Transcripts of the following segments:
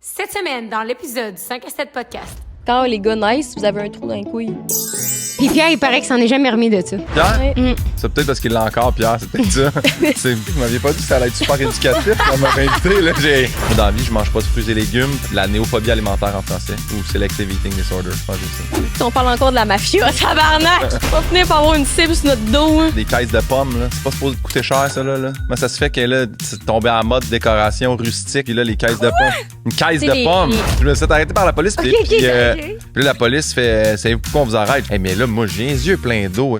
Cette semaine, dans l'épisode du 5 à 7 podcast. Quand les gars nice, vous avez un trou dans les couilles. Puis Pierre, il paraît qu'il s'en est jamais remis de ça. Pierre? Ouais. C'est peut-être parce qu'il l'a encore, Pierre, c'est peut-être ça. Vous m'aviez pas dit que ça allait être super éducatif quand on m'avait invité. Là. Moi, dans la vie, je mange pas de fruits et légumes. La néophobie alimentaire en français, ou Selective Eating Disorder, je pense que c'est ça. On parle encore de la mafia, tabarnak! On finit par avoir une cible sur notre dos. Hein. Des caisses de pommes, là. C'est pas supposé coûter cher, ça, là. Moi, ça se fait que là, c'est tombé en mode décoration rustique, puis là, les caisses de pommes. Une caisse C'est de les- pommes. Je me suis fait arrêter par la police, puis Ok, puis là, la police fait, savez-vous pourquoi on vous arrête? Mais là, moi, j'ai les yeux pleins d'eau.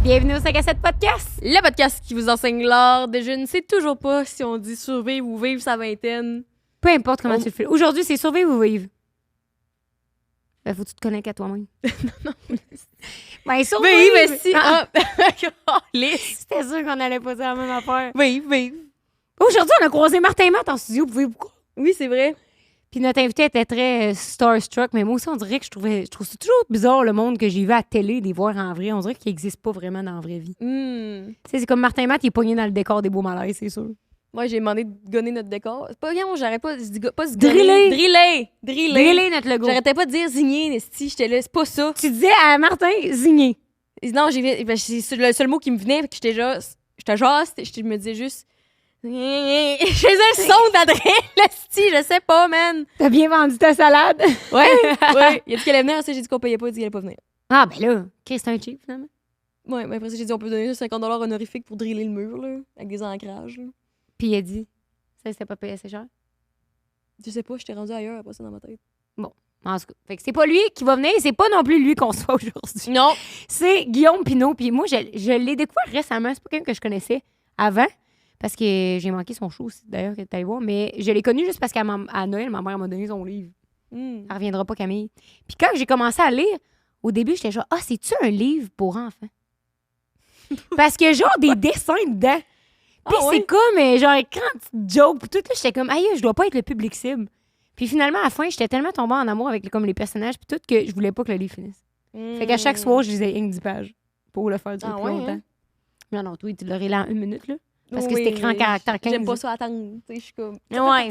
Bienvenue au 5 à 7 podcast. Le podcast qui vous enseigne l'art de je ne sais toujours pas si on dit survivre ou vivre sa vingtaine. Peu importe comment tu le fais. Aujourd'hui, c'est survivre ou vivre. Faut que tu te connectes à toi-même. non. Ben, survivre. Vivre, si. Ah, Lisse. C'était sûr qu'on allait pas dire la même affaire. Vivre. Aujourd'hui, on a croisé Martin Matt en studio. Pouvez-vous croire? Oui, c'est vrai. Puis notre invité était très starstruck, mais moi aussi, on dirait que je trouve ça toujours bizarre, le monde que j'ai vu à la télé, des voir en vrai. On dirait qu'il n'existe pas vraiment dans la vraie vie. Tu sais, c'est comme Martin Matt, il est pogné dans le décor des Beaux Malaises, c'est sûr. Moi, j'ai demandé de gonner notre décor. C'est pas rien, j'arrête pas. Je dis pas se Driller. Driller. Driller notre logo. J'arrêtais pas de dire zigner, si j'étais là. C'est pas ça. Tu disais à Martin, zigner. Non, c'est le seul mot qui me venait, que j'étais genre, je me disais juste. Je faisais le son d'Adrien, je sais pas, man. T'as bien vendu ta salade? Ouais. Il a dit qu'elle allait venir, ça, j'ai dit qu'on payait pas, il a dit qu'elle allait pas venir. Ah, ben là, Chris, c'est un cheap, finalement. Ouais, mais après ça, j'ai dit on peut donner 50$ honorifiques pour driller le mur, là, avec des ancrages. Là. Puis il a dit, ça, c'était pas payé assez cher. Je sais pas, j'étais rendue ailleurs après ça dans ma tête. En tout cas, fait que c'est pas lui qui va venir, c'est pas non plus lui qu'on soit aujourd'hui. Non. C'est Guillaume Pinault. Puis moi, je l'ai découvert récemment. C'est pas quelqu'un que je connaissais avant. Parce que j'ai manqué son show aussi, d'ailleurs, que tu allé voir. Mais je l'ai connu juste parce qu'à Noël, ma mère m'a donné son livre. Elle reviendra pas, Camille. Puis quand j'ai commencé à lire, au début, j'étais genre, ah, c'est-tu un livre pour enfants? Parce que genre des dessins dedans. Puis c'est comme, genre, quand tu jokes, puis tout, là, j'étais comme, aïe, je dois pas être le public cible. Puis finalement, à la fin, j'étais tellement tombée en amour avec comme les personnages, puis tout, que je voulais pas que le livre finisse. Fait qu'à chaque soir, je lisais 10 pages pour le faire durer plus longtemps. Hein? Non, non, toi, tu l'aurais là en 1 minute, là. Parce que c'était écrit en caractère 15. J'aime pas ça attendre, tu sais, je suis comme. Ouais.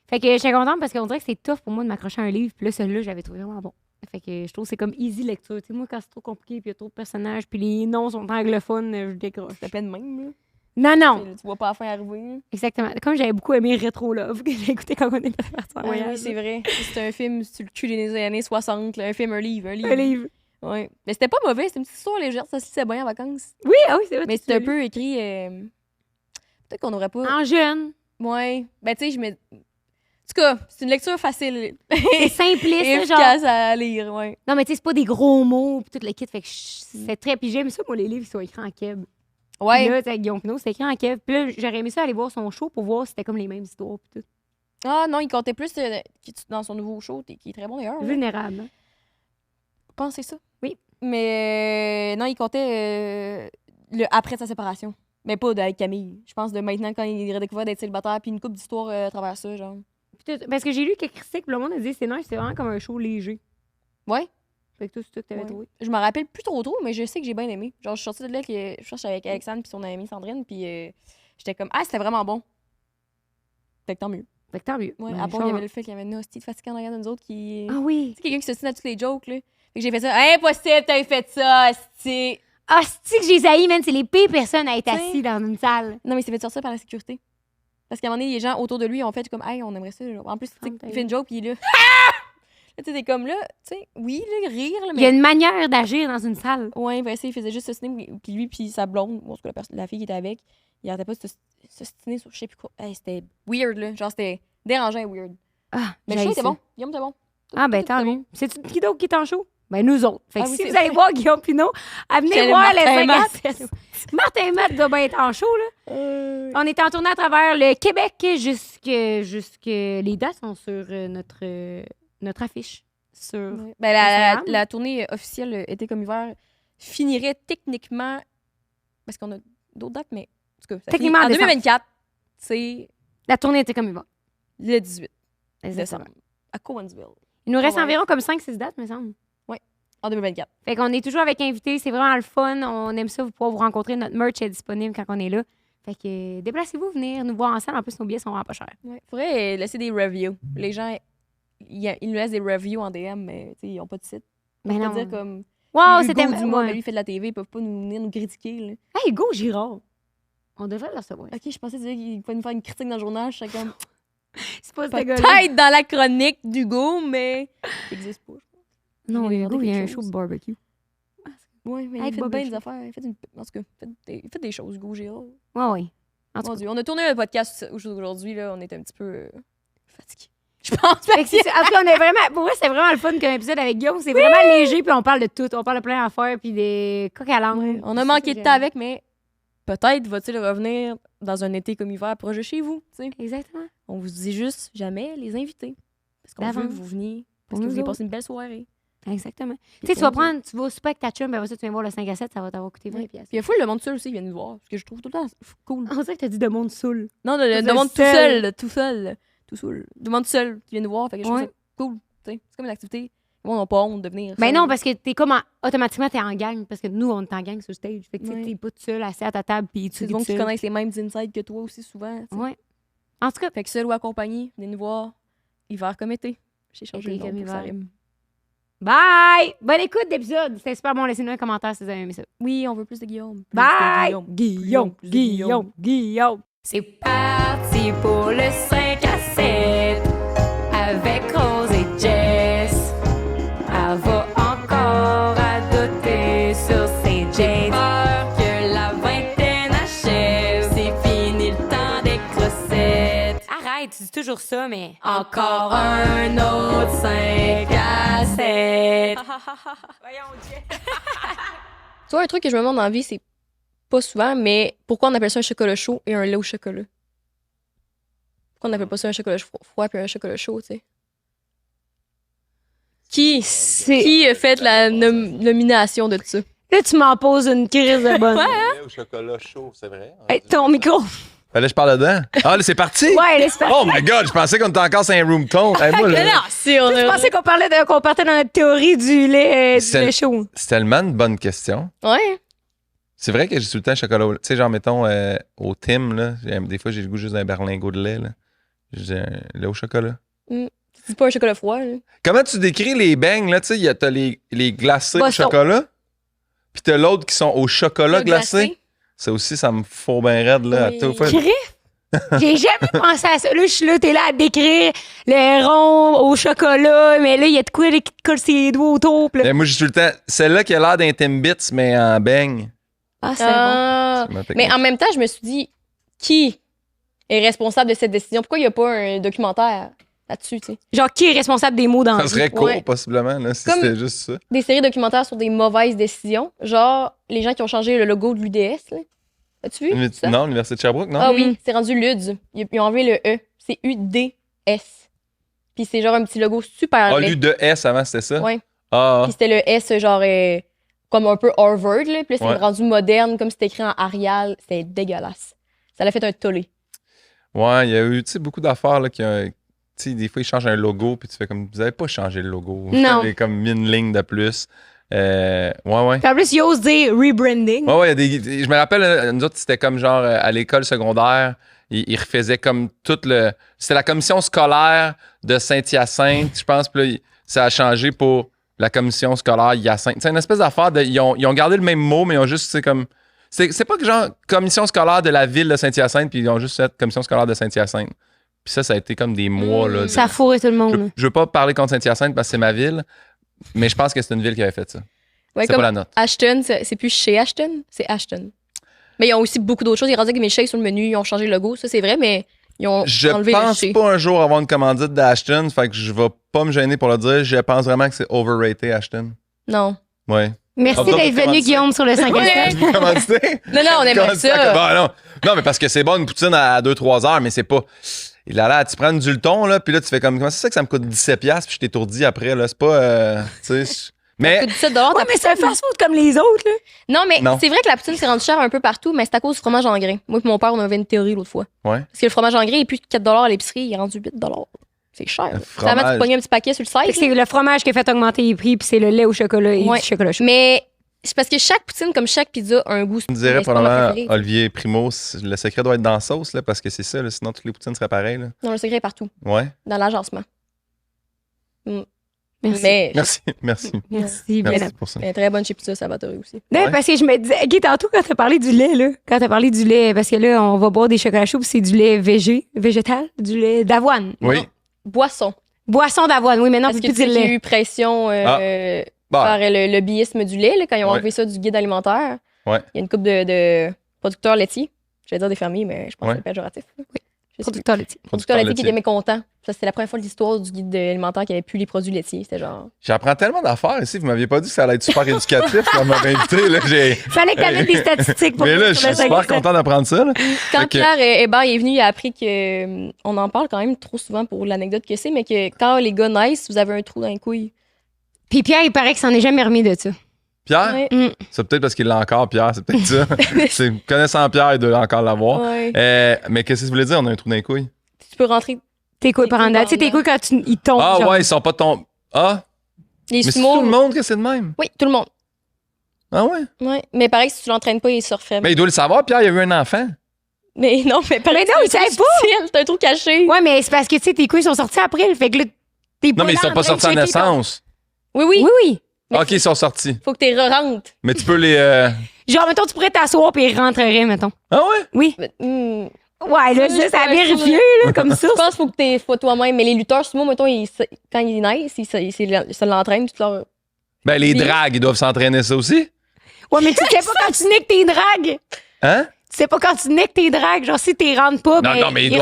Fait que j'étais contente parce qu'on dirait que c'est tough pour moi de m'accrocher à un livre. Puis là, celui-là, j'avais trouvé vraiment bon. Fait que je trouve que c'est comme easy lecture. Tu sais, moi, quand c'est trop compliqué, puis il y a trop de personnages, puis les noms sont anglophones, je décroche. C'était plein de même, là. Non, non. Tu vois pas la fin arriver. Exactement. Comme j'avais beaucoup aimé Retro Love, que j'ai écouté quand on était parti en voyage. Oui, c'est vrai. C'est un film sur le cul des années 60, là, un livre. Un livre. Ouais. Mais c'était pas mauvais, c'était une petite histoire légère, ça se lisait bien en vacances. Oui, ah oui, c'est vrai. Mais c'était un peu écrit. Peut-être qu'on n'aurait pas. En jeune. Ouais. Ben, tu sais, je me. En tout cas, c'est une lecture facile. C'est simpliste, Et genre. efficace à lire, ouais. Non, mais tu sais, c'est pas des gros mots, puis tout le kit. Fait que c'est très. Puis j'aime ça, moi, les livres qui sont écrits en keb. Ouais. Puis là, tu sais, avec Guillaume Pinot, c'est écrit en keb. Puis là, j'aurais aimé ça aller voir son show pour voir si c'était comme les mêmes histoires, puis tout. Ah non, il comptait plus dans son nouveau show, qui est très bon d'ailleurs. Vulnérable. Hein? Je pense que c'est ça. Oui. Mais non, il comptait le après sa séparation. Mais pas avec Camille. Je pense de maintenant, quand il redécouvert d'être célibataire, puis une couple d'histoires à travers ça, genre. Puis tout- parce que j'ai lu quelques critiques, puis le monde a dit c'est nice, c'est vraiment comme un show léger. Ouais. Fait que toi, c'est ça que t'avais Ouais. trouvé. Je me rappelle plus trop, mais je sais que j'ai bien aimé. Genre, je suis sortie de là, je cherche avec Alexandre puis son amie Sandrine, puis j'étais comme, ah, c'était vraiment bon. Fait que tant mieux. Fait que tant mieux. Ouais, Ben, à part, je il y suis- avait le fait qu'il y avait une hostie de fatigant derrière nous autres qui. Ah oui. Tu sais, quelqu'un qui se tient à toutes les jokes, là. Fait que j'ai fait ça. Impossible, t'as fait ça, hostie. Ah, c'est que j'ai haï, man. C'est les pires personnes à être T'sais. assis dans une salle. Non, mais il s'est fait sortir par la sécurité. Parce qu'à un moment donné, les gens autour de lui ont fait comme, hey, on aimerait ça. Genre. En plus, tu sais, il fait une joke, puis il est là. Là, tu sais, t'es comme là, tu sais, oui, là, rire, là, Il y a mais. une manière d'agir dans une salle. Ouais, ben, il faisait juste se stiner, puis lui, puis sa blonde, bon, en tout cas, la fille qui était avec, il arrêtait pas de se stiner sur je sais plus quoi. Hey, c'était weird, là. Genre, c'était dérangeant et weird. Ah, Mais le j'haïs show était ça. bon. Guillaume, c'était bon. Ah, ben Tout tant était mieux. C'est-tu qui d'autre qui est en show? Ben, nous autres. Fait que Ah oui, si c'est vous allez vrai. voir Guillaume Pinot, venez J'allais voir les Martin 5 à Matt. 7. Martin Matt doit bien être en show, là. On est en tournée à travers le Québec jusque les dates sont sur notre affiche. Sur... Ouais. Ben, Instagram. la tournée officielle Été comme hiver finirait techniquement, parce qu'on a d'autres dates, mais en tout cas, ça Techniquement, finit en en décembre. 2024, c'est La tournée était comme il va. le 18 Exactement. décembre, à Cowansville, Il nous reste Ouais. environ comme 5-6 dates, me semble. en 2024. Fait qu'on est toujours avec invités. C'est vraiment le fun. On aime ça. Vous pouvez vous rencontrer. Notre merch est disponible quand on est là. Fait que déplacez-vous, venir nous voir ensemble. En plus, nos billets sont vraiment pas chers. Ouais. Faudrait laisser des reviews. Les gens, ils nous laissent des reviews en DM, mais ils n'ont pas de site. Mais Ils non. peuvent pas dire comme. Wow, Hugo c'était. Dumas, mais Ouais. lui, il fait de la TV, ils peuvent pas venir nous critiquer. Là. Hey, Hugo Girard. On devrait le recevoir. Ok, je pensais dire qu'il pouvait nous faire une critique dans le journal. Je suis comme. C'est pas ce gars-là. Peut-être dans la chronique d'Hugo, mais. Il existe pas. Non, Il a Hugo, inventé il y a un quelque show de chose. barbecue. Oui, mais Avec il fait Bob bien Bishop. des affaires. En tout cas, il fait des choses, Hugo Girard. Ouais, oui. En tout Mon cas. Dieu, on a tourné le podcast aujourd'hui, là, on était un petit peu fatigués. Je pense. Fait que c'est ça. En tout cas, on est vraiment. Pour vrai, c'est vraiment le fun comme épisode avec Guillaume. C'est vraiment léger, puis on parle de tout. On parle de plein d'affaires, puis des coques à l'âne. On a manqué de temps avec, mais peut-être va-t-il revenir dans un été comme hiver proche de chez vous. T'sais. Exactement. On vous dit juste jamais les inviter. Parce qu'on veut D'avance. que vous veniez. Pour Parce que nous vous voulez autres. passer une belle soirée. Exactement. Tu Puis sais, tu vas pour nous prendre, tu vas au souper avec ta chum, puis après ça, tu viens voir le 5 à 7, ça va t'avoir coûté 20 Ouais. pièces. Puis il y a full le monde seul aussi qui vient nous voir. Ce que je trouve tout le temps cool. On dirait que t'as dit de monde saoul. Non, Vous le êtes monde seul. tout seul. Le monde seul qui vient nous voir. Fait que je trouve Ouais. ça cool. T'sais. C'est comme une activité. Le monde n'a pas honte de venir. Ben seul. non, parce que t'es comme automatiquement, t'es en gang. Parce que nous, on est en gang sur le stage. Fait que tu sais, Ouais. t'es pas tout seul assis à ta table, puis tu C'est ris du monde tout qui seul. connaissent les mêmes insides que toi aussi souvent. t'sais. Ouais. En tout cas, Fait que seul ou accompagné, venez nous voir hiver comme été. J'ai changé Été le nom comme pour que ça hiver. rime. bye! Bonne écoute d'épisode. C'était super bon. Laissez-nous un commentaire si vous avez aimé ça. Oui, on veut plus de Guillaume. Plus Bye! de Guillaume, Plus de Guillaume. Guillaume. C'est parti pour le 5 à 7 avec Rose et Jess. Elle va encore adoter sur ses dates. Peur que la vingtaine achève, c'est fini le temps des crossettes. Arrête, tu dis toujours ça, mais... Encore un autre 5 à 7. Voyons, Jess. Tu vois, un truc que je me demande dans la vie, c'est pas souvent, mais pourquoi on appelle ça un chocolat chaud et un lait au chocolat? Pourquoi on n'appelle pas ça un chocolat froid puis un chocolat chaud, tu sais? Qui a fait la nomination de ça? Là, tu m'en poses une crise de bonne. Lait au chocolat chaud, c'est vrai. Hey, ton micro. Là, je parle dedans. Ah, là, c'est parti? Ouais, laisse pas. Oh my God, je pensais qu'on était encore sur un room tone. Hey, moi, là, Mais non, si on Je a... pensais qu'on partait dans notre théorie du lait chaud. c'est tellement une bonne question. Ouais. C'est vrai que j'ai tout le temps chocolat au lait. Tu sais, genre, mettons, au Tim, là, des fois, j'ai le goût juste d'un berlingot de lait, là. J'ai un lait au chocolat. Tu dis pas un chocolat froid, là. Comment tu décris les beignes, là? Tu sais, t'as les glacés au Boston. chocolat, puis t'as l'autre qui sont au chocolat Le glacé. Ça aussi, ça me fout bien raide, là. Oui. À toute fois. J'ai jamais pensé à ça. Là, je suis là, t'es là à décrire les ronds au chocolat, mais là, il y a de quoi là, qui te colle ses doigts autour. Là. Mais moi, j'ai tout le temps celle-là qui a l'air d'un Timbits, mais en beigne. Ah, c'est Ah. C'est ma technique. Mais en même temps, je me suis dit, qui est responsable de cette décision? Pourquoi il n'y a pas un documentaire là-dessus, tu sais? Genre, qui est responsable des mots dans la Ça vie? serait court, Ouais. possiblement, là, si Comme- c'était juste ça. Des séries documentaires sur des mauvaises décisions. Genre, les gens qui ont changé le logo de l'UDS, là. As-tu vu ça? Non, l'Université de Sherbrooke, non? Ah oui, c'est rendu LUDS. Ils ont enlevé le E. C'est UDS. Puis c'est genre un petit logo super Ah, laid. l'U2S avant, c'était ça? Ouais. Ah, Puis c'était le S, genre, comme un peu Harvard, là. Puis là, c'est Ouais. rendu moderne, comme c'était écrit en Arial. C'était dégueulasse. Ça l'a fait un tollé. ouais, il y a eu, tu sais, beaucoup d'affaires, là, qui ont... Tu sais, des fois, ils changent un logo, puis tu fais comme, vous avez pas changé le logo. Non. Vous avez comme mis une ligne de plus. Ouais. Puis en plus, ils osent dire rebranding. Ouais, il y a des... Je me rappelle, nous autres, c'était comme genre, à l'école secondaire, ils refaisaient comme tout le... C'était la commission scolaire de Saint-Hyacinthe, je pense, puis là, ça a changé pour la commission scolaire Hyacinthe. C'est une espèce d'affaire de... Ils ont gardé le même mot, mais ils ont juste, c'est comme... C'est pas que genre commission scolaire de la ville de Saint-Hyacinthe, puis ils ont juste fait commission scolaire de Saint-Hyacinthe. Puis ça a été comme des mois, là. Ça a fourré tout le monde. Je veux pas parler contre Saint-Hyacinthe parce que c'est ma ville, mais je pense que c'est une ville qui avait fait ça. Ouais, C'est comme pas la note. Ashton, c'est plus chez Ashton, c'est Ashton. Mais ils ont aussi beaucoup d'autres choses. Ils ont rendu avec mes shakes sur le menu, ils ont changé le logo, ça c'est vrai, mais ils ont Je enlevé le pense chez. pas un jour avoir une commandite d'Ashton, fait que je vais pas me gêner pour le dire. Je pense vraiment que c'est overrated, Ashton. Non. Ouais. Merci On doit d'être venu, commencer. Guillaume, sur le 5 à 7. Commandité? Non, on aimerait Comment ça. Bah, non, mais parce que c'est bon une poutine à 2-3 heures, mais c'est pas. Il a l'air, tu prends du leton, là, puis là, tu fais comme. Comment c'est ça que ça me coûte 17$, puis je suis étourdi après, là? C'est pas. Tu sais. Mais. Coûte 17$. Ouais, mais c'est un fast-food comme les autres, là. Non, mais Non. c'est vrai que la poutine s'est rendue chère un peu partout, mais c'est à cause du fromage en grains. Moi et mon père, on avait une théorie l'autre fois. Ouais. Parce que le fromage en grains est plus de 4$ à l'épicerie, il est rendu 8$. C'est cher. Le Avant, tu pognes un petit paquet sur le Fait que site. c'est le fromage qui a fait augmenter les prix, puis c'est le lait au chocolat et Ouais. du chocolat chaud. Mais C'est parce que chaque poutine, comme chaque pizza, a un goût. Je dirais Mais c'est pas ma probablement préférée. Olivier Primo, le secret doit être dans la sauce, là, parce que c'est ça, là, sinon toutes les poutines seraient pareilles. Là. Non, le secret est partout. Ouais. Dans l'agencement. Merci. Mais Merci, merci. Merci, bien Merci pour ça. elle est très bonne chez Pizza Salvatore aussi. Non, Ouais. parce que je me disais, OK, tantôt, quand t'as parlé du lait, là, parce que là, on va boire des chocolats chauds, puis c'est du lait végétal, du lait d'avoine. Oui. Boisson. Boisson d'avoine, oui, maintenant, on Parce peut que plus tu dire sais qu'il y a lait. eu pression Bah, par le lobbyisme du lait, là, quand ils ont Ouais. enlevé ça du guide alimentaire. Ouais. Il y a une couple de producteurs laitiers. Je vais dire des fermiers, mais je pense Ouais. que c'est péjoratif. Oui. Producteur laitier. Producteurs laitiers qui étaient mécontents. Ça, c'était la première fois de l'histoire du guide alimentaire qui avait plus les produits laitiers. C'était genre. J'apprends tellement d'affaires ici. Vous m'aviez pas dit que ça allait être super éducatif quand on m'avait invité. Là, Fallait que t'amènes des statistiques pour Mais là, pour je suis le super secret. content d'apprendre ça. Là. Quand Fait que- Pierre Hébert est venu, il a appris que. On en parle quand même trop souvent pour l'anecdote que c'est, mais que quand les gars naissent, vous avez un trou dans les couilles. Puis Pierre, il paraît qu'il s'en est jamais remis de ça. Pierre, Ouais. c'est peut-être parce qu'il l'a encore, Pierre. C'est peut-être ça. C'est, connaissant Pierre, il doit encore l'avoir. Ouais. Mais qu'est-ce que vous voulez dire? On a un trou dans les couilles. Tu peux rentrer. Tes couilles Tes par en couilles dedans. Tu sais, tes par couilles quand ils tombent. Ah genre. ouais, ils sont pas tombés. Ah, Les mais c'est sumo. tout le monde que c'est de même. Oui, tout le monde. Ah ouais? Ouais. Mais pareil, si tu l'entraînes pas, il se refait. Mais il doit le savoir, Pierre, il a eu un enfant. Mais non, mais pareil. Mais non, il savait pas. C'est un trou caché. Ouais, mais c'est parce que, tu sais, tes couilles sont sorties après. Le fait que là, t'es Non, mais ils là sont en pas train de sortis à checker ton- naissance. Oui, oui. Oui, oui. Mais Ok, ils sont sortis. Faut que tu rentres. Mais tu peux les. Genre, mettons, tu pourrais t'asseoir puis il rentrerait, mettons. Ah ouais? Oui. Ouais, là, Oui, ça, je ça a peux vérifié, là, comme ça. Je pense qu'il faut que tu sois toi-même. Mais les lutteurs sumo, mettons, quand ils naissent, ils se l'entraînent toute leur. Ben, les Oui. dragues, ils doivent s'entraîner ça aussi. Ouais, mais tu sais pas quand tu niques tes dragues. Hein? Tu sais pas quand tu niques tes dragues. Genre, si t'es rentres pas, Non, ben, non, mais il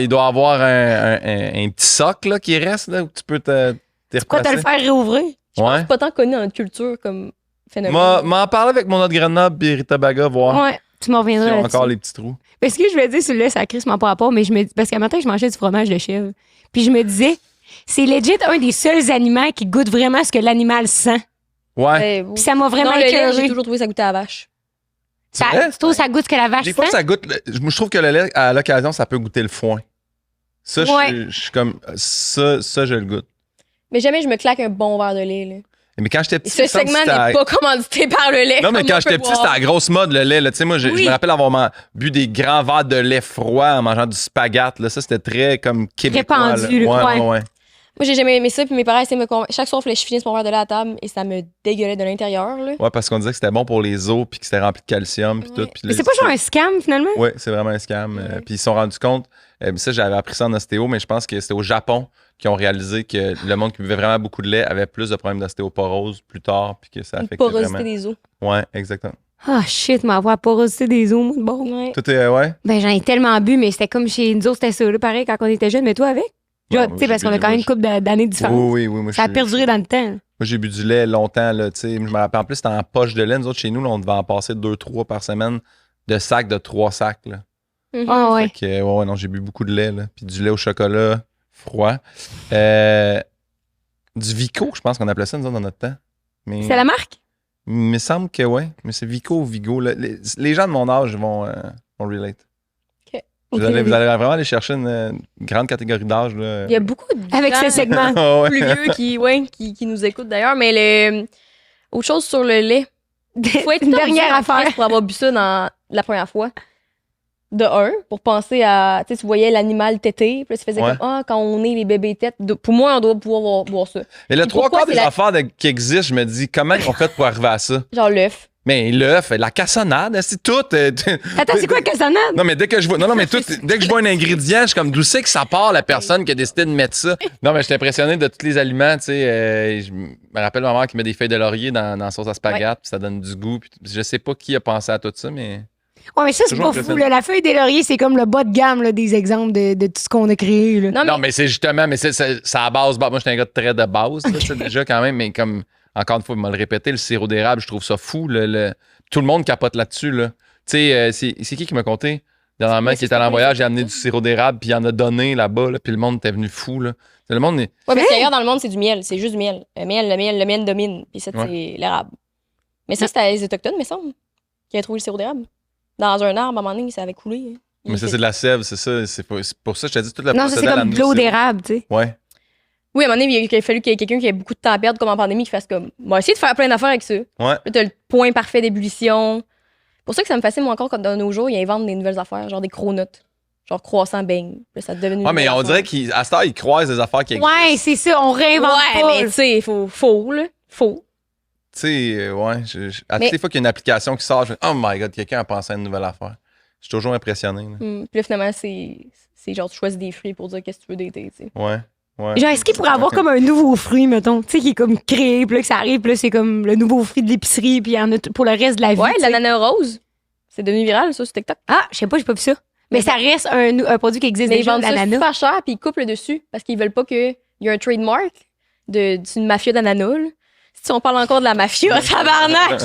doit avoir un petit socle là, qui reste, là, où tu peux t'y Quoi, te le replacer. faire réouvrir? Ouais. C'est pas tant connu dans notre culture comme phénomène. M'en parler avec mon autre Grenoble et Rita Baga, voir Ouais, tu m'en s'ils reviendras ont là-dessus. encore les petits trous. Parce que je me dis, celui-là, ça crisse pas rapport, mais je me dis, parce qu'à matin, je mangeais du fromage de chèvre. Puis je me disais, c'est legit un des seuls aliments qui goûte vraiment ce que l'animal sent. Ouais. Puis ça m'a vraiment non, le lait, j'ai écœuré. toujours trouvé ça goûter à la vache. C'est vrai? Tu trouves que ça goûte ce que la vache Des fois, sent? ça goûte. Je trouve que le lait, à l'occasion, ça peut goûter le foin. Ça, Ouais. je suis comme. Ça, je le goûte. Mais jamais je me claque un bon verre de lait. Là. Mais quand j'étais petit, Ce il me semble que segment c'était n'est pas commandité par le lait. Non, mais comme quand on j'étais peut petit, voir. c'était la grosse mode, le lait. Là. Tu sais, moi, je Oui. me rappelle avoir bu des grands verres de lait froid en mangeant du spaghette. Là. Ça, c'était très comme québécois. Répandu, là. ouais. Ouais. Moi, j'ai jamais aimé ça. Puis mes parents essaient de me convaincre. Chaque soir, il fallait que je finisse mon verre de lait à la table et ça me dégueulait de l'intérieur. Là. Ouais, parce qu'on disait que c'était bon pour les os puis que c'était rempli de calcium puis Ouais. tout. Puis là, Mais c'est pas genre un scam, finalement? Ouais, c'est vraiment un scam. Ouais. Puis ils se sont rendus compte, ça j'avais appris ça en ostéo, mais je pense que c'était au Japon qui ont réalisé que le monde qui buvait vraiment beaucoup de lait avait plus de problèmes d'ostéoporose plus tard, puis que ça Une affectait porosité vraiment. des os. Ouais, exactement. Ah, shit, m'avoir porosité des os, moi, de bon. Ouais. Tout est, ouais? Ben, j'en ai tellement bu, mais c'était comme chez nous autres, c'était ça, là, pareil, quand on était jeunes, mais toi avec? Genre, Ouais, tu moi, sais, parce j'ai qu'on a bu- quand même moi, une couple d'années de différence. Oui, moi, Ça a perduré dans le temps. moi, j'ai bu du lait longtemps, là, tu sais. Je me rappelle, en plus, c'était en poche de lait. Nous autres, chez nous, là, on devait en passer 2-3 par semaine de sacs de 3 sacs, là. Mhm. Ah, ouais. Fait que, ouais, non, j'ai bu beaucoup de lait, là. Puis du lait au chocolat froid. Du Vico, je pense qu'on appelait ça, nous autres, dans notre temps. Mais... C'est la marque? Il me semble que oui, mais c'est Vico ou Vigo. Les gens de mon âge vont relate. Vous, Ok. allez vraiment aller chercher une grande catégorie d'âge. Là. Il y a beaucoup de Avec gens ce segment. Ah ouais. plus vieux qui nous écoutent d'ailleurs. Mais autre chose sur le lait. Faut être Une top dernière dur en affaire. crise pour avoir bu ça dans la première fois. De un, pour penser à. Tu sais, tu voyais l'animal téter, puis là, tu faisais Ouais. comme, ah, quand on est les bébés têtes. Pour moi, on doit pouvoir boire ça. Mais le Et trois pourquoi quarts des c'est la- affaires qui existent, je me dis, comment ils ont fait pour arriver à ça? Genre l'œuf. Mais l'œuf, la cassonade, c'est tout. Attends, c'est quoi la cassonade? Non, mais dès que je vois, non, mais dès que je vois un ingrédient, je suis comme, d'où c'est que ça part la personne qui a décidé de mettre ça? Non, mais je suis impressionné de tous les aliments, tu sais. Je me rappelle ma mère qui met des feuilles de laurier dans la sauce à spaghetti, puis ça donne du goût. Puis je sais pas qui a pensé à tout ça, mais. Ouais, mais ça, c'est Toujours pas fou. impressionnant. Là. La feuille des lauriers, c'est comme le bas de gamme là, des exemples de tout ce qu'on a créé. Là. Non, Non, mais c'est justement, mais c'est à base. Moi, je suis un gars de très de base, là, tu sais, déjà quand même, mais comme, encore une fois, il m'a le répété, le sirop d'érable, je trouve ça fou. Tout le monde capote là-dessus. Là. Tu sais, c'est qui m'a conté? Dernièrement, Oui, qui c'est était allé en ça. voyage, j'ai amené du sirop d'érable, puis il en a donné là-bas, là, puis le monde était venu fou. Là. Le monde est. Ouais, parce qu'ailleurs dans le monde, c'est du miel. C'est juste du miel. Le miel domine. Puis ça, Ouais. c'est l'érable. Mais ça, c'était les Autochtones, me semble, qui avaient trouvé le sirop d'érable. Dans un arbre, à un moment donné, ça avait coulé. Mais ça, c'est de la sève, c'est ça. C'est pour ça que je t'ai dit toute la Non, ça, c'est procédé à comme l'amener de l'eau au sirop. d'érable, tu sais. Ouais. Oui, à un moment donné, il a fallu qu'il y ait quelqu'un qui ait beaucoup de temps à perdre, comme en pandémie, qui fasse comme. On va essayer de faire plein d'affaires avec ça. Ouais. Là, t'as le point parfait d'ébullition. C'est pour ça que ça me fascine, moi, encore, quand dans nos jours, ils inventent des nouvelles affaires, genre des cronuts. Genre croissant beigne. Là, ça devient une Ouais, mais nouvelle on affaire. dirait qu'à cette heure, ils croisent des affaires qui existent. Ouais, c'est ça, on réinvente Ouais, pas. mais tu sais, faut, là. Faut. Tu sais, ouais, à Mais- toutes les fois qu'il y a une application qui sort, je fais oh my god, quelqu'un a pensé à une nouvelle affaire. Je suis toujours impressionné. Là. Puis là, finalement, c'est genre, tu choisis des fruits pour dire qu'est-ce que tu veux dater, tu sais. Ouais. Ouais. Genre, est-ce qu'il pourrait avoir comme un nouveau fruit, mettons, tu sais, qui est comme créé, puis là, que ça arrive, puis là, c'est comme le nouveau fruit de l'épicerie, puis il y en a pour le reste de la vie. Ouais, tu sais. l'ananas rose. C'est devenu viral, ça, sur TikTok. Ah, je sais pas, j'ai pas vu ça. Mais ça reste un produit qui existe Mais ils déjà, vendent ça l'ananas. super cher, puis ils coupent le dessus, parce qu'ils veulent pas qu'il y ait un trademark d'une mafia d'ananas, là. Si on parle encore de la mafia, tabarnak!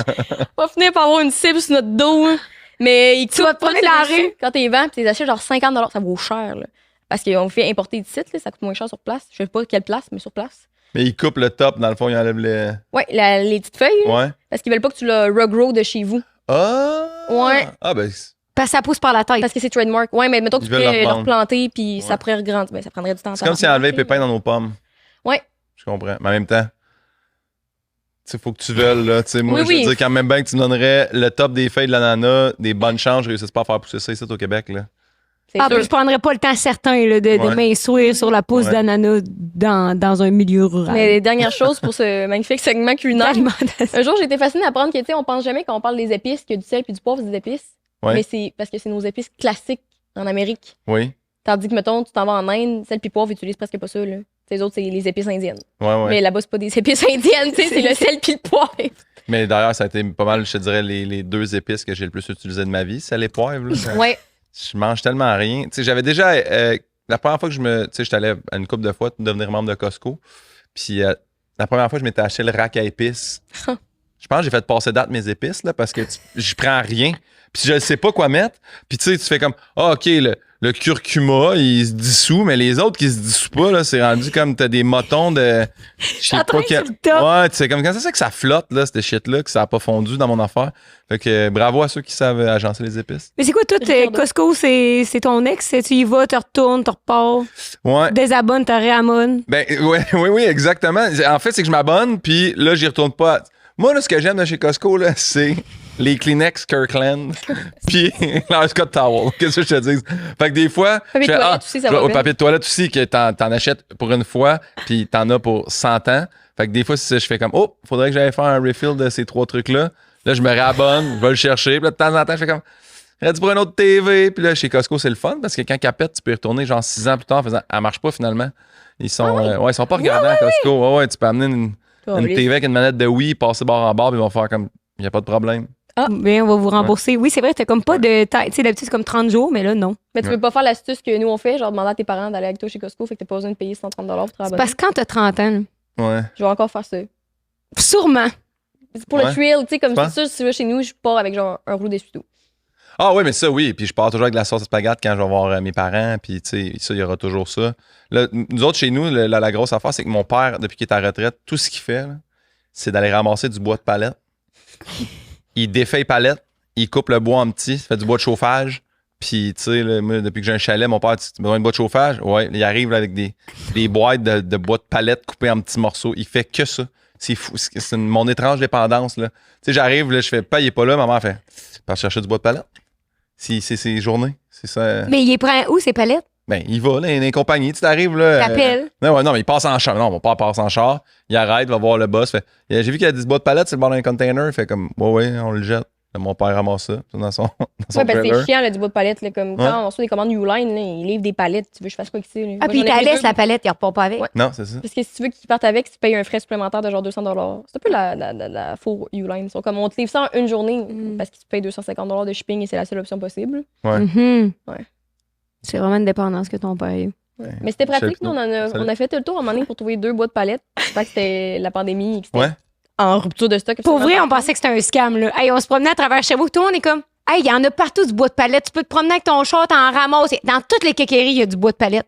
On va finir par avoir une cible sur notre dos, hein. Mais ils Tu vas te coupent promener tout dans la le dessus. rue. Quand t'es vends, pis t'es achètes genre 50$, ça vaut cher, là. Parce qu'on fait importer du site, là, ça coûte moins cher sur place. Je sais pas quelle place, mais sur place. Mais ils coupent le top, dans le fond, ils enlèvent les. Ouais, les petites feuilles, là, Ouais. parce qu'ils veulent pas que tu le regrow de chez vous. Ah! Ouais. Ah, ben. Parce que ça pousse par la tête. Parce que c'est trademark. Ouais, mais mettons que Ils tu veulent pourrais le le revendre. replanter, puis Ouais. ça pourrait regrandir. Ben, ça prendrait du temps. C'est comme si on enlevait les tabarnak, pépins dans nos pommes. Ouais. Je comprends. Mais en même temps, tu sais, faut que tu veuilles, là. Tu sais, moi, Oui, je veux oui. dire, quand même bien que tu me donnerais le top des feuilles de l'ananas, des bonnes chances, je réussisse pas à faire pousser ça ici au Québec, là. C'est Ah, sûr. puis je prendrais pas le temps certain là, de Ouais. m'instruire sur la pousse Ouais. d'ananas dans un milieu rural. Mais les dernières choses pour ce magnifique segment culinaire. L'alimentation. Un jour, j'ai été fascinée d'apprendre que, tu sais, on pense jamais quand on parle des épices qu'il y a du sel puis du poivre, c'est des épices. Ouais. Mais c'est parce que c'est nos épices classiques en Amérique. Oui. Tandis que, mettons, tu t'en vas en Inde, sel puis poivre, ils utilisent presque pas ça, là. Les autres, c'est les épices indiennes. Ouais. Mais là-bas, c'est pas des épices indiennes, tu sais, c'est le sel puis le poivre. Mais d'ailleurs, ça a été pas mal, je te dirais, les deux épices que j'ai le plus utilisées de ma vie, c'est les poivres, là. Ouais. Je mange tellement rien. Tu sais, j'avais déjà. La première fois que tu sais, j'étais allé à une couple de fois devenir membre de Costco. Puis la première fois, je m'étais acheté le rack à épices. Je pense que j'ai fait passer date mes épices, là, parce que je prends rien. Puis je ne sais pas quoi mettre. Puis tu sais, tu fais comme, ah, OK, le curcuma, il se dissout, mais les autres qui se dissouent pas, là, c'est rendu comme t'as des motons de. Je sais Ça pas traîne quel. sur le top. Ouais, tu sais, comme quand c'est ça que ça flotte, là, cette shit-là, que ça a pas fondu dans mon affaire. Fait que bravo à ceux qui savent agencer les épices. Mais c'est quoi, toi, Ricardo. Costco, c'est ton ex? Tu y vas, tu retournes, tu repars, Ouais. désabonnes, tu réabonnes. Ben, oui, exactement. En fait, c'est que je m'abonne, puis là, j'y retourne pas. Moi, là, ce que j'aime de chez Costco, là, c'est les Kleenex Kirkland, puis leur Scott Towel. Qu'est-ce que je te dis? Fait que des fois. Papier je de fais, toilette aussi, ça va bien. papier de toilette aussi, que t'en achètes pour une fois, puis t'en as pour 100 ans. Fait que des fois, je fais comme, oh, faudrait que j'aille faire un refill de ces 3 trucs-là. Là, je me réabonne, je vais le chercher, puis là, de temps en temps, je fais comme. Ready pour une autre TV. Puis là, chez Costco, c'est le fun parce que quand elle pète, tu peux y retourner genre 6 ans plus tard en faisant elle marche pas finalement. Ils sont, ils sont pas regardants à Costco. Ouais, tu peux amener une TV avec une manette de Wii, passer bord en bord, puis ils vont faire comme il n'y a pas de problème. Bien, on va vous rembourser. Oui, c'est vrai, t'as comme pas de taille. Tu sais, d'habitude, c'est comme 30 jours, mais là, non. Mais tu veux pas faire l'astuce que nous on fait, genre demander à tes parents d'aller avec toi chez Costco, fait que t'as pas besoin de payer 130$ pour te C'est abonner. parce que quand t'as 30 ans, là, Ouais. Je vais encore faire ça. sûrement. C'est pour Ouais. le thrill, tu sais, comme Tu c'est penses? sûr, si tu vas chez nous, je pars avec genre un rouleau d'essuie-tout. Ah oui, mais ça, oui. Puis je pars toujours avec de la sauce à spaghetti quand je vais voir mes parents. Puis, tu sais, ça, il y aura toujours ça. Là, nous autres, chez nous, la grosse affaire, c'est que mon père, depuis qu'il est à la retraite, tout ce qu'il fait, là, c'est d'aller ramasser du bois de palette. Il défait les palettes, il coupe le bois en petits, fait du bois de chauffage. Puis, tu sais, là, moi, depuis que j'ai un chalet, mon père, tu as besoin de bois de chauffage? Ouais, il arrive là, avec des boîtes de bois de palette coupées en petits morceaux. Il fait que ça. C'est fou. C'est mon étrange dépendance, là. Tu sais, j'arrive, là, je fais pas, il est pas là. Ma mère fait, part chercher du bois de palette. C'est ses journées. C'est ça. Mais il prend où, ces palettes? Ben, il va, là, il y a une compagnie. Tu t'arrives, là. T'appelles. Non, mais il passe en char. Non, mon père passe en char. Il arrête, va voir le boss. Fait, j'ai vu qu'il y a 10 bois de palette, c'est le bord d'un container. Il fait comme, ouais, on le jette. Là, mon père ramasse ça dans son Ouais, ben trailer. c'est chiant, là, du bois de palette. Là, comme Ouais. quand on reçoit des commandes Uline, là, ils livrent des palettes. Tu veux que je fasse quoi ici? Là? Ah, Moi, puis il j'en ai pris laisse deux. la palette, il repart pas avec. Ouais. Non, c'est ça. Parce que si tu veux qu'ils partent avec, tu payes un frais supplémentaire de genre 200$. C'est un peu la faux Uline. Ils sont comme, on te livre ça en une journée Mm. parce que tu payes 250$ de shipping et c'est la seule option possible. Ouais. Mhm. Ouais. C'est vraiment une dépendance que ton père a eu. Mais c'était pratique. Salut. Nous, on a fait tout le tour à un moment donné pour trouver 2 bois de palettes. Fait que c'était la pandémie et que c'était Ouais. en rupture de stock. Pour vrai, on absolument pensait que c'était un scam. Là. Hey, on se promenait à travers Sherbrooke. Tout le monde est comme, hey, il y en a partout du bois de palette. Tu peux te promener avec ton char, t'en ramasses. Dans toutes les kékéries, il y a du bois de palette.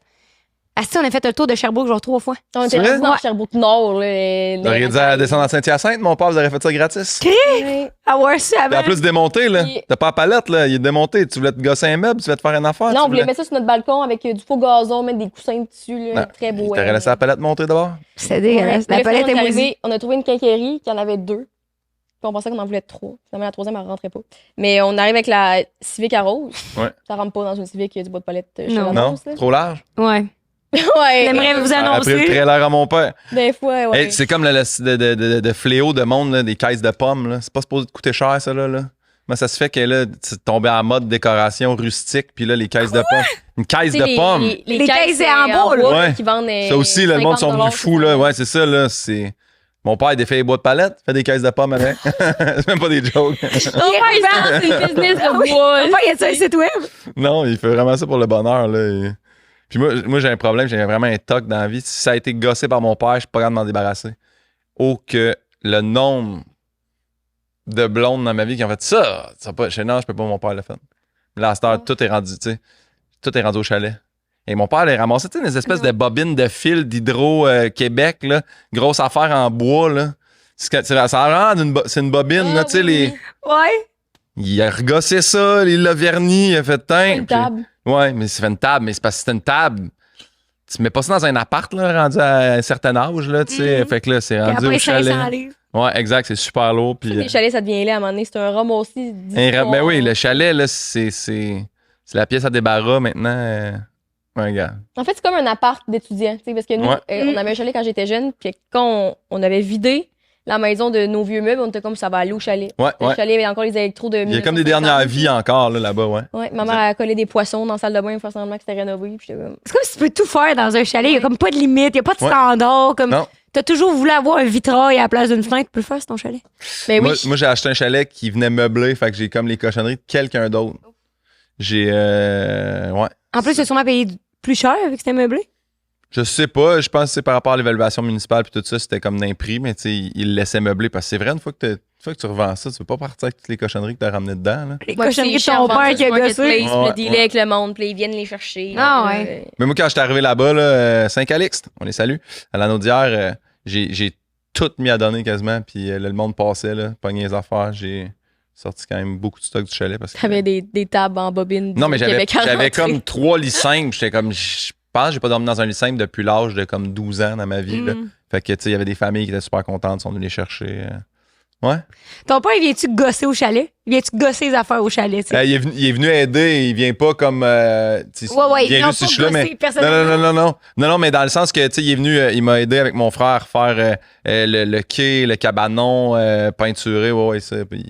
Ah, si, on a fait le tour de Sherbrooke genre 3 fois. On C'est était vrai? rendu dans Ouais. Sherbrooke Nord. Là, Vous auriez dû descendre à Saint-Hyacinthe, mon père, vous auriez fait ça gratis. Ouais. Avoir ça Puis avant. en plus, démonté, là. Puis- T'as pas la palette, là. Il est démonté. Tu voulais te gosser un meuble, tu voulais te faire une affaire. Non, tu on voulait voulais... mettre ça sur notre balcon avec du faux gazon, mettre des coussins dessus. Là, Non, très beau. T'aurais laissé la palette monter d'abord? C'est dégueulasse. Ouais. La Puis là, palette est finalement, mouillée. on a trouvé une quincaillerie qui en avait 2. Puis on pensait qu'on en voulait 3. Finalement, la 3e, elle rentrait pas. Mais on arrive avec la Civic à rose. Ouais. Ça rentre pas dans une Civic qui a du bois de palette chez Non. la Non? rose, là. Trop large? Ouais. Ouais. J'aimerais vous Après le annoncer. trailer à mon père. Des fois, ouais. Hey, c'est comme le fléau de monde, là, des caisses de pommes. Là. C'est pas supposé te coûter cher, ça. Là. Moi, ça se fait que là, tu tombais en mode décoration rustique, puis là, les caisses de pommes. Une caisse Tu sais, de pommes. Les caisses en bois, là. Ouais. qui vendent Ça aussi, là, le monde sont venus fous. Là. Ouais. Ouais, c'est ça. Là. C'est... Mon père, il défait les bois de palette, fait des caisses de pommes avec. C'est même pas des jokes. Non, c'est le business de bois. Papa, y a-tu un site web? Non, il fait vraiment ça pour le bonheur. Là. Puis moi, j'ai un problème, j'ai vraiment un toc dans la vie. Si ça a été gossé par mon père, je suis pas capable de m'en débarrasser. Oh, que le nombre de blondes dans ma vie qui ont fait ça, pas, non, je peux pas, mon père l'a fait. Là, à cette heure, tout est rendu, tu sais, tout est rendu au chalet. Et mon père, il a ramassé, tu sais, des espèces de bobines de fil d'Hydro-Québec, là, grosse affaire en bois, là. Ça rend c'est une bobine, là, tu sais, les... Ouais. Il a regossé ça, il l'a verni, il a fait teint. Une table. Ouais, mais c'est fait une table, mais c'est parce que c'est une table. Tu mets pas ça dans un appart, là, rendu à un certain âge, là, tu sais. Fait que là, c'est Puis rendu après, au chalet. 500 livres. Ouais, exact, c'est super lourd. Puis, Les chalets, ça devient laid à un moment donné. C'est un rhum aussi. ben oui, le chalet, là, c'est la pièce à débarras maintenant. Ouais, gars. En fait, c'est comme un appart d'étudiants. Tu sais, parce que nous, Ouais. on avait un chalet quand j'étais jeune. Puis quand on avait vidé la maison de nos vieux meubles, on était comme ça va aller au chalet. Ouais, Le ouais. chalet avait encore les électros de Il y a comme des 1950. dernières vies encore, là, là-bas, ouais. Ouais, ma mère a collé des poissons dans la salle de bain, pour faire semblant que c'était rénové. Puis j'étais comme. C'est comme si tu peux tout faire dans un chalet. Il y a comme pas de limite, il y a pas de Ouais. standard. Comme Non. t'as toujours voulu avoir un vitrail à la place d'une fenêtre, tu peux le faire sur ton chalet. Ben oui. Moi, j'ai acheté un chalet qui venait meubler, fait que j'ai comme les cochonneries de quelqu'un d'autre. J'ai, ouais. En plus, tu as sûrement payé plus cher avec que c'était meublé. Je sais pas, je pense que c'est par rapport à l'évaluation municipale puis tout ça, c'était comme d'un prix, mais tu sais, il le laissait meubler parce que c'est vrai, une fois que tu revends ça, tu veux pas partir avec toutes les cochonneries que t'as ramenées dedans, là. Les Ouais, cochonneries de puis ton c'est père qui a Marketplace, gossé. Puis le Ouais, dealer ouais. avec le monde, puis ils viennent les chercher. Ah, Là, ouais. Mais moi, quand j'étais arrivé là-bas, là, Saint-Calixte, on les salue, à l'anneau d'hier, j'ai tout mis à donner quasiment, puis là, le monde passait, là, pogné les affaires, j'ai sorti quand même beaucoup de stock du chalet parce que... T'avais des tables en bobine. Non, mais du Québec à j'avais rentrer. comme 3 lits simples, j'étais comme... Je pense que j'ai pas dormi dans un lit simple depuis l'âge de comme 12 ans dans ma vie, là. Fait que, tu sais, il y avait des familles qui étaient super contentes, sont venues les chercher. Ouais. Ton père, il vient-tu gosser au chalet? Il vient-tu gosser les affaires au chalet? tu sais? Il est venu aider, il vient pas comme. Tu sais, Ouais, il vient non, juste si pas je suis là, gosser mais. personnellement. Non, mais dans le sens que, tu sais, il est venu, il m'a aidé avec mon frère à faire le quai, le cabanon, peinturé, ouais, ça. Puis,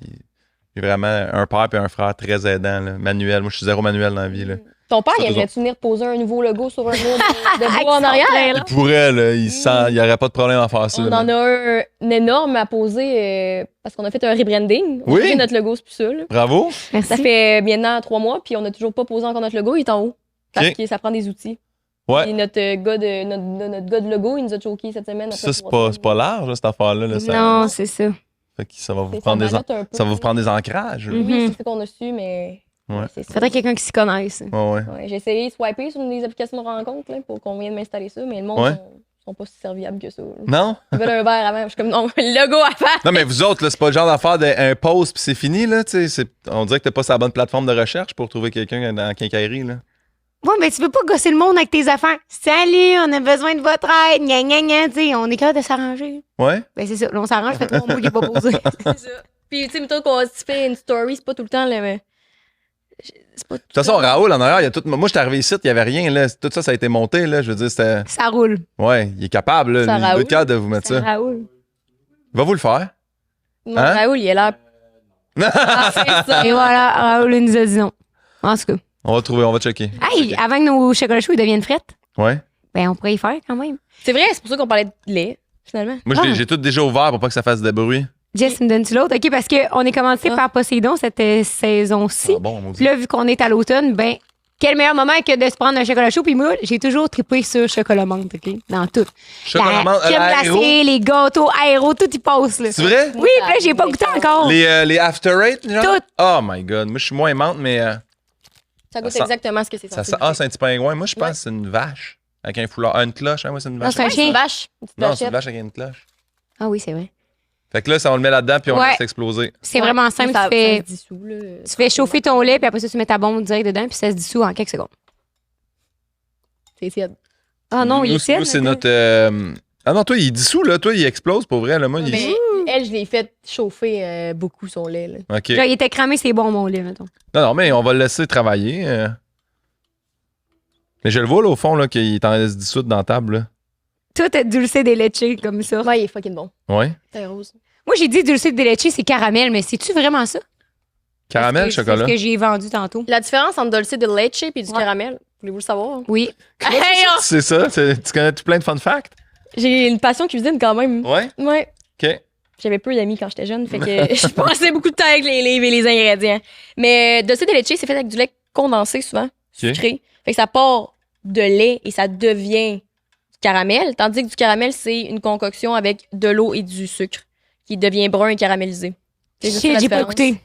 j'ai vraiment un père et un frère très aidants, là. Manuel. Moi, je suis zéro manuel dans la vie, là. Ton père, Ça, il aimerait-tu venir poser un nouveau logo sur un mur de bois en arrière? Il pourrait, là, il y aurait pas de problème à faire ça. On là. en a un énorme à poser parce qu'on a fait un rebranding. On Oui. a changé notre logo, c'est plus ça. Là. Bravo. Merci. Ça fait maintenant 3 mois, puis on n'a toujours pas posé encore notre logo. Il est en haut. Parce Ok. que ça prend des outils. Ouais. Puis notre gars de logo, il nous a choqué cette semaine. Ça, c'est pas large, là, cette affaire-là. Là, ça, Non, c'est ça. fait que ça va vous C'est prendre ça balotte un peu. ça va vous prendre des ancrages. là. Mm. Oui, c'est ça qu'on a su, mais. Ouais. C'est ça. Faudrait quelqu'un qui s'y connaisse. Ouais, ouais. Ouais, j'ai essayé de swiper sur des applications de rencontre là, pour qu'on vienne m'installer ça, mais le monde Ouais. sont pas si serviables que ça. là. Non? Ils veulent un verre avant. Je suis comme, non, le logo avant. Non, mais vous autres, là, c'est pas le genre d'affaire d'un post puis c'est fini, là, tu sais. On dirait que t'as pas sa bonne plateforme de recherche pour trouver quelqu'un dans la quincaillerie, là. Ouais, mais tu veux pas gosser le monde avec tes affaires. Salut, on a besoin de votre aide. Gna, gna, gna, tu sais, on est capable de s'arranger. Ouais? Ben, c'est ça. Là, on s'arrange, fait 3 mois qu'il est pas posé. C'est ça. Puis, tu sais, mettons qu'on se fait une story, c'est pas tout le temps, là, mais. C'est pas tout De toute façon, Raoul, en arrière, il y a tout. Moi, j'étais arrivé ici, il y avait rien, là. Tout ça, ça a été monté, là. Je veux dire, c'était. Ça roule. Ouais, il est capable, là. Ça, Il est Raoul. capable de vous mettre ça. Raoul. Va vous le faire. Non, Hein? Raoul, il a l'air. Ah, c'est ça. Et voilà, Raoul nous a dit non. En tout cas. On va trouver, on va checker. Hey, avant que nos chocolats chauds ils deviennent frettes, Ouais. ben, on pourrait y faire quand même. C'est vrai, c'est pour ça qu'on parlait de lait, finalement. Moi, j'ai tout déjà ouvert pour pas que ça fasse de bruit. Jess, me donnes-tu l'autre? OK, parce qu'on est commencé par Poséidon cette saison-ci. Ah bon, on Puis là, vu qu'on est à l'automne, ben, quel meilleur moment que de se prendre un chocolat chaud? Puis moi, j'ai toujours trippé sur chocolat menthe, OK? Dans tout. Chocolat menthe, crème aéro. glacée, les gâteaux, aéro, tout y passe, là. C'est vrai? Oui, puis là, j'ai pas goûté encore. Les After Eight, genre? Tout. Oh my god. Moi, je suis moins menthe, mais Ça goûte Ça sent- exactement ce que c'est ça censé sent. Ah, goûter. c'est un petit pingouin. Moi, je pense Ouais. que c'est une vache avec un foulard. Ah, une cloche, hein, moi, c'est une Non, vache. c'est un Ouais, chien. une vache. Une petite Non, c'est une vachette. vache avec une cloche. Ah oui, c'est vrai. Fait que là, ça, on le met là-dedans, puis on Ouais. laisse exploser. C'est Ouais, vraiment simple. ça Tu fais, se dissout, là. tu fais chauffer ton lait, puis après ça, tu mets ta bombe direct dedans, puis ça se dissout en quelques secondes. C'est tiède. Ah non, il Nous, est tiède. nous, c'est maintenant. notre. Ah non, toi, il dissout, là. Toi, il explose pour vrai. Là. Moi, il. Mais elle, je l'ai fait chauffer beaucoup son lait. Là. OK. Genre, il était cramé, c'est bon, mon lait, mettons. Non, non, mais on va le laisser travailler. Mais je le vois, là, au fond, là, qu'il est en train de se dissoudre dans la table, là. Tout est dulcé des leches comme ça. Ouais, il est fucking bon. Ouais. C'est rose. Moi, j'ai dit dulcé des leches, c'est caramel, mais c'est-tu vraiment ça? Caramel, Parce que chocolat. C'est ce que j'ai vendu tantôt. La différence entre dulce de leche et du Ouais. caramel, voulez-vous le savoir? Oui. Hey, oh! C'est ça? Tu connais tout plein de fun facts? J'ai une passion cuisine quand même. Ouais. Ouais. OK. J'avais peu d'amis quand j'étais jeune, fait que je passais beaucoup de temps avec les livres et les ingrédients. Mais dulce de leche, c'est fait avec du lait condensé souvent, sucré. Fait que ça part de lait et ça devient du caramel, tandis que du caramel, c'est une concoction avec de l'eau et du sucre qui devient brun et caramélisé. C'est juste Shit, la j'ai pas différence. écouté.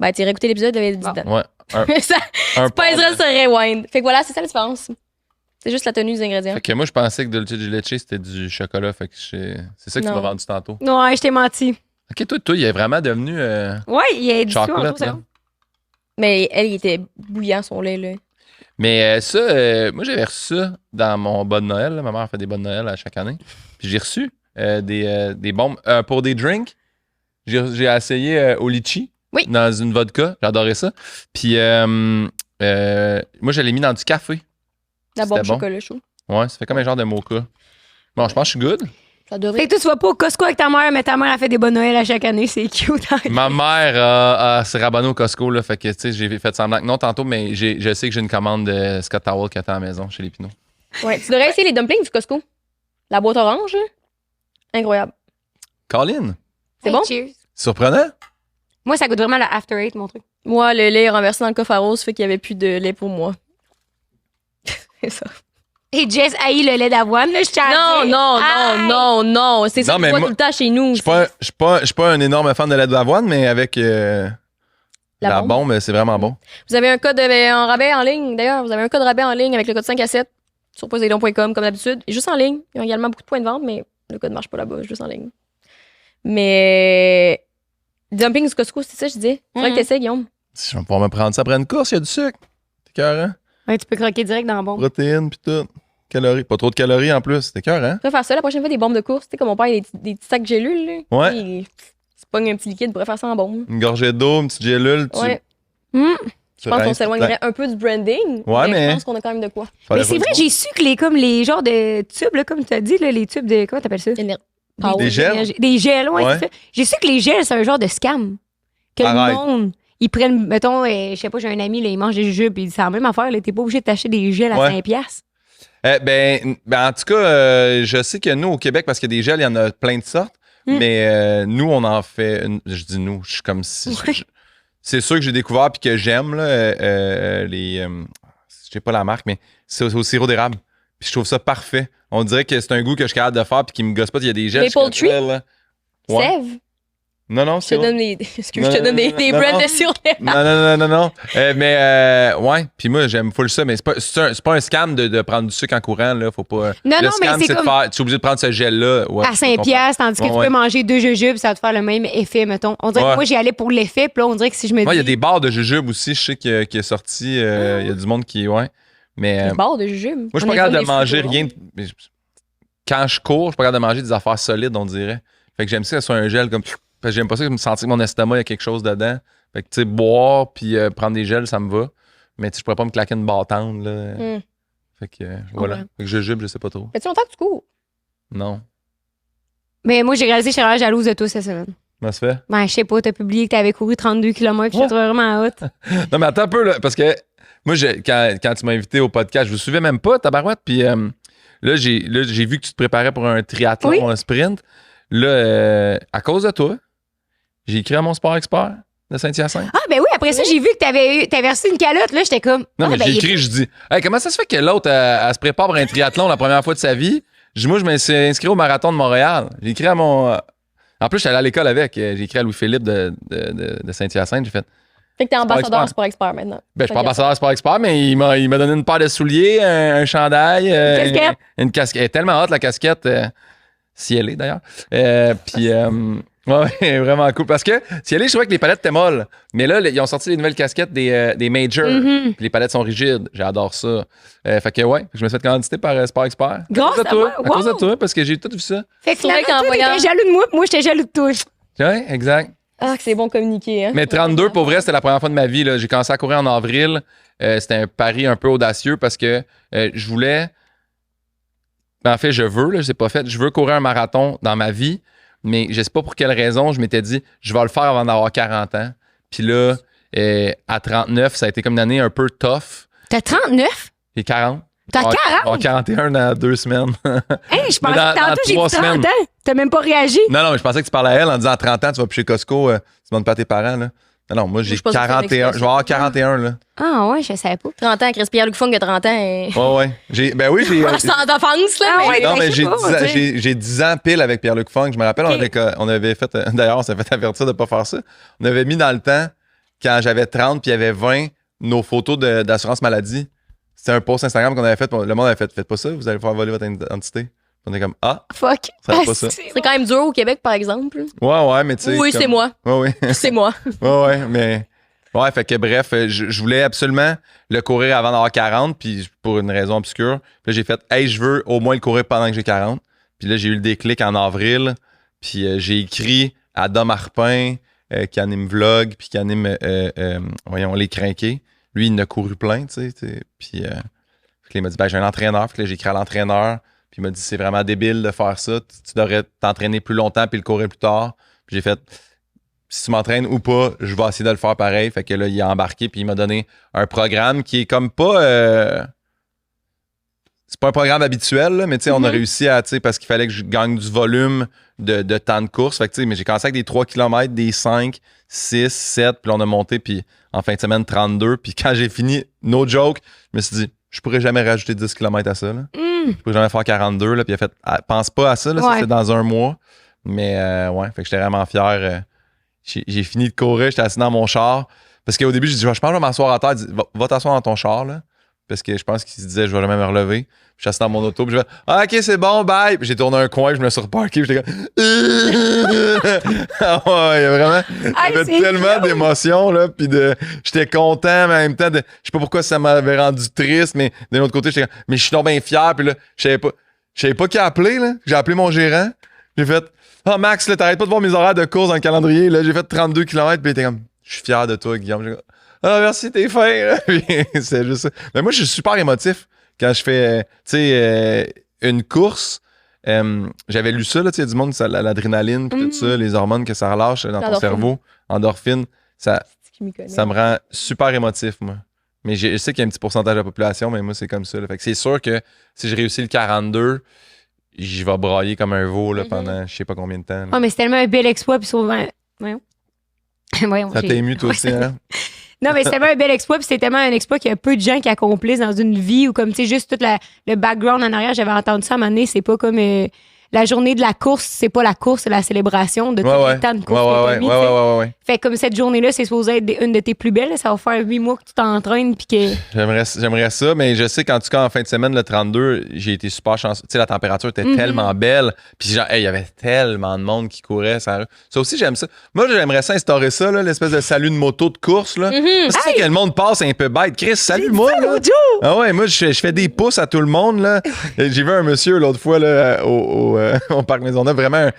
Ben, tu réécouté l'épisode, j'avais dit Bon. dedans. Ouais. Ça Un pèserait sur rewind. Fait que voilà, c'est ça la différence. C'est juste la tenue des ingrédients. Fait que moi, je pensais que Dulce de leche, c'était du chocolat. Fait que c'est ça que tu Non. m'as vendu tantôt. Ouais, je t'ai menti. OK, toi, il est vraiment devenu Ouais, il est du tout en chocolat, trop, là. Mais elle, il était bouillant, son lait, là. Mais ça, moi, j'avais reçu ça dans mon bas de Noël. Là. Ma mère fait des bas de Noël à chaque année. Puis j'ai reçu des bombes pour des drinks. J'ai essayé au litchi Oui. dans une vodka. J'adorais ça. Puis moi, je l'ai mis dans du café. La bombe C'était bon. chocolat chaud. Ouais, ça fait comme un genre de mocha. Bon, je pense que je suis good. Ça Fait devrait. que toi, tu vas pas au Costco avec ta mère, mais ta mère a fait des bonnes Noël à chaque année, c'est cute. Ma mère s'est rabonnée au Costco. Là, fait que, tu sais, j'ai fait semblant que non tantôt, mais je sais que j'ai une commande de Scott Towel qui attend à la maison chez les Pinots. Ouais, tu devrais essayer les dumplings du Costco. La boîte orange, là. Incroyable. Colin, C'est bon? Cheers. surprenant. Moi, ça goûte vraiment le After Eight, mon truc. Moi, le lait est renversé dans le coffre à rose, fait qu'il y avait plus de lait pour moi. C'est ça. Et Jess haït le lait d'avoine, là, je tiens à Non, dire. non, Aïe! non, non, non. C'est ça Non, qu'on mais voit moi- tout le temps chez nous. Je suis pas un énorme fan de lait d'avoine, mais avec la bombe. bombe, c'est vraiment bon. Vous avez un code en rabais en ligne, d'ailleurs. Vous avez un code rabais en ligne avec le code 5 à 7 sur poseidon.com, comme d'habitude. Et juste en ligne. Ils ont également beaucoup de points de vente, mais le code marche pas là-bas, juste en ligne. Mais. Dumping du Costco, c'est ça, je disais. Faudrait que t'essaies, Guillaume. Si je vais pouvoir me prendre ça après une course, il y a du sucre. C'est écœurant. Ouais, tu peux croquer direct dans le bon. Protéines, pis tout. Calories. Pas trop de calories en plus. C'est écœurant. Tu pourrais faire ça la prochaine fois, des bombes de course. Tu sais, comme mon père, il a des petits sacs de gélules, là. Ouais. Il se pogne un petit liquide, il pourrait faire ça en bombe. Une gorgée d'eau, une petite gélule. Ouais. Tu Je pense qu'on rinces s'éloignerait un peu du branding. Ouais, mais- je pense qu'on a quand même de quoi. tout le temps. Mais c'est vrai, j'ai su que les genres de tubes, là, comme tu as dit, là, les tubes de. Comment t'appelles ça? Des gels? Des gels, ouais, Ouais. c'est ça. J'ai su que les gels, c'est un genre de scam. Que Arrête. le monde, ils prennent, mettons, je sais pas, j'ai un ami, là, il mange des jujubes, puis c'est la même affaire, là, t'es pas obligé de t'acheter des gels à Ouais. 5$. Ben, en tout cas, je sais que nous, au Québec, parce qu'il y a des gels, il y en a plein de sortes. Mm. Mais nous, on en fait. Je dis nous, je suis comme si. Ouais. C'est sûr que j'ai découvert puis que j'aime là, les. Je sais pas la marque, mais c'est au sirop d'érable. Puis je trouve ça parfait. On dirait que c'est un goût que je suis capable de faire puis qui me gosse pas. Il y a des gels. Maple je suis comme, Tree? là. Ouais. Sève. Non, non, Je te c'est. donne des. Excuse, Non, je te non, donne des, non, des non, brands non. de sur les. Non. Ouais. Puis moi, j'aime full ça, mais c'est pas un scam de prendre du sucre en courant. Là. Faut pas. Non, le non, mais scam, c'est c'est comme- de faire. Tu es obligé de prendre ce gel-là. Ouais, À je 5$, comprends. tandis que tu Ouais. peux manger 2 jujubes, ça va te faire le même effet, mettons. On dirait Ouais. que moi, j'y allais pour l'effet, puis là, on dirait que si je me dis. Ouais, il y a des barres de jujube aussi, je sais qui est sorti. Il y a du monde qui. Ouais. Mais. Des barres de jujube. Moi, je suis On pas est capable comme de des manger fruits, rien. Quand je cours, je suis pas capable de manger des affaires solides, on dirait. Fait que j'aime ça que ce soit un gel comme. Parce que j'aime pas ça que me sentir que mon estomac, il y a quelque chose dedans. Fait que, tu sais, boire puis prendre des gels, ça me va. Mais tu sais, je pourrais pas me claquer une bâtande, là. Mm. Fait que, voilà. Ouais. Fait que jujube, je sais pas trop. Fait-tu longtemps que tu cours? Non. Mais moi, j'ai réalisé que j'étais vraiment jalouse de toi cette semaine. Comment ça se fait? Ben, je sais pas, t'as publié que t'avais couru 32 km, puis je te trouvais vraiment hot. Non, mais attends un peu, là. Parce que moi, quand tu m'as invité au podcast, je vous suivais même pas, tabarouette. Puis là, j'ai vu que tu te préparais pour un triathlon, Oui. un sprint. Là, à cause de toi, j'ai écrit à mon sport expert de Saint-Hyacinthe. Ah, ben oui, après ça, j'ai vu que t'avais reçu une calotte, là, j'étais comme. Non, ah, mais ben, j'ai il est- écrit, je dis, hey, comment ça se fait que l'autre, elle se prépare pour un triathlon la première fois de sa vie? Je dis, moi, je me suis inscrit au marathon de Montréal. J'ai écrit à mon. En plus, je suis allé à l'école avec. J'ai écrit à Louis-Philippe de Saint-Hyacinthe. J'ai fait, Fait que t'es ambassadeur Expert. Sport Expert maintenant. Ben, je suis pas ambassadeur Sport Expert, mais il m'a donné une paire de souliers, un chandail. Casquette. Une casquette. Elle est tellement haute, la casquette. Si elle est, d'ailleurs. Puis, ouais, vraiment cool. Parce que si elle est, je trouvais que les palettes étaient molles. Mais là, ils ont sorti les nouvelles casquettes des majors. Puis les palettes sont rigides. J'adore ça. Fait que, ouais, je me suis fait commanditer par Sport Expert. Grâce à moi, À cause de wow. toi, parce que j'ai tout vu ça. Fait que C'est vrai finalement, qu'en toi, voyant- t'étais jaloux de moi, puis moi, j'étais jaloux de toi. Ouais, exact. Ah, que c'est bon communiquer, hein. Mais 32, pour vrai, c'était la première fois de ma vie. Là. J'ai commencé à courir en avril. C'était un pari un peu audacieux parce que je voulais. En fait, je veux, là, je sais pas fait. Je veux courir un marathon dans ma vie, mais je sais pas pour quelle raison. Je m'étais dit, je vais le faire avant d'avoir 40 ans. Puis là, à 39, ça a été comme une année un peu tough. T'as 39? Et 40. T'as On va 40? 41 dans 2 semaines. Hey, je pensais dans- que tantôt, dans j'ai dit 3 30 semaines. ans. T'as même pas réagi. Non, mais je pensais que tu parlais à elle en disant à 30 ans, tu vas plus chez Costco, tu demandes pas à tes parents. Là. Non, moi, j'ai je suis pas sûre que c'est une 41. Je vais avoir 41, là. Ah ouais, je savais pas. 30 ans, Chris Pierre-Luc Funk a 30 ans. Ouais. Ben oui, j'ai. Sans offense, là. Ah mais- ouais. Non, Ben, mais je sais j'ai pas, 10 ans, tu sais. j'ai 10 ans pile avec Pierre-Luc Funk. Je me rappelle, Ok. on avait fait, d'ailleurs, on s'est fait avertir de ne pas faire ça. On avait mis dans le temps, quand j'avais 30 puis il y avait 20, nos photos d'assurance maladie. C'était un post Instagram qu'on avait fait. Le monde avait fait, faites pas ça, vous allez pouvoir voler votre identité. On est comme, ah, Fuck. Ça va pas ça. C'est quand même dur au Québec, par exemple. ouais, mais tu sais. Oui, comme- c'est moi. Ouais. C'est moi. Ouais, mais. Ouais, fait que bref, je voulais absolument le courir avant d'avoir 40, puis pour une raison obscure. Puis là, j'ai fait, hey, je veux au moins le courir pendant que j'ai 40. Puis là, j'ai eu le déclic en avril, puis j'ai écrit à Dom Harpin, qui anime Vlog, puis qui anime, voyons, Les Crinqués. Lui, il en a couru plein, tu sais. Puis fait que là, il m'a dit, ben, j'ai un entraîneur. Puis là, j'ai écrit à l'entraîneur, puis il m'a dit, c'est vraiment débile de faire ça. Tu devrais t'entraîner plus longtemps, puis le courir plus tard. Puis j'ai fait, si tu m'entraînes ou pas, je vais essayer de le faire pareil. Fait que là, il a embarqué puis il m'a donné un programme qui est comme pas... c'est pas un programme habituel, là, mais tu sais, on a réussi à... Tu sais, parce qu'il fallait que je gagne du volume de temps de course. Fait que tu sais, mais j'ai commencé avec des 3 km, des 5, 6, 7, puis là, on a monté, puis en fin de semaine, 32. Puis quand j'ai fini, no joke, je me suis dit, je pourrais jamais rajouter 10 km à ça. Là. Je pourrais jamais faire 42. Là, puis il a fait, ah, pense pas à ça, là, ça Ouais. c'est dans un mois. Mais ouais, fait que j'étais vraiment fier. J'ai fini de courir, j'étais assis dans mon char. Parce qu'au début, j'ai dit, je pense que je vais m'asseoir à terre. Il dit, va t'asseoir dans ton char, là. Parce que je pense qu'il se disait, je vais jamais me relever. Puis je suis assis dans mon auto, puis je fais, ah, ok, c'est bon, bye. Puis j'ai tourné un coin, puis je me suis reparké, puis j'étais comme, ah ouais, il y a vraiment, il y avait c'est tellement cute. d'émotions, là. Puis j'étais content, mais en même temps, je sais pas pourquoi ça m'avait rendu triste, mais d'un autre côté, j'étais comme, mais je suis donc bien fier, puis là, je savais pas qui appeler, là. J'ai appelé mon gérant. J'ai fait, ah, Max, là, t'arrêtes pas de voir mes horaires de course dans le calendrier, là. J'ai fait 32 km, puis il était comme, je suis fier de toi, Guillaume. J'ai dit, ah, merci, t'es fin, là. Puis c'est juste ça. Mais moi, je suis super émotif quand je fais, tu sais, une course. J'avais lu ça, là, tu sais, il y a du monde, l'adrénaline, puis tout ça, les hormones que ça relâche dans ton L'endorphine. cerveau, endorphine, ça Qui m'y connaît. me rend super émotif, moi. Mais je sais qu'il y a un petit pourcentage de la population, mais moi, c'est comme ça. Là. Fait que c'est sûr que si je réussis le 42, je vais brailler comme un veau là, pendant je sais pas combien de temps. là. Oh, mais c'est tellement un bel exploit, puis souvent. Voyons. Voyons, Ça j'ai- t'a ému, toi aussi, hein? Non, mais c'est tellement un bel exploit, puis c'est tellement un exploit qu'il y a peu de gens qui accomplissent dans une vie ou comme, tu sais, juste tout le background en arrière. J'avais entendu ça à un moment donné, c'est pas comme la journée de la course, c'est pas la course, c'est la célébration de tous les temps de course que t'as mis, tu sais. ouais. Fait que comme cette journée-là, c'est supposé être une de tes plus belles, ça va faire 8 mois que tu t'entraînes, puis que. J'aimerais ça, mais je sais qu'en tout cas, en fin de semaine, le 32, j'ai été super chanceux. Tu sais, la température était tellement belle. Puis genre, hey, il y avait tellement de monde qui courait. Ça aussi, j'aime ça. Moi, j'aimerais ça instaurer ça, là, l'espèce de salut de moto de course. Là. Parce que le monde passe un peu bête. Chris, salut-moi. Ça, là. l'autre jour! Ah ouais, moi, je fais des pouces à tout le monde. Là. J'ai vu un monsieur l'autre fois là, au Parc Maisonneuve, vraiment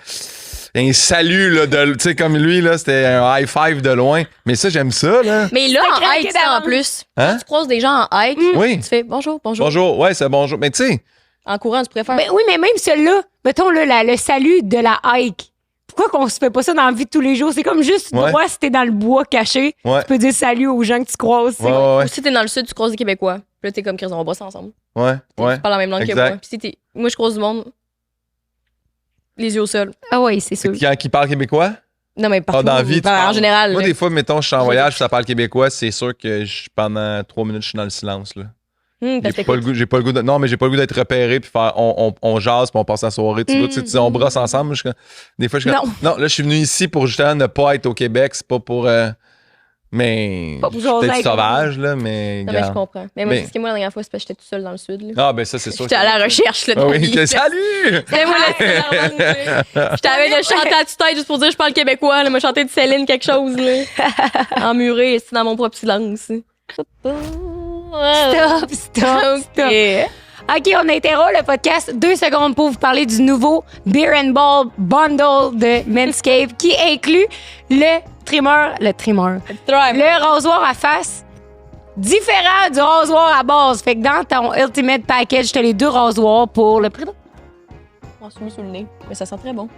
un salut, là, tu sais, comme lui, là, c'était un high five de loin. Mais ça, j'aime ça, là. Mais là, C'est en craqué hike, tu sais, en d'avance. plus, Hein? quand tu croises des gens en hike, Oui. tu fais bonjour. Bonjour, ouais, c'est bonjour. Mais tu sais, En courant, tu préfères. Ben oui, mais même celui-là, mettons là, le salut de la hike. Pourquoi qu'on se fait pas ça dans la vie de tous les jours? C'est comme juste Ouais. droit si t'es dans le bois caché. Ouais. Tu peux dire salut aux gens que tu croises. tu sais. ouais. Ou si t'es dans le sud, tu croises des Québécois. Puis là, t'es comme Chris, on va bosser ensemble. Ouais. Tu parles la même langue que Exact. moi. Puis si t'es. Moi, je croise du monde. Les yeux au sol. Ah oui, c'est sûr. Qui parle québécois? Non, mais partout. Ah, dans la vie, tu Ben, en parles. général. Moi, là. des fois, mettons, je suis en voyage, puis ça parle québécois, c'est sûr que pendant 3 minutes, je suis dans le silence, là. Parce J'ai que pas le goût, non, mais j'ai pas le goût d'être repéré puis faire on jase puis on passe la soirée. Tu vois, tu sais, on brosse ensemble. Des fois, je suis comme, non, là, je suis venu ici pour justement ne pas être au Québec. C'est pas pour. Mais. Pas pour Je suis jaser peut-être avec sauvage, là, mais. Non, mais je regarde. comprends. Mais moi, Mais- c'est ce que moi, la dernière fois, c'est parce que j'étais tout seul dans le sud. Là. Ah, ben ça, c'est sûr. J'étais à la recherche, là, de Ah ma oui, vie. salut! C'était moi, la J'étais avec de chanter à tue-tête juste pour dire je parle québécois. Là, me chanter de Céline quelque chose, là. Emmuré, c'est dans mon propre silence. Stop. OK, on interrompt le podcast 2 secondes pour vous parler du nouveau Beer and Ball Bundle de Manscaped qui inclut le trimmer, le rasoir à face différent du rasoir à base. Fait que dans ton Ultimate Package, t'as les 2 rasoirs pour le prix de... On s'est mis sur le nez, mais ça sent très bon.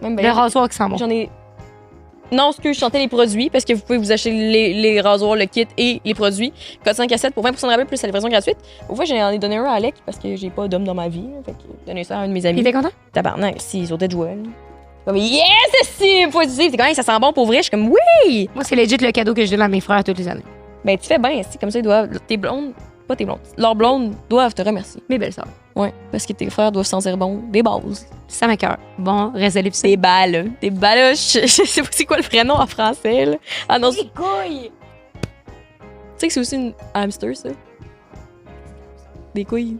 Même Le rasoir qui sent bon. J'en ai. Non, ce que je chantais les produits, parce que vous pouvez vous acheter les rasoirs, le kit et les produits. Code 5 à 7 pour 20% de rabais plus la livraison gratuite. Au fois, j'en ai donné un à Alec parce que j'ai pas d'homme dans ma vie. Fait que j'ai donné ça à un de mes Il amis. était content? Tabarnak, si, ils sautaient de jouer. Comme, yes, c'est positif. C'est quand même, ça sent bon pour vrai. Je suis comme, oui! Moi, c'est legit le cadeau que je donne à mes frères toutes les années. Ben, tu fais bien, c'est comme ça, ils doivent. Tes blondes, pas tes blondes, leurs blondes doivent te remercier. Mes belles sœurs. Ouais, parce que tes frères doivent sentir bon. Des bases. Ça m'écoeure. Bon, résolution. Des balles. Des balles, je sais pas c'est quoi le vrai nom en français, là. Ah non, tu couilles! sais que c'est aussi une hamster, ça? Des couilles.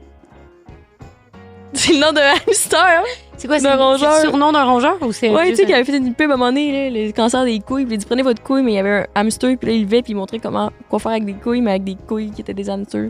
C'est le nom d'un hamster, hein? C'est quoi, D'un rongeur. c'est le surnom d'un rongeur ou c'est Ouais, tu juste sais qu'il avait fait une pub à un moment donné, là, le cancer des couilles. Puis il dit prenez votre couille, mais il y avait un hamster, puis là il levait, puis il montrait quoi faire avec des couilles, mais avec des couilles qui étaient des hamsters.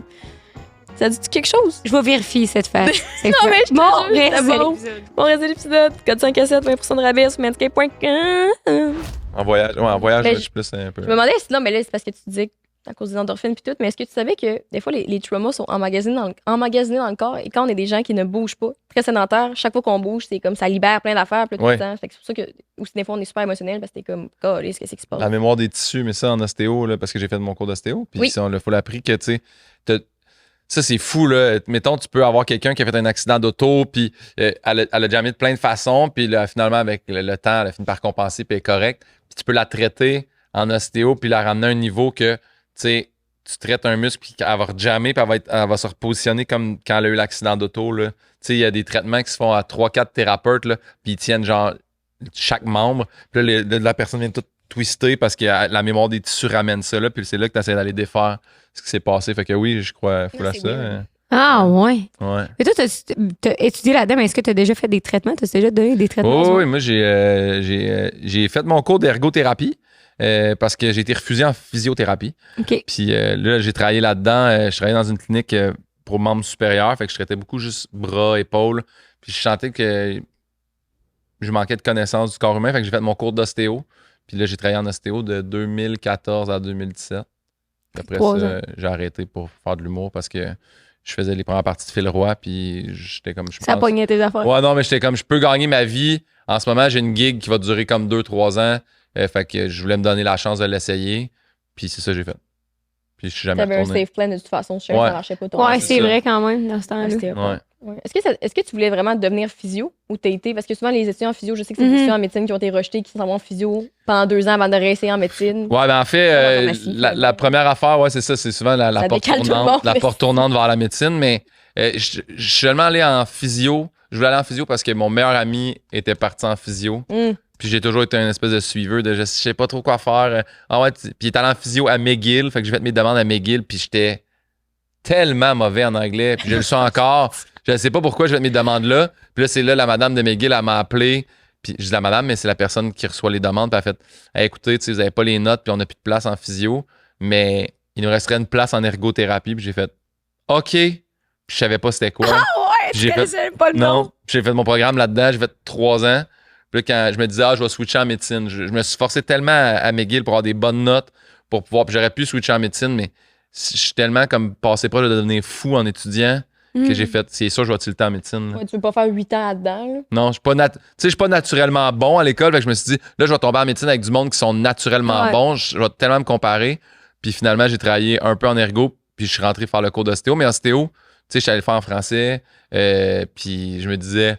Ça dit-tu quelque chose? Je vais vérifier cette face. C'est Non, quoi? mais je te Bon, jure, c'était reste bon. l'épisode. Bon, reste de l'épisode. Code 5 à 7, 20% de rabais sur manscaped.com. En voyage, Mais je suis plus un peu. Je me demandais si non, mais là, c'est parce que tu disais que à cause des endorphines puis tout, mais est-ce que tu savais que des fois, les traumas sont emmagasinés dans le corps et quand on est des gens qui ne bougent pas, très sédentaires, chaque fois qu'on bouge, c'est comme ça libère plein d'affaires tout Ouais. le temps. Fait que c'est pour ça que aussi des fois, on est super émotionnel parce que t'es comme, qu'est-ce qui se passe? La mémoire des tissus, mais ça en ostéo, là, parce que j'ai fait mon cours d'ostéo. Puis Oui. ça, il faut l'appris que, tu sais, ça, c'est fou, là. Mettons, tu peux avoir quelqu'un qui a fait un accident d'auto, puis elle a jamais de plein de façons, puis là, finalement, avec le temps, elle a fini par compenser, puis elle est correcte. Puis tu peux la traiter en ostéo, puis la ramener à un niveau que, tu sais, tu traites un muscle, puis elle va rejammer, puis elle va se repositionner comme quand elle a eu l'accident d'auto, là. Tu sais, il y a des traitements qui se font à 3-4 thérapeutes, là, puis ils tiennent, genre, chaque membre. Puis là, la personne vient tout twister parce que la mémoire des tissus ramène ça, là, puis c'est là que tu essaies d'aller défaire ce qui s'est passé. Fait que oui, je crois full à c'est ça. weird. Ah, ouais. Ouais. Et toi, t'as étudié là-dedans, mais est-ce que t'as déjà fait des traitements? T'as déjà donné des traitements? Oh, oui, moi, j'ai fait mon cours d'ergothérapie parce que j'ai été refusé en physiothérapie. OK. Puis là, j'ai travaillé là-dedans. Je travaillais dans une clinique pour membres supérieurs. Fait que je traitais beaucoup juste bras, épaules. Puis je sentais que je manquais de connaissances du corps humain. Fait que j'ai fait mon cours d'ostéo. Puis là, j'ai travaillé en ostéo de 2014 à 2017. Puis après 3 ça, ans. j'ai arrêté pour faire de l'humour parce que je faisais les premières parties de Phil Roy. Puis j'étais comme... Ça pognait tes affaires. Ouais, non, mais j'étais comme, je peux gagner ma vie. En ce moment, j'ai une gig qui va durer comme 2-3 ans. Fait que je voulais me donner la chance de l'essayer. Puis c'est ça que j'ai fait. Puis je suis jamais T'avais un retourné. safe plan de toute façon, je savais que Ouais. ça marchait pas ton Ouais, c'est c'est ça. vrai quand même, dans ce temps-là. Ouais. Ouais. Est-ce que tu voulais vraiment devenir physio ou t'as été? Parce que souvent, les étudiants en physio, je sais que c'est des Mhm. étudiants en médecine qui ont été rejetés, qui s'en vont en physio pendant 2 ans avant de réessayer en médecine. Ouais, ben en fait, Comme en pharmacie, la première affaire, ouais, c'est ça, c'est souvent la Ça porte décale tout le tournante, monde, la mais porte tournante vers la médecine, mais je suis seulement allé en physio. Je voulais aller en physio parce que mon meilleur ami était parti en physio. Hum. Puis j'ai toujours été un espèce de suiveur de je sais pas trop quoi faire. Ah ouais, puis il est allé en physio à McGill, fait que j'ai fait mes demandes à McGill, puis j'étais tellement mauvais en anglais, puis je le suis encore. Je sais pas pourquoi j'ai fait mes demandes là. Puis là, c'est là, la madame de McGill, elle m'a appelé. Puis je dis la madame, mais c'est la personne qui reçoit les demandes. Puis elle a fait hey, écoutez, vous avez pas les notes, puis on n'a plus de place en physio, mais il nous resterait une place en ergothérapie. Puis j'ai fait OK. Puis je savais pas c'était quoi. Ouais, J'ai je fait- connaissais pas le nom. Non. J'ai fait mon programme là-dedans, j'ai fait 3 ans. Puis là, quand je me disais, je vais switcher en médecine, je me suis forcé tellement à McGill pour avoir des bonnes notes, pour pouvoir. Puis j'aurais pu switcher en médecine, mais je suis tellement comme passé proche de devenir fou en étudiant que j'ai fait, c'est sûr, je vais tilter en médecine. là. Ouais, tu veux pas faire 8 ans là-dedans, là? Non, je suis pas, je suis pas naturellement bon à l'école. Fait que je me suis dit, là, je vais tomber en médecine avec du monde qui sont naturellement Ouais. bons. Je vais tellement me comparer. Puis finalement, j'ai travaillé un peu en ergo, puis je suis rentré faire le cours d'ostéo. Mais ostéo, tu sais, je suis allé le faire en français. Puis je me disais,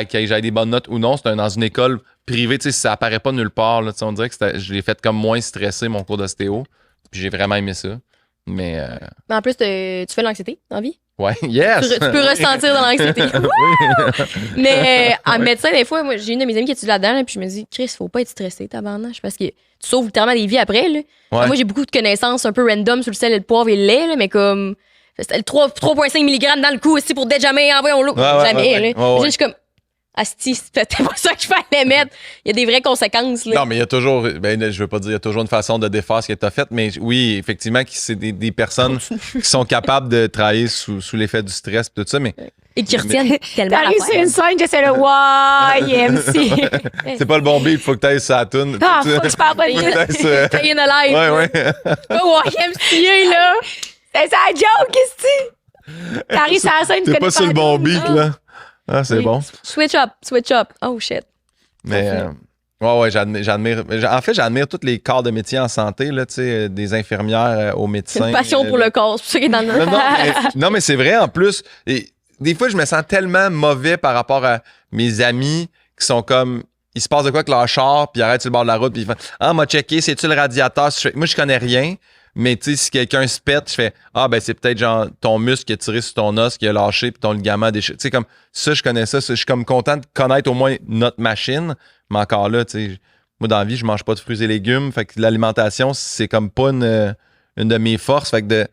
que j'avais des bonnes notes ou non, c'était dans une école privée, tu sais, ça apparaît pas nulle part. Là, tu sais, on dirait que je l'ai fait comme moins stressé, mon cours d'ostéo. Puis j'ai vraiment aimé ça. Mais Mais en plus, tu fais de l'anxiété dans la vie? Ouais, yes! Tu peux ressentir dans l'anxiété. Mais en médecin, des fois, moi, j'ai une de mes amies qui étudie là-dedans, là, puis je me dis, Chris, faut pas être stressé, tabarnache, parce que tu sauves littéralement des vies après. Là. Ouais. Moi, j'ai beaucoup de connaissances un peu random sur le sel, le poivre et le lait, là, mais comme c'était le 3,5 mg dans le cou aussi pour jamais envoyer l'eau. Jamais. Là. Je suis comme, asti, c'était pas ça que je fallait mettre. Il y a des vraies conséquences. Là. Non, mais il y a toujours, ben, je veux pas dire, il y a toujours une façon de défaire ce que tu as fait, mais oui, effectivement, c'est des personnes qui sont capables de travailler sous l'effet du stress et tout ça, mais Et qui retiennent tellement T'arrives sur une scène, j'essaie le YMC. c'est pas le bon beat, faut que tu ailles sur la toune. Ah, faut que je parle pas de Faut que t'ailles sur- Staying alive. Ouais. Pas YMCA, là. C'est ça la joke, qu'est-ce que tu t'arrives sur la scène, tu T'es connais pas sur le bon la toune. beat, là. Ah, c'est Oui. bon. Switch up. Oh, shit. Mais, ouais, j'admire. En fait, j'admire tous les corps de métier en santé, là, tu sais, des infirmières aux C'est médecins. une passion pour le corps. C'est pour ça qu'il est dans le Non, mais c'est vrai, en plus. Et des fois, je me sens tellement mauvais par rapport à mes amis qui sont comme. Il se passe de quoi avec leur char, puis ils arrêtent sur le bord de la route, puis ils font ah, m'a checké, c'est-tu le radiateur? Moi, je connais rien, mais tu sais, si quelqu'un se pète, je fais ah, ben, c'est peut-être genre ton muscle qui a tiré sur ton os, qui a lâché, puis ton ligament a déchiré. Tu sais, comme ça, je connais ça. Je suis comme content de connaître au moins notre machine, mais encore là, tu sais, moi, dans la vie, je mange pas de fruits et légumes, fait que l'alimentation, c'est comme pas une de mes forces, fait que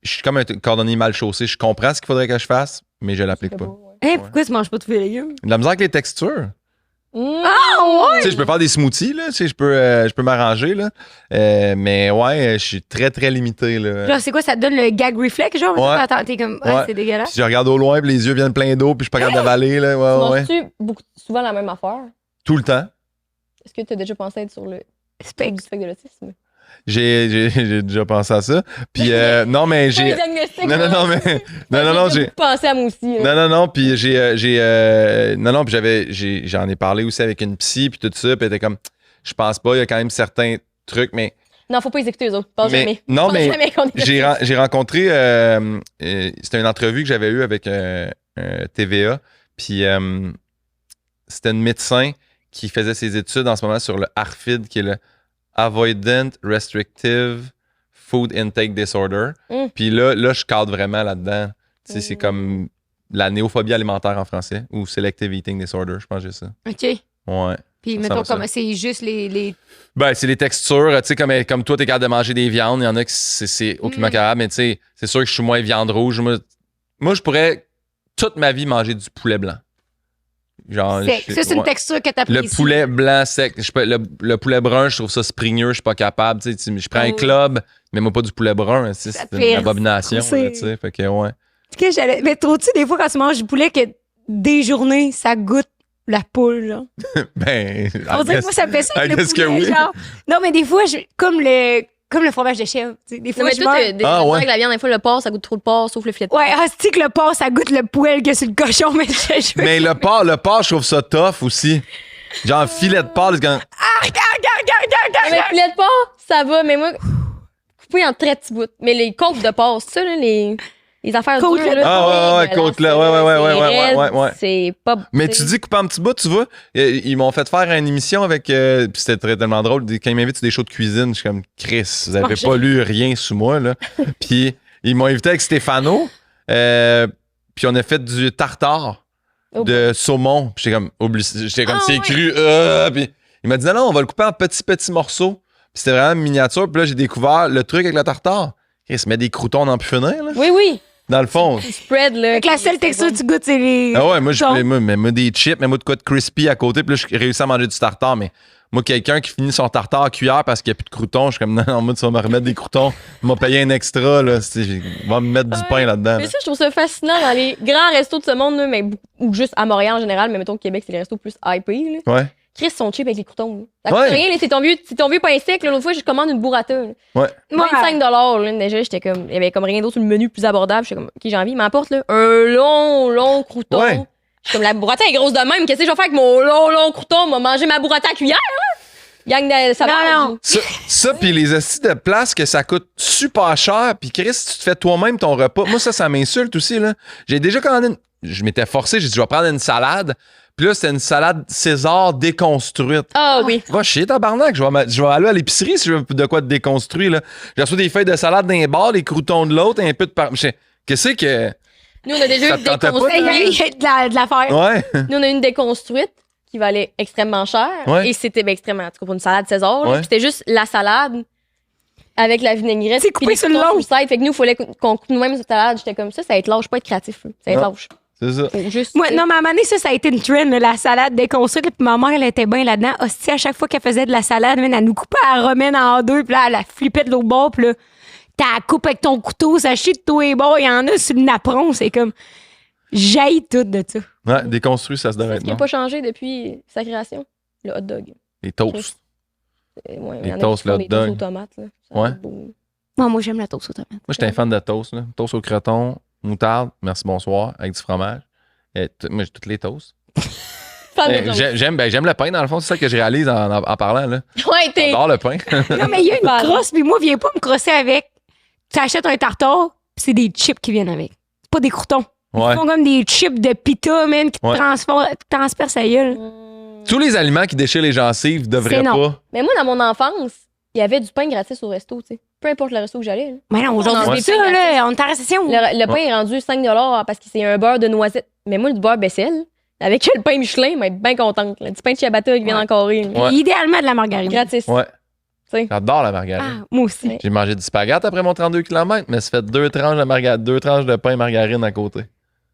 je suis comme un cordonnier mal chaussé. Je comprends ce qu'il faudrait que je fasse, mais je l'applique pas. Hein, pourquoi tu manges pas de fruits et légumes? De la misère avec les textures. Ah, ouais! Tu sais, je peux faire des smoothies, là. Tu sais, je peux m'arranger, là. Mais ouais, je suis très, très limité, là. Genre, c'est quoi, ça te donne le gag reflex, genre? Ouais. Attends, t'es comme, Ouais. c'est dégueulasse. Puis je regarde au loin, puis les yeux viennent pleins d'eau, puis je suis pas capable d'avaler, là. Ouais. Manges-tu souvent la même affaire? Tout le temps. Est-ce que tu as déjà pensé être sur le Spec. spectre de l'autisme? J'ai déjà pensé à ça. Puis non, mais j'ai. Non, mais. Non, j'ai. pensé à moi aussi. là. Non, puis non, puis j'en ai parlé aussi avec une psy, puis tout ça, puis elle était comme, je pense pas, il y a quand même certains trucs, mais. Non, faut pas les écouter, eux autres. Pense Mais- jamais. non, Pense mais jamais qu'on est J'ai rencontré, c'était une entrevue que j'avais eue avec TVA, puis c'était une médecin qui faisait ses études en ce moment sur le ARFID, qui est le Avoidant Restrictive Food Intake Disorder. Mm. Puis là, je cadre vraiment là-dedans. Tu sais, c'est comme la néophobie alimentaire en français, ou Selective Eating Disorder, je pense que j'ai ça. OK. Ouais. Puis, Ça mettons, ressemble à comme c'est juste les. Ben, c'est les textures. Tu sais, comme toi, t'es capable de manger des viandes. Il y en a qui c'est aucunement capable. Mais tu sais, c'est sûr que je suis moins viande rouge. Moi, je pourrais toute ma vie manger du poulet blanc. Genre, Sec. Ça, c'est une ouais. texture que t'apprécies. Le poulet blanc sec. Le poulet brun, je trouve ça springneux. Je suis pas capable. Tu sais, je prends un Oh. club, mais moi, pas du poulet brun. C'est Ça te une fait abomination. Là, c'est- tu sais, fait que, ouais. Tu sais, mais trop-tu, des fois, quand tu manges du poulet, que des journées, ça goûte la poule, genre? Ben, On dirait que moi, ça me fait ça avec I le guess que poulet, oui. genre. Non, mais des fois, comme le fromage de chèvre. Tu sais, des Non, fois, mais je toi, mange... Ah, ouais. avec la viande, des fois, le porc, ça goûte trop le porc, sauf le filet de Ouais, c'est que le porc, ça goûte le poêle que sur le cochon, mais je veux... Mais le porc, je trouve ça tough aussi. Genre, filet de porc, c'est quand. Mais le filet de porc, ça va, mais moi, coupé en très petits bouts. Mais les côtes de porc, c'est ça, là, les affaires Côte, dures, là. Ah, ouais, dégueulasses, côte, là. Ouais, c'est raide, ouais. C'est pas... Mais tu dis couper en petits bouts, tu vois. Ils m'ont fait faire une émission avec. Puis c'était tellement drôle. Quand ils m'invitent sur des shows de cuisine, je suis comme, Chris, vous avez Manger. pas lu rien sous moi, là. Puis ils m'ont invité avec Stéphano. Puis on a fait du tartare Oh, de saumon. Puis j'étais comme, Ah, c'est ouais. cru. Puis il m'a dit, non, on va le couper en petits morceaux. Puis c'était vraiment miniature. Puis là, j'ai découvert le truc avec le tartare. Chris, met des croutons dans le plus finir, là. Oui. Dans le fond. Le spread, là. Avec la seule texture que tu goûtes, c'est les... Ah ouais, moi, croutons. moi des chips, mais moi, de quoi de crispy à côté, puis là, je réussis à manger du tartare, mais moi, quelqu'un qui finit son tartare à cuillère parce qu'il n'y a plus de croutons, je suis comme, non, moi, tu vas me remettre des croutons, il m'a payé un extra, là, on va me mettre du pain là-dedans. Mais là. ça, je trouve ça fascinant dans les grands restos de ce monde, là, mais, ou juste à Montréal en général, mais mettons au Québec, c'est les restos plus hypés. Là. Ouais. Chris sont cheap avec les croutons. Là. Ça coûte Ouais. rien, là, c'est ton vieux pain sec. là. L'autre fois, je commande une burrata. Là. Ouais. 25 là, déjà, j'étais comme, il y avait comme rien d'autre sur le menu plus abordable. J'étais comme, OK, j'ai envie. Il m'emporte là, un long crouton. Ouais. Je suis comme, la burrata est grosse de même. Qu'est-ce que je vais faire avec mon long crouton? M'a mangé ma burrata à cuillère, là? Gang de ça Non. Ça puis les assis de place que ça coûte super cher, puis Chris, tu te fais toi-même ton repas. Moi, ça m'insulte aussi, là. J'ai déjà commandé je m'étais forcé, j'ai dit, je vais prendre une salade. Puis là, c'était une salade César déconstruite. Ah oui. Va chier, tabarnak. Je vais aller à l'épicerie si je veux de quoi te déconstruire. Là. J'ai reçu des feuilles de salade d'un bord, des croutons de l'autre, un peu de par. Qu'est-ce que. Nous, on a déjà Ça une te tentait pas, déconstruite. de l'affaire. Ouais. Nous, on a une déconstruite qui valait extrêmement cher. Ouais. Et c'était extrêmement, en tout cas, pour une salade César. là. Ouais. Puis c'était juste la salade avec la vinaigrette. C'est puis coupé les sur le croutons long. le side. Fait que nous, il fallait qu'on coupe nous-mêmes cette salade. J'étais comme ça va être lâche, pas être créatif. là. Ça va être Non. lâche. C'est ça. Faut juste. Moi, tu sais. non, mais à un moment donné, ça a été une trend, là, la salade déconstruite. Puis ma mère, elle était bien là-dedans. Hostie, à chaque fois qu'elle faisait de la salade, man, elle nous coupait la romaine en deux. Puis là, elle la flippait de l'autre bord. Puis là, t'as la coupe avec ton couteau, ça chie de tous les bords. Il y en a sur le napperon. C'est comme. J'haïs tout de ça. Ouais, déconstruit, ça se devrait Ce être qui n'a non. pas changé depuis sa création, le hot dog. Les toasts. Ouais, Les il y en a toasts, qui font le des hot dog. toasts aux tomates. Là. Ça Ouais. va être beau. Moi, j'aime la toast aux tomates. Moi, j'étais un fan de toast. Là. Toast au croton, moutarde, merci, bonsoir, avec du fromage. Moi, j'ai toutes les toasts. Fan de toast. J'aime le pain, dans le fond. C'est ça que je réalise en parlant. Là. Ouais, t'es. J'adore le pain. Non, mais il y a une Pardon. crosse, puis moi, viens pas me crosser avec. Tu achètes un tartare, puis c'est des chips qui viennent avec. C'est pas des croutons. Ouais. Ils font comme des chips de pita, man, qui te Ouais. transpercent la gueule. Tous les aliments qui déchirent les gencives devraient C'est non. pas. Mais moi, dans mon enfance, il y avait du pain gratis au resto, tu sais. Peu importe le resto que j'allais. là. Mais non, aujourd'hui, Non, c'est ouais. ça, là. On est en récession. Le pain est rendu 5$ parce que c'est un beurre de noisette. Mais moi, du beurre Bessel, avec le pain Michelin, mais être bien contente. là. Du pain de ciabatta qui vient Ouais. encore rire. Ouais. Idéalement de la margarine. Gratis. Ouais. sais. J'adore la margarine. Ah, moi aussi. Ouais. J'ai mangé du spaghette après mon 32 km, mais ça fait 2 tranches de pain margarine à côté.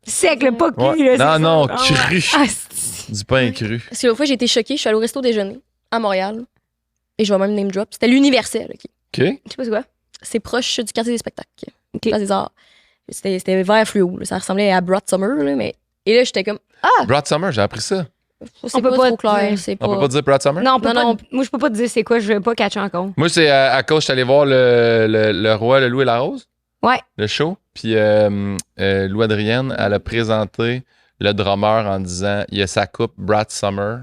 Sec, le pas Ouais. cuit, là. c'est Non, ça. non, Ah, cru. ouais. Ah, c'est- Du pain cru. Parce que l'autre fois, j'ai été choquée. Je suis allée au resto déjeuner à Montréal. Et je vais même name drop. C'était l'Universel. OK? OK. Je sais pas c'est quoi. C'est proche du quartier des spectacles. OK. Place des Arts. C'était vert fluo. là. Ça ressemblait à Brought Summer. Là, mais... Et là, j'étais comme. Broad Summer, j'ai appris ça. C'est On peut pas pas trop clair. dire. C'est On pas. peut pas dire Broad Summer? Non, on peut Non, pas, moi, je peux pas te dire c'est quoi, je vais pas catcher encore. Moi, c'est à cause, je suis allé voir le Roi, le Loup et la Rose. Ouais. Le show. Puis Lou Adrienne, elle a présenté le drummer en disant il a sa coupe Brad Summer.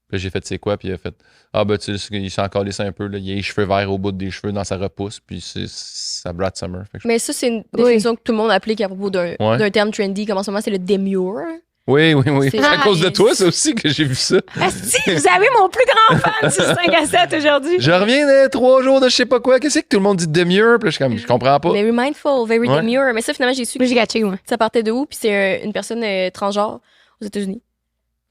Puis j'ai fait c'est quoi? Puis il a fait ah ben tu sais, il s'est encore laissé un peu. Là. Il a les cheveux verts au bout des cheveux dans sa repousse. Puis c'est ça Brad Summer. Fait que je- Mais ça, c'est une définition que tout le monde applique à propos d'un Ouais. d'un terme trendy. Comme en ce moment, c'est le demure. Oui. C'est- C'est à cause de Nice. toi, ça aussi, que j'ai vu ça. Si, vous avez mon plus grand fan sur 5 à 7 aujourd'hui. Je reviens de 3 jours de je sais pas quoi. Qu'est-ce que tout le monde dit de mieux? Puis là, je suis comme, je comprends pas. Very mindful, very Ouais. demure. Mais ça, finalement, j'ai su que Moi, j'ai catché, ouais. ça partait de où. Puis c'est une personne transgenre aux États-Unis.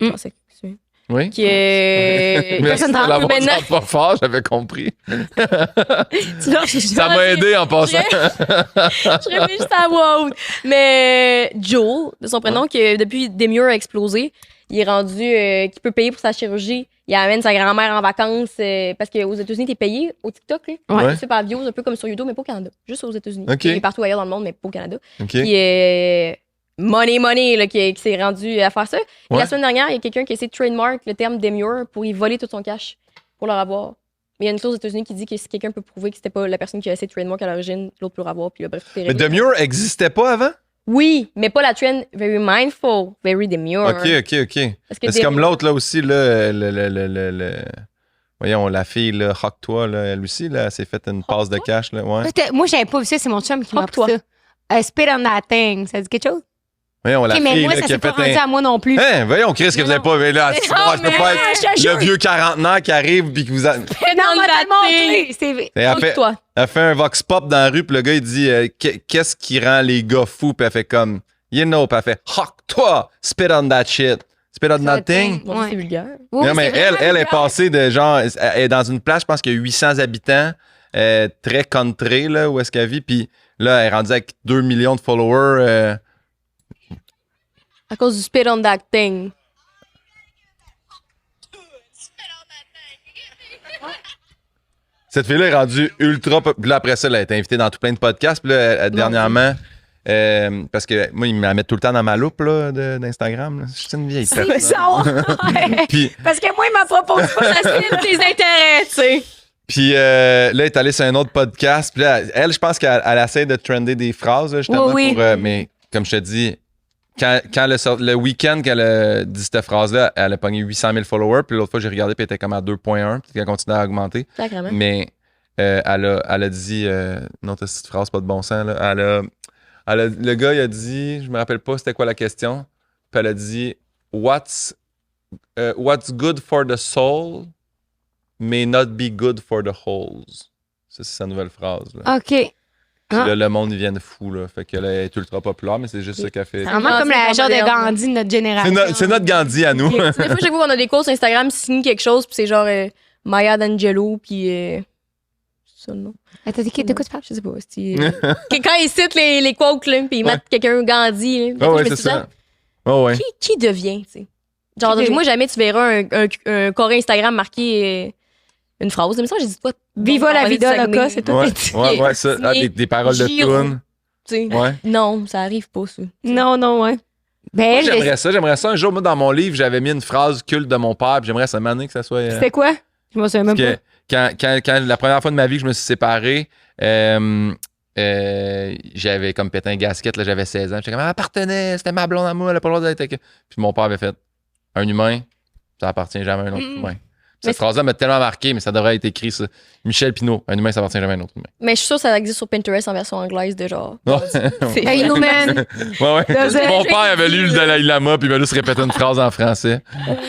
Je Mm. pensais que c'est- Oui. Qui est. Merci de personne l'avoir maintenant- dit pas fort, j'avais compris. Tu vois, Ça m'a aidé en passant. Je réfléchissais à voix haute. Mais Joel, de son prénom, que depuis Demure a explosé, il est rendu qu'il peut payer pour sa chirurgie. Il amène sa grand-mère en vacances parce qu'aux États-Unis, t'es payé au TikTok. Là. Ouais. C'est par views, un peu comme sur YouTube, mais pas au Canada. Juste aux États-Unis. Ok. Il est partout ailleurs dans le monde, mais pas au Canada. OK. Puis money, là, qui s'est rendu à faire ça. Et Ouais. la semaine dernière, il y a quelqu'un qui a essayé de trademark le terme Demure pour y voler tout son cash pour le revoir. Mais il y a une clause aux États-Unis qui dit que si quelqu'un peut prouver que c'était pas la personne qui a essayé de trademark à l'origine, l'autre peut le revoir. Puis là, bref, tout est Mais réglé. Demure existait pas avant? Oui, mais pas la trend very mindful, very demure. OK. Parce que C'est comme l'autre, là aussi, là, voyons, la fille, là, Rock-toi, là, elle aussi, là, elle s'est fait une passe de cash, là, ouais. Moi, j'avais pas vu ça, c'est mon chum qui m'a Fuck toi. appris ça. Spit on that thing, ça dit quelque chose? Voyons, la Ok, mais fille, moi, là, ça qui a s'est pas fait rendu un... à moi non plus. Hein, voyons, Chris, que Mais vous avez non. pas... Mais là, Mais tu non, comprends, je peux mais pas je te être jure. le vieux quarantenaire qui arrive puis qui vous a... Non, on va te le montrer. C'est... Elle toi. fait un vox pop dans la rue, puis le gars, il dit qu'est-ce qui rend les gars fous? Puis elle fait comme, you know, puis elle fait, toi, spit on that shit. Spit on that thing. Bon, Ouais. c'est vulgaire. Oui, Non, mais c'est vraiment elle est bizarre. passée de genre, elle est dans une place, je pense qu'il y a 800 habitants, très country, là, où est-ce qu'elle vit, puis là, elle est rendue avec 2 millions de followers. À cause du spit on that thing. Cette fille-là est rendue ultra. Puis là, après ça, elle a été invitée dans tout plein de podcasts. Puis là, dernièrement, parce que moi, ils me la mettent tout le temps dans ma loupe là, d'Instagram. Là. Je suis une vieille C'est tête. bizarre. Puis, Parce que moi, il m'a proposé pas Ça cible tes intérêts, tu sais. puis là, elle est allée sur un autre podcast. Puis là, elle, je pense qu'elle essaie de trender des phrases, là, justement. Oui, oui. Pour, mais comme je te dis, quand le week-end qu'elle a dit cette phrase-là, elle a pogné 800 000 followers. Puis l'autre fois, j'ai regardé, puis elle était comme à 2,1. Puis elle continue à augmenter. Sacrément. Mais elle a dit non, t'as cette phrase pas de bon sens là. Le gars il a dit, je me rappelle pas c'était quoi la question. Puis elle a dit what's good for the soul may not be good for the holes. Ça, c'est sa nouvelle phrase là. OK. Puis Ah. là, le monde, ils viennent fous, là. Fait que là, elle est ultra populaire, mais c'est juste ça qu'elle fait. C'est vraiment comme la genre de Gandhi de notre génération. C'est notre Gandhi à nous. Des fois, chaque fois qu'on a des courses Instagram, signe quelque chose, puis c'est genre Maya D'Angelo, puis. C'est ça le nom. Attends, de quoi tu parles? Je sais pas. Quand ils citent les quotes, là, puis ils mettent quelqu'un Gandhi. Là, Ah ouais, je me c'est dis, ça. Oh ouais. Qui devient, tu sais? Genre, Qui devient? moi, jamais tu verras un corps Instagram marqué une phrase. Mais ça, j'ai dit quoi? Viva la vida loca, c'est tout. Ouais, ça. Ah, des paroles de Giro. tunes. Tu sais. Ouais. Non, ça arrive pas, ça. Non, ouais. Ben, Moi, j'aimerais ça. Un jour, moi, dans mon livre, j'avais mis une phrase culte de mon père, puis j'aimerais ça m'amener que ça soit. C'était quoi? Je m'en souviens même Parce pas. que quand la première fois de ma vie que je me suis séparé, j'avais comme pété un gasket, là, j'avais 16 ans. J'étais comme, elle appartenait, c'était ma blonde à moi, elle a pas le droit d'être avec. Puis mon père avait fait, un humain, ça appartient jamais à un autre humain. Cette phrase-là m'a tellement marqué, mais ça devrait être écrit, ça. Michel Pinault, un humain, ça appartient jamais à un autre humain. Mais je suis sûre que ça existe sur Pinterest en version anglaise de genre. C'est Hey, no man. Ouais. Does it? Mon père avait lu le Dalai Lama, puis il m'a juste répété une phrase en français.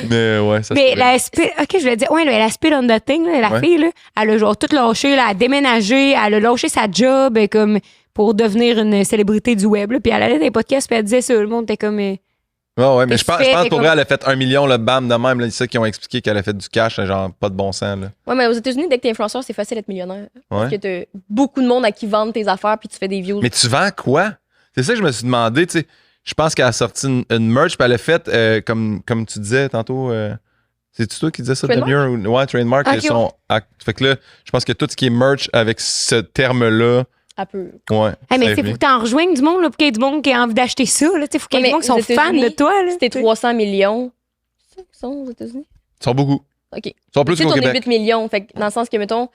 Mais ouais, ça Mais se la spit, ok, je voulais dire, ouais, la spit on the thing, là, la Ouais. fille, là, elle a genre tout lâché, là, elle a déménagé, elle a lâché sa job, comme pour devenir une célébrité du web, là, puis elle allait dans les podcasts, puis elle disait ça, le monde était comme, Ouais, mais je pense pour comme- vrai, elle a fait 1 million, le bam, de même. Là, c'est ça qui ont expliqué qu'elle a fait du cash, genre pas de bon sens. Là. Ouais, mais aux États-Unis, dès que t'es influenceur, c'est facile d'être millionnaire. Parce Ouais. que t'as beaucoup de monde à qui vendre tes affaires, puis tu fais des views. Mais tu vends quoi? C'est ça que je me suis demandé. Tu sais, je pense qu'elle a sorti une merch, puis elle a fait, comme tu disais tantôt, c'est-tu toi qui disais ça, Trademark? Damien? Ouais, Trademark. Ok, Ils sont fait que là, je pense que tout ce qui est merch avec ce terme-là, Un peu. ouais. hey, mais ça c'est vient. faut que t'en rejoignes du monde, là, pour qu'il y ait du monde qui a envie d'acheter ça, là, tu sais, faut qu'il y ait Ouais, du monde qui sont mais aux fans de États-Unis, toi, là. C'était 300 millions. C'est ça qu'ils sont aux États-Unis? Ils sont beaucoup. OK. Ils sont plus Tu sais, qu'au on est Québec. 8 millions. Fait que dans le sens que, mettons,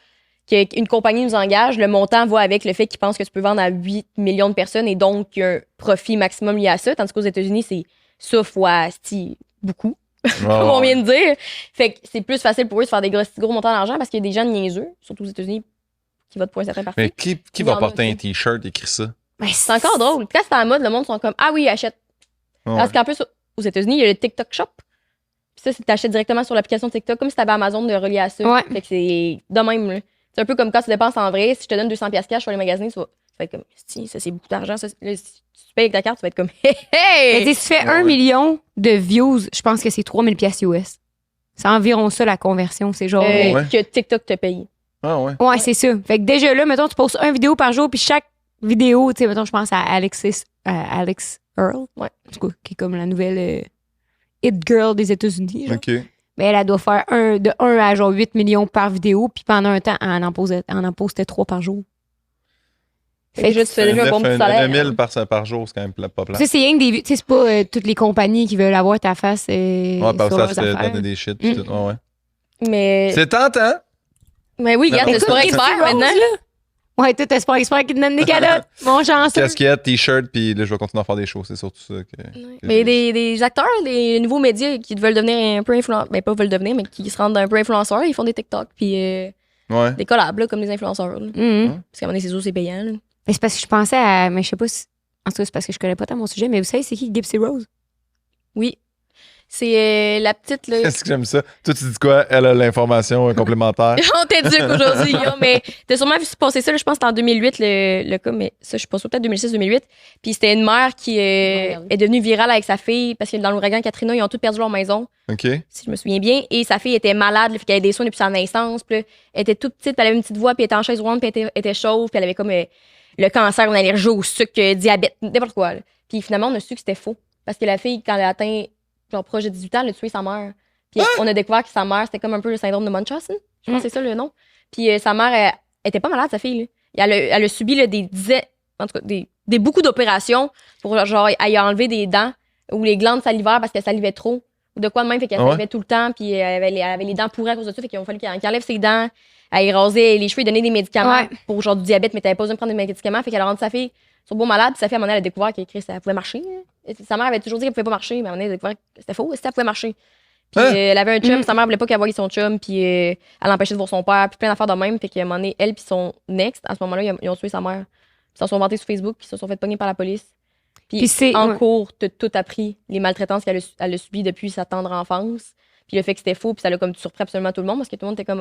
qu'une compagnie nous engage, le montant va avec le fait qu'ils pensent que tu peux vendre à 8 millions de personnes et donc qu'il y a un profit maximum lié à ça. Tandis qu'aux États-Unis, c'est ça fois beaucoup, comme on vient de dire. Fait que c'est plus facile pour eux de faire des gros montants d'argent parce qu'il y a des gens niaiseux, surtout aux États-Unis, qui votent pour un certain parti. Mais qui Il y va en a porter aussi. un t-shirt écrit ça? Ben, C'est encore drôle. Quand c'est en mode, le monde sont comme ah oui, achète. Ouais. Parce qu'en plus, aux États-Unis, il y a le TikTok Shop. Puis ça, c'est t'achètes directement sur l'application TikTok, comme si t'avais Amazon de relier à ça. Ouais. Fait que c'est de même, là. C'est un peu comme quand tu dépenses en vrai. Si je te donne 200$ cash sur les magasins, tu vas être comme, si, ça c'est beaucoup d'argent. Ça, là, si tu payes avec ta carte, tu vas être comme, hey, Mais tu hey! sais, si tu fais Ouais, 1 ouais. million de views, je pense que c'est 3000 pièces US. C'est environ ça, la conversion. C'est genre. Ouais. Que TikTok te paye. Ah ouais. Ouais, c'est ça. Fait que déjà là, mettons, tu postes une vidéo par jour, puis chaque vidéo, tu sais, mettons, je pense à Alex Earl. Ouais. En tout cas, qui est comme la nouvelle hit girl des États-Unis. genre. OK. Mais elle doit faire de 1 à genre 8 millions par vidéo, puis pendant un temps, elle en postait 3 par jour. Fait que juste, tu fais déjà un bon petit salaire. 1000 par jour, c'est quand même pas plat. Tu sais, c'est rien que des vues. Tu sais, c'est pas toutes les compagnies qui veulent avoir ta face Ouais, parce sur que leurs ça, affaires. donner des shit. pis tout. Ouais, ouais. Mais, C'est tentant. mais oui, regarde, Mais c'est Écoute, pour Gypsy expert Rose, maintenant. là. Ouais, tout expert qui te donne des calottes. Mon chanceux. Casquette, t-shirt, puis là, je vais continuer à faire des shows. C'est surtout ça que Mais des acteurs, des nouveaux médias qui veulent devenir un peu influenceurs, ben pas veulent devenir, mais qui se rendent un peu influenceurs, ils font des TikTok puis Ouais. des collabs là, comme des influenceurs. Là. Mhm. Parce qu'à un moment donné, c'est sûr, c'est payant. Là. Mais c'est parce que je pensais à. Mais je sais pas si. En tout cas, c'est parce que je connais pas tant mon sujet, mais vous savez, c'est qui Gypsy Rose? Oui. C'est la petite, là. Qu'est-ce que j'aime ça? Toi, tu dis quoi? Elle a l'information complémentaire. On t'éduque aujourd'hui, Guillaume, mais t'as sûrement vu se passer ça, là, je pense que c'était en 2008, le cas, mais ça, je pense peut-être 2006-2008. Puis c'était une mère qui est devenue virale avec sa fille parce que dans l'ouragan Katrina, ils ont tous perdu leur maison, OK? si je me souviens bien. Et sa fille était malade, là, fait qu'elle avait des soins depuis sa naissance. Puis là, elle était toute petite, puis elle avait une petite voix, puis elle était en chaise roulante, puis elle était chauve, puis elle avait comme le cancer, une allergie au sucre, diabète, n'importe quoi. Là. Puis finalement, on a su que c'était faux. Parce que la fille, quand elle a atteint genre proche de 18 ans, elle a tué sa mère. Puis on a découvert que sa mère, c'était comme un peu le syndrome de Munchausen. Je pense que c'est ça le nom. Puis sa mère, elle était pas malade, sa fille. Là. Elle a subi là, des dizaines, en tout cas, des beaucoup d'opérations pour genre, elle y a enlevé des dents ou les glandes salivaires parce qu'elle salivait trop. Ou de quoi de même, fait qu'elle salivait tout le temps. Puis elle avait les dents pourries à cause de ça. Fait qu'il a fallu qu'elle enlève ses dents. Elle rasait les cheveux, elle donnait des médicaments pour genre du diabète, mais t'avais pas besoin de prendre des médicaments. Fait qu'elle a rendu sa fille sur beau malade. Puis sa fille, à un moment donné, elle a découvert qu'elle pouvait marcher. Sa mère avait toujours dit qu'elle pouvait pas marcher, mais à un moment donné, elle a découvert que c'était faux. Elle pouvait marcher. Puis elle avait un chum, sa mère voulait pas qu'elle voie son chum, puis elle l'empêchait de voir son père, puis plein d'affaires de même. Fait qu'à un moment donné, elle puis son ex, à ce moment-là, ils ont tué sa mère. Puis ils s'en sont vantés sur Facebook, puis ils se sont fait pogner par la police. Puis en cours, t'as tout appris les maltraitances qu'elle a subies depuis sa tendre enfance. Puis le fait que c'était faux, puis ça l'a comme surpris absolument tout le monde, parce que tout le monde était comme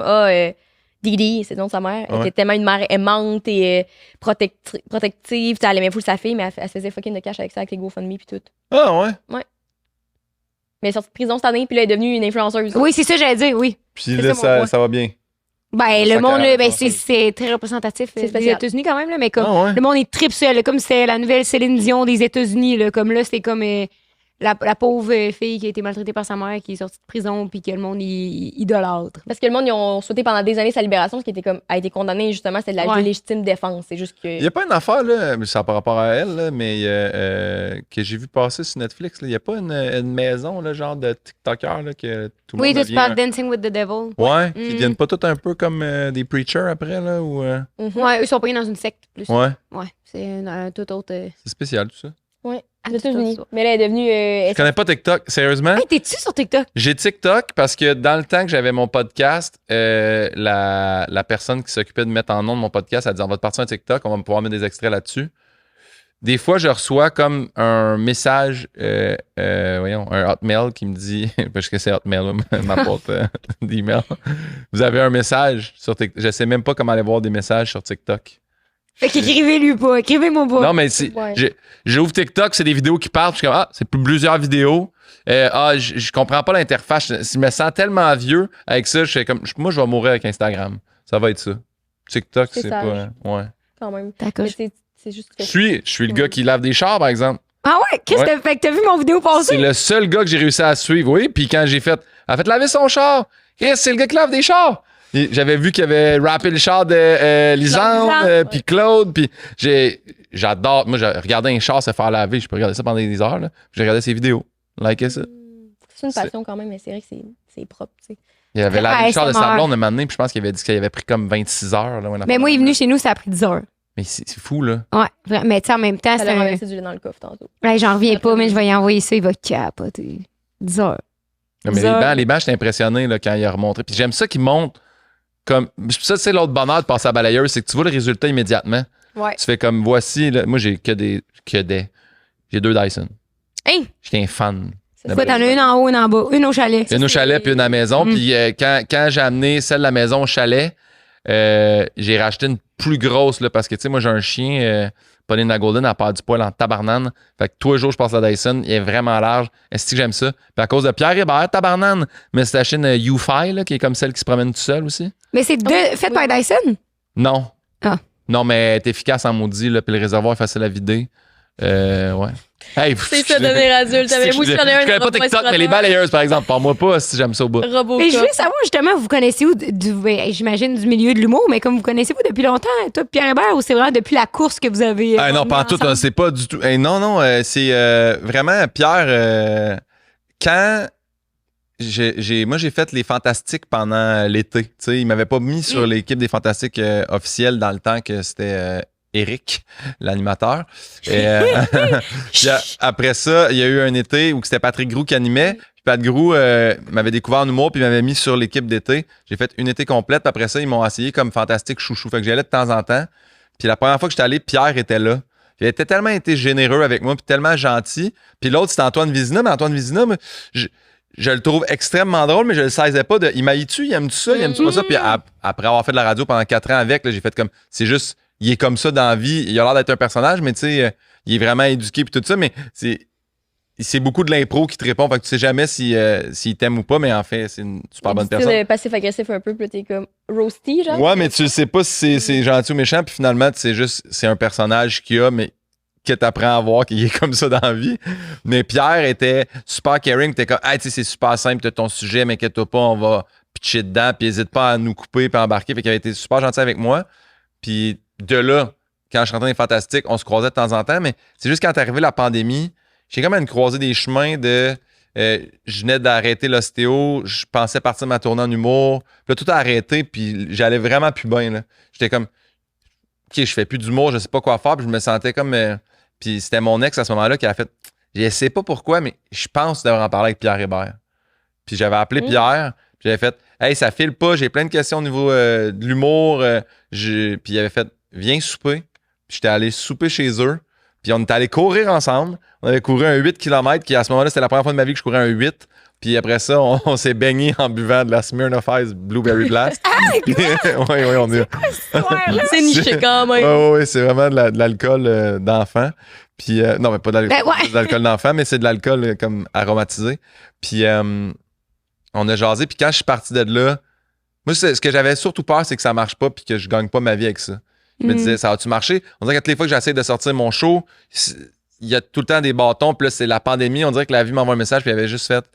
Didi, c'est le nom de sa mère. Elle Ouais. était tellement une mère aimante et protective. T'sais, elle aimait full sa fille, mais elle se faisait fucking de cash avec ça, avec les GoFundMe puis tout. Ah ouais. Mais elle est sortie de prison cette année, puis là, elle est devenue une influenceuse. Oui, c'est ça, j'allais dire, oui. Puis C'est là, ça, mon point. ça va bien. Ben, le Ça monde, carrément, c'est très représentatif C'est des spécial. États-Unis quand même, là, mais comme Ah ouais. le monde est trip sur elle, là, comme c'est la nouvelle Céline Dion des États-Unis, là, comme là, c'était comme la pauvre fille qui a été maltraitée par sa mère, qui est sortie de prison, puis que le monde idolâtre. Parce que le monde, ils ont souhaité pendant des années sa libération, ce qui était comme, a été condamné, justement, c'était de la Ouais. légitime défense. C'est juste que. Il n'y a pas une affaire, là, mais ça par rapport à elle, là, mais que j'ai vu passer sur Netflix. Il n'y a pas une maison, là, genre de TikTokers, là, que tout le Oui, monde toi, tu devient parles Dancing with the Devil. Ouais, qui Mm. deviennent pas tous un peu comme des preachers après, là, ou... Mhm. Ouais, eux sont pris dans une secte plus. Ouais, Ouais, c'est un tout autre. c'est spécial, tout ça. Ouais, Ah, aux tout États-Unis. ça. Mais là, elle est devenue. Je connais pas TikTok, sérieusement. Hey, t'es-tu sur TikTok? J'ai TikTok parce que dans le temps que j'avais mon podcast, la personne qui s'occupait de mettre en nom de mon podcast, elle dit on va te partir un TikTok, on va pouvoir mettre des extraits là-dessus. Des fois, je reçois comme un message, voyons, un Hotmail qui me dit, parce que c'est Hotmail, ma boîte d'email. Vous avez un message sur TikTok. Je sais même pas comment aller voir des messages sur TikTok. Fait qu'écrivez-lui pas, écrivez-moi pas. Non, mais c'est, Ouais. j'ouvre TikTok, c'est des vidéos qui partent. Je suis comme, c'est plusieurs vidéos. Je comprends pas l'interface. Je me sens tellement vieux avec ça. Je fais comme, moi, je vais mourir avec Instagram. Ça va être ça. TikTok, C'est c'est sage. pas. Ouais. Quand même. D'accord. Mais c'est juste que. Je suis le gars qui lave des chars, par exemple. Ah ouais? Qu'est-ce que Ouais. t'as fait? Que t'as vu mon vidéo C'est passer? le seul gars que j'ai réussi à suivre, oui. Puis quand j'ai fait, elle a fait laver son char. Chris, c'est le gars qui lave des chars. Et j'avais vu qu'il avait rappé le char de Lisande, Lisande, puis Claude, puis j'adore. Moi, j'ai regardé un char se faire laver. Je peux regarder ça pendant des heures. Là. J'ai regardé ses vidéos. Likez ça. C'est une passion quand même, mais c'est vrai que c'est propre, tu sais. Il avait lavé le char de ASMR. sa blonde un moment donné, puis je pense qu'il avait dit qu'il avait pris comme 26 heures. Là, Mais moi, il est venu chez nous, ça a pris 10 heures. Mais c'est fou, là. Ouais, vraiment. Mais tu sais, en même temps, Ça c'est a un. renversé du lait dans le coffre tantôt. Ouais, j'en reviens pas, mais je vais y envoyer ça, il va capoter. 10 heures. Non, mais Ça- les bancs, j'étais impressionné là, quand il a remontré. Puis j'aime ça qu'il monte comme. Ça, c'est l'autre bonheur de passer à balayeuse, c'est que tu vois le résultat immédiatement. Ouais. Tu fais comme voici. Là, moi, j'ai que des. J'ai 2 Dyson. Hey! J'étais un fan. Quoi, t'en as une en haut, une en bas, une au chalet. Une au chalet puis une à la maison. Mm. Puis quand j'ai amené celle de la maison au chalet, j'ai racheté une plus grosse là, parce que tu sais, moi j'ai un chien, Paulina Golden, elle perd du poil en tabarnane. Fait que tous les jours, je passe la Dyson, il est vraiment large. Est-ce que j'aime ça? Puis à cause de Pierre Hébert, tabarnane, mais c'est la chaîne U-Fi là, qui est comme celle qui se promène tout seul aussi. Mais c'est fait par Dyson? Non. Ah. Non, mais elle est efficace en maudit, là, puis le réservoir est facile à vider. Ouais. Hey, C'est ça, devenir adulte. T'avais je moi aussi, j'en ai un. connais pas TikTok, mais les balayeuses, par exemple, parle-moi pas si j'aime ça au bout. Robocop. Mais je voulais savoir justement, vous connaissez où, j'imagine, du milieu de l'humour, mais comme vous connaissez-vous depuis longtemps, toi, Pierre Hébert, ou c'est vraiment depuis la course que vous avez. Ah non, mis pas en tout, ensemble? c'est pas du tout. Non, c'est vraiment Pierre. Quand moi j'ai fait les Fantastiques pendant l'été, tu sais, il m'avait pas mis sur l'équipe des Fantastiques officielle dans le temps que c'était Eric, l'animateur. Et, puis, après ça, il y a eu un été où c'était Patrick Groux qui animait. Puis Pat Groux m'avait découvert en humour puis m'avait mis sur l'équipe d'été. J'ai fait une été complète. Puis après ça, ils m'ont essayé comme Fantastique chouchou. Fait que j'y allais de temps en temps. Puis la première fois que j'étais allé, Pierre était là. Il était tellement été généreux avec moi puis tellement gentil. Puis l'autre, c'était Antoine Vézina. Mais Antoine Vézina, je le trouve extrêmement drôle, mais je le saisais pas de. Il m'aille-tu, il aime-tu ça, il aime-tu pas ça? Puis après avoir fait de la radio pendant 4 ans avec, là, j'ai fait comme. C'est juste. Il est comme ça dans la vie. Il a l'air d'être un personnage, mais tu sais, il est vraiment éduqué puis tout ça, mais c'est beaucoup de l'impro qui te répond. Fait que tu sais jamais s'il t'aime ou pas, mais en fait, c'est une super bonne personne. C'est passif-agressif un peu, puis là, t'es comme roasty, genre. Ouais, mais tu sais pas si c'est gentil ou méchant, puis finalement, c'est un personnage qu'il a, mais que t'apprends à voir qu'il est comme ça dans la vie. Mais Pierre était super caring, t'es comme, hey, tu sais, c'est super simple, t'as ton sujet, mais inquiète-toi pas, on va pitcher dedans, puis hésite pas à nous couper puis embarquer. Fait qu'il avait été super gentil avec moi. Puis de là, quand je rentrais dans les Fantastiques, on se croisait de temps en temps, mais c'est juste quand est arrivée la pandémie, j'ai comme une croisée des chemins de. Je venais d'arrêter l'ostéo, je pensais partir ma tournée en humour, puis là, tout a arrêté, puis j'allais vraiment plus bien. Là. J'étais comme, OK, je fais plus d'humour, je sais pas quoi faire, puis je me sentais comme. Puis c'était mon ex à ce moment-là qui a fait. Je sais pas pourquoi, mais je pense devoir en parler avec Pierre Hébert. Puis j'avais appelé Pierre, puis j'avais fait, hey, ça file pas, j'ai plein de questions au niveau de l'humour. Puis il avait fait, viens souper. Puis j'étais allé souper chez eux. Puis on est allé courir ensemble. On avait couru un 8 km, qui à ce moment-là, c'était la première fois de ma vie que je courais un 8. Puis après ça, on s'est baigné en buvant de la Smirnoff Ice Blueberry Blast. Oui, on est. C'est niché quand même. Oui, c'est vraiment de l'alcool d'enfant. Puis, non, mais pas de l'alcool d'enfant, mais c'est de l'alcool comme aromatisé. Puis, on a jasé. Puis quand je suis parti de là, moi, ce que j'avais surtout peur, c'est que ça marche pas puis que je gagne pas ma vie avec ça. Je me disais, ça va-tu marcher? On dirait que toutes les fois que j'essaie de sortir mon show, il y a tout le temps des bâtons. Puis là, c'est la pandémie. On dirait que la vie m'envoie un message. Puis il avait juste fait...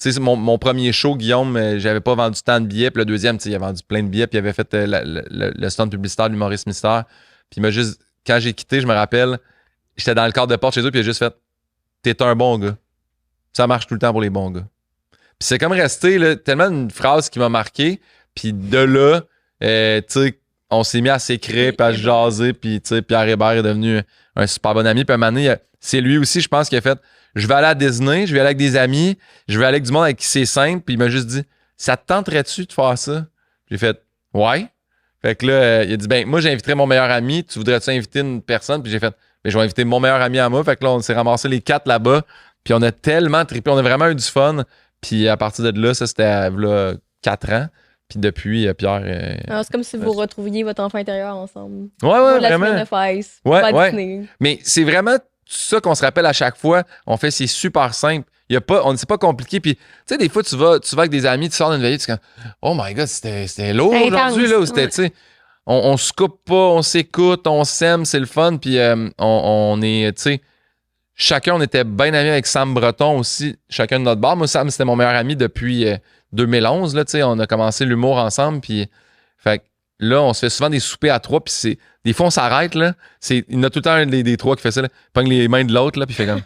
Tu sais, mon premier show, Guillaume, j'avais pas vendu tant de billets. Puis le deuxième, tu sais, il a vendu plein de billets. Puis il avait fait le stand publicitaire de l'humoriste mystère. Puis il m'a juste... Quand j'ai quitté, je me rappelle, j'étais dans le cadre de porte chez eux. Puis il a juste fait, t'es un bon gars. Ça marche tout le temps pour les bons gars. Puis c'est comme resté là, tellement une phrase qui m'a marqué. Puis de là, tu sais, on s'est mis à s'écrire, puis à se jaser. Puis tu sais, Pierre Hébert est devenu un super bon ami. Puis un moment donné, c'est lui aussi, je pense, qui a fait, je vais aller à Disney, je vais aller avec des amis, je vais aller avec du monde avec qui c'est simple. Puis il m'a juste dit, ça te tenterait-tu de faire ça? J'ai fait, ouais. Fait que là, il a dit, ben moi, j'inviterais mon meilleur ami. Tu voudrais-tu inviter une personne? Puis j'ai fait, ben je vais inviter mon meilleur ami à moi. Fait que là, on s'est ramassé les 4 là-bas. Puis on a tellement trippé, on a vraiment eu du fun. Puis à partir de là, ça c'était là, 4 ans. Puis depuis, Pierre... Alors, c'est comme si vous retrouviez votre enfant intérieur ensemble. Ouais, la vraiment. Smirnoff Ice, Ouais. Disney. Mais c'est vraiment ça qu'on se rappelle à chaque fois. On fait, c'est super simple. C'est pas compliqué. Puis, tu sais, des fois, tu vas avec des amis, tu sors d'une veillée, tu dis, oh my God, c'était lourd aujourd'hui, là. Ou c'était, tu sais, on se coupe pas, on s'écoute, on s'aime, c'est le fun. Puis, on est, tu sais, chacun, on était bien amis avec Sam Breton aussi, chacun de notre bar. Moi, Sam, c'était mon meilleur ami depuis 2011, là, tu sais, on a commencé l'humour ensemble. Puis, fait là, on se fait souvent des soupers à 3, puis c'est... Des fois, on s'arrête, là. Il y en a tout le temps un des 3 qui fait ça, là. Il pogne les mains de l'autre, là, puis il fait comme...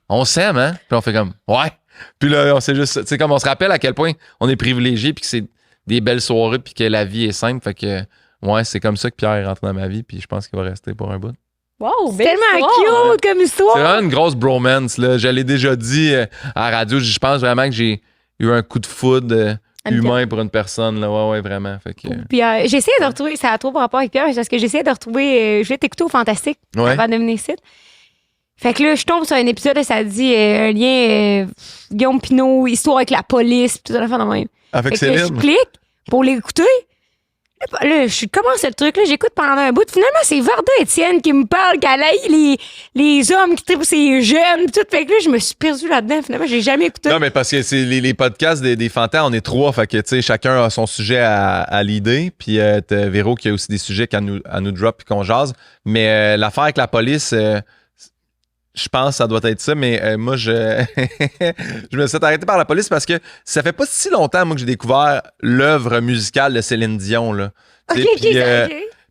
On s'aime, hein? Puis on fait comme... Ouais! Puis là, on sait juste... Tu sais, comme on se rappelle à quel point on est privilégié, puis que c'est des belles soirées, puis que la vie est simple. Fait que, ouais, c'est comme ça que Pierre est rentré dans ma vie, puis je pense qu'il va rester pour un bout. Wow, c'est tellement cute comme histoire! C'est vraiment une grosse bromance, là. Je l'ai déjà dit à la radio. Je pense vraiment que j'ai eu un coup de foudre... humain pour une personne, là. Ouais, vraiment. Fait que... Puis j'essayais de retrouver, ça a trop rapport avec Pierre, parce que j'essayais de retrouver, je vais t'écouter au Fantastique avant de venir ici. Fait que là, je tombe sur un épisode, ça dit un lien Guillaume Pinot, histoire avec la police, puis tout ça, dans même. Avec Céline. Je clique pour l'écouter. Là, je commence le truc, là, j'écoute pendant un bout. Finalement, c'est Varda Étienne qui me parle qu'elle a les hommes qui trippent ces jeunes, pis tout. Fait que là, je me suis perdue là-dedans. Finalement, j'ai jamais écouté. Non, mais parce que c'est les podcasts des fantas, on est 3. Fait que, tu sais, chacun a son sujet à l'idée. Puis, t'as Véro qui a aussi des sujets à nous drop puis qu'on jase. Mais l'affaire avec la police, je pense que ça doit être ça. Mais moi, je me suis arrêté par la police parce que ça fait pas si longtemps, moi, que j'ai découvert l'œuvre musicale de Céline Dion, là.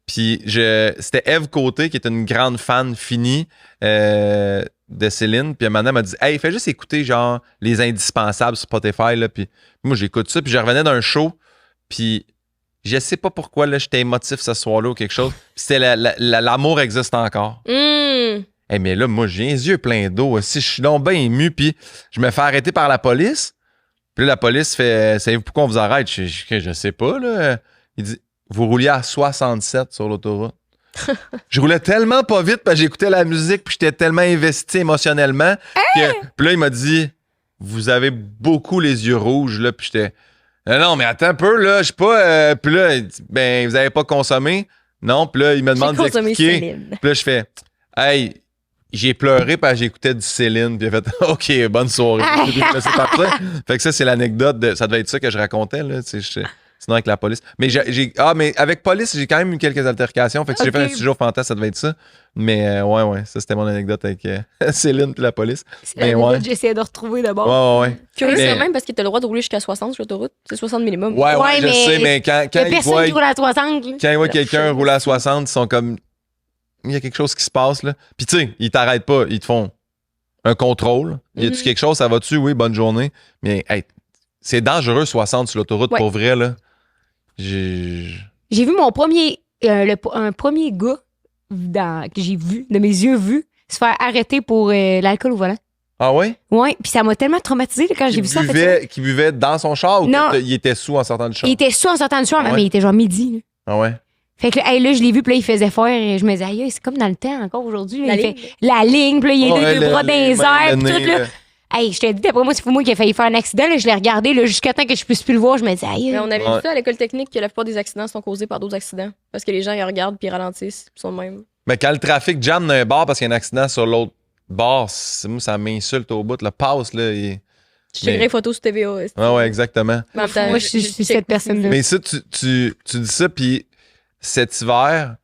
Puis c'était Ève Côté qui est une grande fan finie de Céline. Puis un moment, elle m'a dit, hey, fais juste écouter genre les indispensables sur Spotify, là. Puis moi, j'écoute ça. Puis je revenais d'un show. Puis je sais pas pourquoi, là, j'étais émotif ce soir-là ou quelque chose. Puis c'était l'amour existe encore. Hey, mais là, moi, j'ai les yeux pleins d'eau. Si je suis donc bien ému, puis je me fais arrêter par la police. Puis là, la police fait, savez-vous pourquoi on vous arrête? Je sais pas, là. Il dit, vous rouliez à 67 sur l'autoroute. Je roulais tellement pas vite parce que j'écoutais la musique puis j'étais tellement investi émotionnellement. Puis là, il m'a dit, vous avez beaucoup les yeux rouges, là. Puis j'étais, non, mais attends un peu, là, je sais pas. Puis là, il dit, ben, vous avez pas consommé? Non, puis là, il me demande d'expliquer. Puis là, je fais, hey, j'ai pleuré parce que j'écoutais du Céline. Puis il a fait, OK, bonne soirée. Fait que ça, c'est l'anecdote. Ça devait être ça que je racontais, là. Sinon, avec la police. Mais mais avec police, j'ai quand même eu quelques altercations. Fait que si j'ai fait un sujet au fantasme, ça devait être ça. Mais ouais, ça, c'était mon anecdote avec Céline puis la police. C'est l'anecdote que j'essayais de retrouver d'abord. Ouais. Curieux, c'est même parce que t'as le droit de rouler jusqu'à 60 sur l'autoroute. C'est 60 minimum. Ouais, je sais, mais quand il y a personne qui roule à 60. Quand ils voient quelqu'un rouler à 60, ils sont comme... Il y a quelque chose qui se passe, là. Puis tu sais, ils t'arrêtent pas. Ils te font un contrôle. Y a-tu quelque chose? Ça va-tu? Oui, bonne journée. Mais hey, c'est dangereux 60 sur l'autoroute, pour vrai, là. J'ai vu mon premier... un premier gars que j'ai vu, de mes yeux vus, se faire arrêter pour l'alcool au volant. Ah ouais? Ouais, puis ça m'a tellement traumatisé quand j'ai vu ça. Qui buvait dans son char ou il était sous en sortant du char? Il était sous en sortant du char, mais il était genre midi. Là. Ah ouais? Fait que là, je l'ai vu, puis là, il faisait faire. Et je me disais, aïe, c'est comme dans le temps encore aujourd'hui. Là, La il ligne. fait la ligne, puis là, il est deux bras dans les airs, puis tout, nez, là. Hey, je te dis, d'après moi, c'est moi qui a failli faire un accident. Là, je l'ai regardé là, jusqu'à temps que je puisse plus le voir. Je me disais, aïe. Mais on avait Ouais. vu ça à l'école technique que la plupart des accidents sont causés par d'autres accidents. Parce que les gens, ils regardent puis ils ralentissent. Puis ils sont de même. Mais quand le trafic jamme d'un bord parce qu'il y a un accident sur l'autre bord, moi, ça m'insulte au bout. Le passe, là, Je checkerai les photos sur TVA. Ouais, exactement. Mais en même temps, Moi, je suis cette personne-là. Mais ça, tu dis ça, puis cet hiver,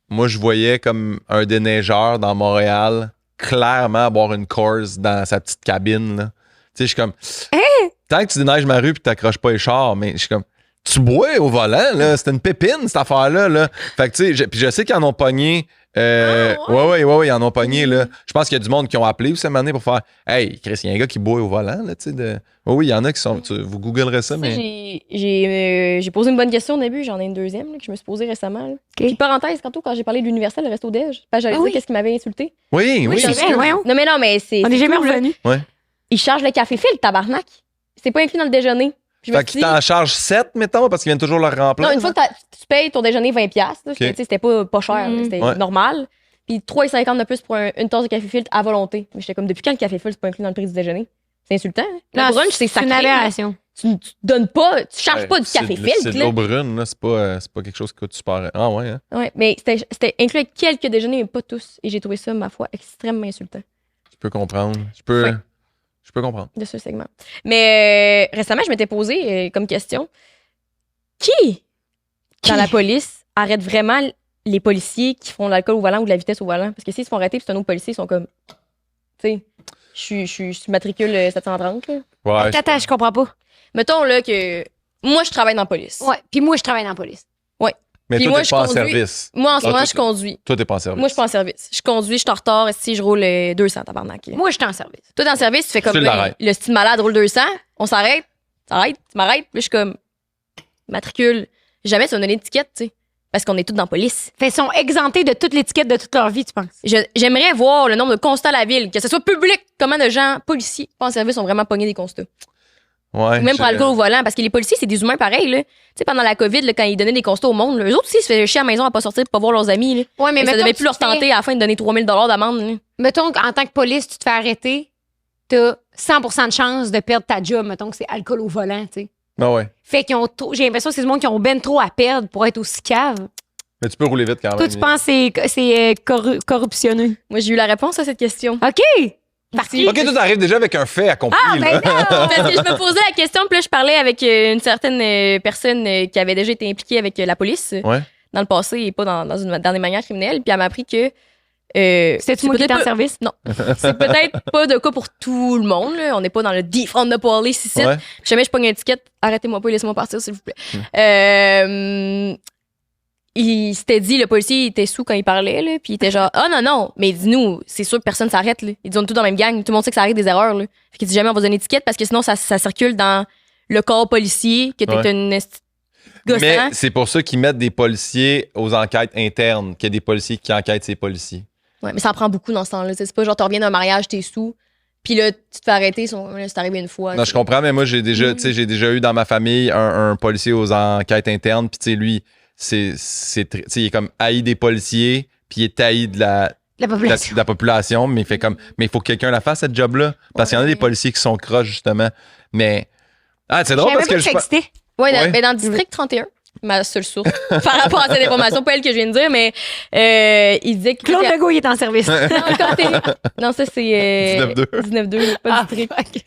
moi, je voyais comme un déneigeur dans Montréal clairement boire une course dans sa petite cabine. Là. Tu sais, je suis comme... Tant que tu déneiges ma rue puis t'accroches pas les chars, mais je suis comme... Tu bois au volant, là. C'était une pépine, cette affaire-là. Là. Fait que, tu sais, puis je sais qu'ils en ont pogné... ouais, ils en ont pogné, là. Je pense qu'il y a du monde qui ont appelé cette année pour faire Hey, Chris, il y a un gars qui boit au volant, là, tu sais. Oui, il y en a qui sont. Vous googlerez ça, mais. J'ai posé une bonne question au début, j'en ai une deuxième là, que je me suis posée récemment. Là. Puis parenthèse, quand j'ai parlé de l'Universal, le Resto Déj, j'allais dire qu'est-ce qui m'avait insulté. Oui, c'est vrai, voyons. Non, mais c'est. On n'est jamais tout, là. revenu. Ouais. Ils chargent le café fil, tabarnak. C'est pas inclus dans le déjeuner. Puis je me Fait suis qu'ils dit- t'en chargent 7, mettons, parce qu'ils viennent toujours leur remplir. Non, une fois que tu payes ton déjeuner 20$, là, c'était pas cher, là, c'était Ouais. normal. Puis 3,50$ de plus pour une tasse de café filtre à volonté. Mais j'étais comme, depuis quand le café filtre, c'est pas inclus dans le prix du déjeuner? C'est insultant. Hein? Le Non, brunch, c'est une sacré. aberration. Tu donnes pas, tu charges pas du café C'est filtre. de là. l'eau brune, là. C'est pas quelque chose qui coûte super. Ah, ouais, hein? Ouais, mais c'était inclus avec quelques déjeuners, mais pas tous. Et j'ai trouvé ça, ma foi, extrêmement insultant Je peux comprendre. Je peux comprendre. de ce segment. Mais récemment, je m'étais posé comme question qui, dans la police, arrête vraiment les policiers qui font de l'alcool au volant ou de la vitesse au volant? Parce que s'ils se font arrêter, puis c'est un autre policier, ils sont comme. Tu sais, je suis matricule 730. Là. Ouais. Attends, je comprends pas. Mettons là que. Moi, je travaille dans la police. Ouais. Puis moi, je travaille dans la police. Mais Puis toi, moi, t'es je pas en conduis- service. Moi, en ce Ah, moment, toi, je conduis. Toi, t'es pas en service. Moi, je suis pas en service. Je conduis, je suis en retard, si je roule 200, tabarnak. Moi, je suis en service. Toi, t'es en service, tu fais comme Tu là, l'arrêtes. le style malade roule 200, on s'arrête, tu m'arrêtes, puis je suis comme matricule. Jamais tu vas me donner d'étiquette, tu sais, parce qu'on est tous dans la police. Fait, ils sont exemptés de toute l'étiquette de toute leur vie, tu penses? J'aimerais voir le nombre de constats à la ville, que ce soit public, comment de gens policiers pas en service ont vraiment pogné des constats. Ouais. Ou même pour l'alcool au volant, parce que les policiers, c'est des humains pareils, là. Tu sais, pendant la COVID, là, quand ils donnaient des constats au monde, là, eux autres aussi, ils se faisaient chier à la maison à pas sortir pour pas voir leurs amis, là. Ouais, mais Mais ça mettons devait que plus leur tu te fais- tenter à la fin de donner 3000$ d'amende, là. Mettons qu'en tant que police, tu te fais arrêter, t'as 100% de chance de perdre ta job. Mettons que c'est alcool au volant, tu sais. Ah ouais. Fait qu'ils ont j'ai l'impression que c'est du monde qui ont ben trop à perdre pour être aussi cave. Mais tu peux rouler vite quand même. Toi, tu penses que c'est corruptionneux. Moi, j'ai eu la réponse à cette question. OK! Parti. Ok, toi, t'arrives déjà avec un fait accompli. là. Parce que je me posais la question, puis là, je parlais avec une certaine personne qui avait déjà été impliquée avec la police Ouais. dans le passé et pas dans des manières criminelles. Puis elle m'a appris que. C'est-tu moi qui étais en peut-être service? Non. C'est peut-être pas de cas pour tout le monde. Là. On n'est pas dans le defund the police ici. Ouais. Si jamais je pogne une étiquette, arrêtez-moi pas et laissez-moi partir, s'il vous plaît. Il s'était dit, le policier il était sous quand il parlait, là, puis il était genre, ah non, mais dis-nous, c'est sûr que personne s'arrête, là. Ils disent, on est tous dans la même gang, tout le monde sait que ça arrive des erreurs, là. Fait qu'il dit jamais on va donner une étiquette parce que sinon ça circule dans le corps policier, que t'es Ouais. une Mais gossant. c'est pour ça qu'ils mettent des policiers aux enquêtes internes, qu'il y a des policiers qui enquêtent ces policiers. Ouais, mais ça en prend beaucoup dans ce temps-là. C'est pas genre, tu reviens d'un mariage, t'es sous, puis là, tu te fais arrêter, c'est arrivé une fois. Non, je comprends, mais moi, j'ai déjà, tu sais, j'ai déjà eu dans ma famille un policier aux enquêtes internes, puis tu sais, lui, tu sais, il est comme haï des policiers, puis il est haï de la population, mais il fait comme, mais il faut que quelqu'un la fasse, cette job-là, parce qu'il y en a des policiers qui sont croches, justement. Mais, c'est drôle parce que je existais. Ouais, Ouais. ben dans le district 31, ma seule source, par rapport à cette information, pas elle que je viens de dire, mais il disait que. Claude Legault, il est en service. Non, ça c'est 19-2. 19-2, pas Ah, district. fuck.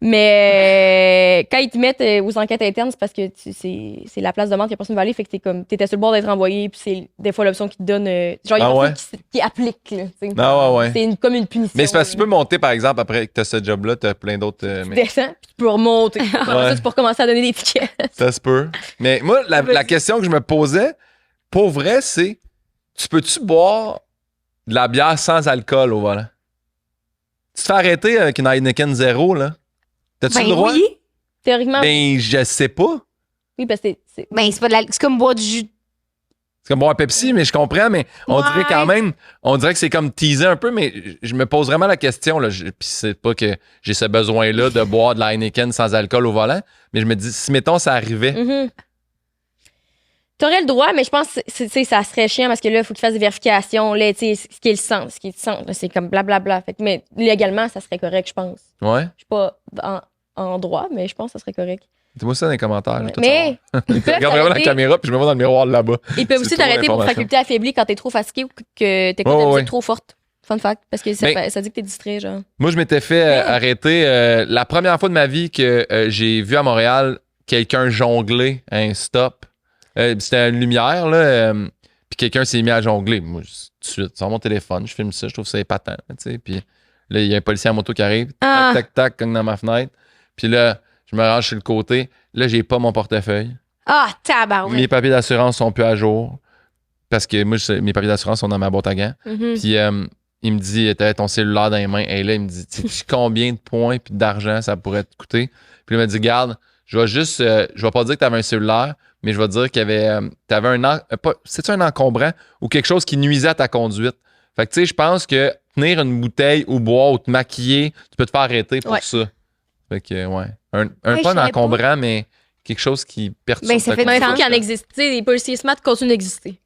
Mais quand ils te mettent aux enquêtes internes, c'est parce que c'est la place de demande que personne va aller, fait que t'étais sur le bord d'être envoyé, puis c'est des fois l'option qui te donne. Genre, il y a Ah ouais? qui applique, là. T'sais. Ah ouais. C'est comme une punition. Mais c'est parce que tu là. peux monter, par exemple, après que tu as ce job-là, tu as plein d'autres. Tu Mais descends, puis tu peux remonter. Après ça, tu peux recommencer à donner des tickets. ça se peut. Mais moi, la question que je me posais, pour vrai, c'est tu peux-tu boire de la bière sans alcool au volant? Tu te fais arrêter avec une Heineken 0, là? T'as-tu Ben le droit? oui. Théoriquement, Ben, je sais pas. oui, parce que c'est. Ben, c'est pas de c'est comme boire du jus. C'est comme boire un Pepsi, mais je comprends, mais on Ouais. dirait quand même, on dirait que c'est comme teaser un peu, mais je me pose vraiment la question, là. Puis c'est pas que j'ai ce besoin-là de boire de la Heineken sans alcool au volant, mais je me dis, si mettons ça arrivait, Mhm. T'aurais le droit, mais je pense que ça serait chiant parce que là, il faut qu'il fasse des vérifications. Là, tu sais, ce qui est le sang, ce qui est le sang. Là, c'est comme blablabla. Fait que, mais légalement, ça serait correct, je pense. Ouais. Je suis pas en droit, mais je pense que ça serait correct. Dis-moi ça dans les commentaires. Ouais. Tout Mais ils peuvent regarde vraiment la t'arrêter- caméra, puis je me vois dans le miroir là-bas. Ils peuvent C'est aussi trop t'arrêter pour d'informations. faculté affaiblie quand t'es trop fatigué ou que t'écoutes Ouais, la musique ouais. trop forte. Fun fact. Parce que ça, Mais- ça dit que t'es distrait, genre. Moi, je m'étais fait arrêter la première fois de ma vie que j'ai vu à Montréal quelqu'un jongler à un stop. C'était une lumière, là. Puis quelqu'un s'est mis à jongler. Moi, tout de suite, sur mon téléphone, je filme ça, je trouve ça épatant. Tu sais, puis là, il y a un policier à moto qui arrive. Ah. Tac, tac, tac, cogne dans ma fenêtre. Puis là, je me range sur le côté. Là, j'ai pas mon portefeuille. Ah, tabarouette. Mes papiers d'assurance sont plus à jour. Parce que moi, mes papiers d'assurance sont dans ma boîte à gants. Mhm. Puis il me dit, t'as ton cellulaire dans les mains. Et là, il me dit, sais-tu combien de points puis d'argent ça pourrait te coûter? Puis il m'a dit, garde, je vais juste, je vais pas dire que t'avais un cellulaire, mais je vais dire qu'il y avait, t'avais c'est-tu un encombrant ou quelque chose qui nuisait à ta conduite? Fait que tu sais, je pense que tenir une bouteille ou boire ou te maquiller, tu peux te faire arrêter pour Ouais. ça. Fait que, ouais. Hey, Pas je un savais encombrant, mais quelque chose qui perturbe Ben, ça ta fait du Mais il faut conduite. qu'il y en existe. Tu sais, les policiers smart continuent d'exister.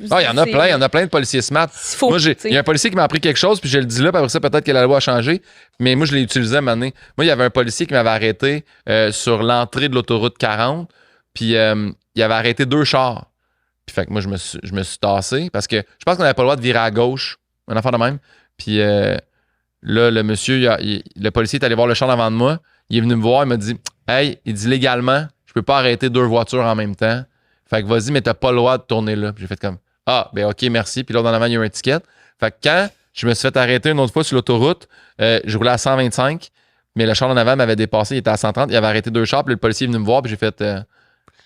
Ah, il y en a plein de policiers smart. Faut, Moi, tu sais. il y a un policier qui m'a appris quelque chose, puis je le dis là, puis après ça, peut-être que la loi a changé, mais moi, je l'ai utilisé à un moment donné. Moi, il y avait un policier qui m'avait arrêté sur l'entrée de l'autoroute 40, puis il avait arrêté 2 chars. Puis fait que moi, je me suis tassé, parce que je pense qu'on n'avait pas le droit de virer à gauche, un affaire de même. Puis là, le monsieur, le policier est allé voir le char devant de moi, il est venu me voir, il m'a dit « Hey, il dit légalement, je peux pas arrêter 2 voitures en même temps. Fait que vas-y, mais t'as pas le droit de tourner là. » Puis j'ai fait comme « Ah, ben ok, merci. » Puis là, dans l'avant, il y a eu un ticket. Fait que quand je me suis fait arrêter une autre fois sur l'autoroute, je roulais à 125, mais le char en avant m'avait dépassé, il était à 130, il avait arrêté 2 chars, puis le policier est venu me voir, puis j'ai fait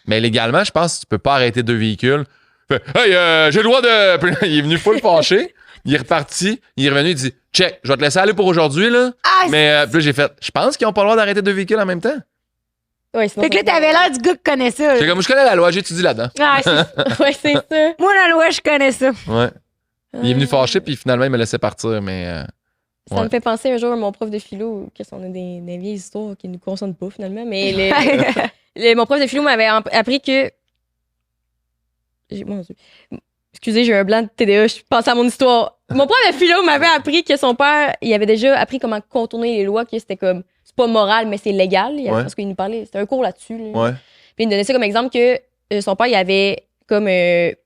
mais légalement, je pense que tu peux pas arrêter 2 véhicules. Fait, hey, j'ai le droit de. Puis là, il est venu full fâché, il est reparti, il est revenu, il dit check, je vais te laisser aller pour aujourd'hui, là. Ah, Mais puis là, j'ai fait je pense qu'ils ont pas le droit d'arrêter 2 véhicules en même temps. Ouais, c'est Fait que là, t'avais l'air du gars qui connaît ça. J'ai comme je connais la loi, j'étudie là-dedans. Ah, c'est- Ouais, c'est ça. Moi, la loi, je connais ça. Ouais. Il est venu fâché, puis finalement, il me laissait partir, mais. Ça Ouais. me fait penser un jour à mon prof de philo, qu'est-ce qu'on a des vieilles histoires qui ne nous concernent pas finalement, mais mon prof de philo m'avait appris que. Mon Dieu. Excusez, j'ai un blanc de TDA, je pense à mon histoire. Mon prof de philo m'avait appris que son père, il avait déjà appris comment contourner les lois, que c'était comme, c'est pas moral, mais c'est légal. Ouais. Parce qu'il nous parlait, c'était un cours là-dessus. Là. Ouais. Puis il nous donnait ça comme exemple que son père, il avait comme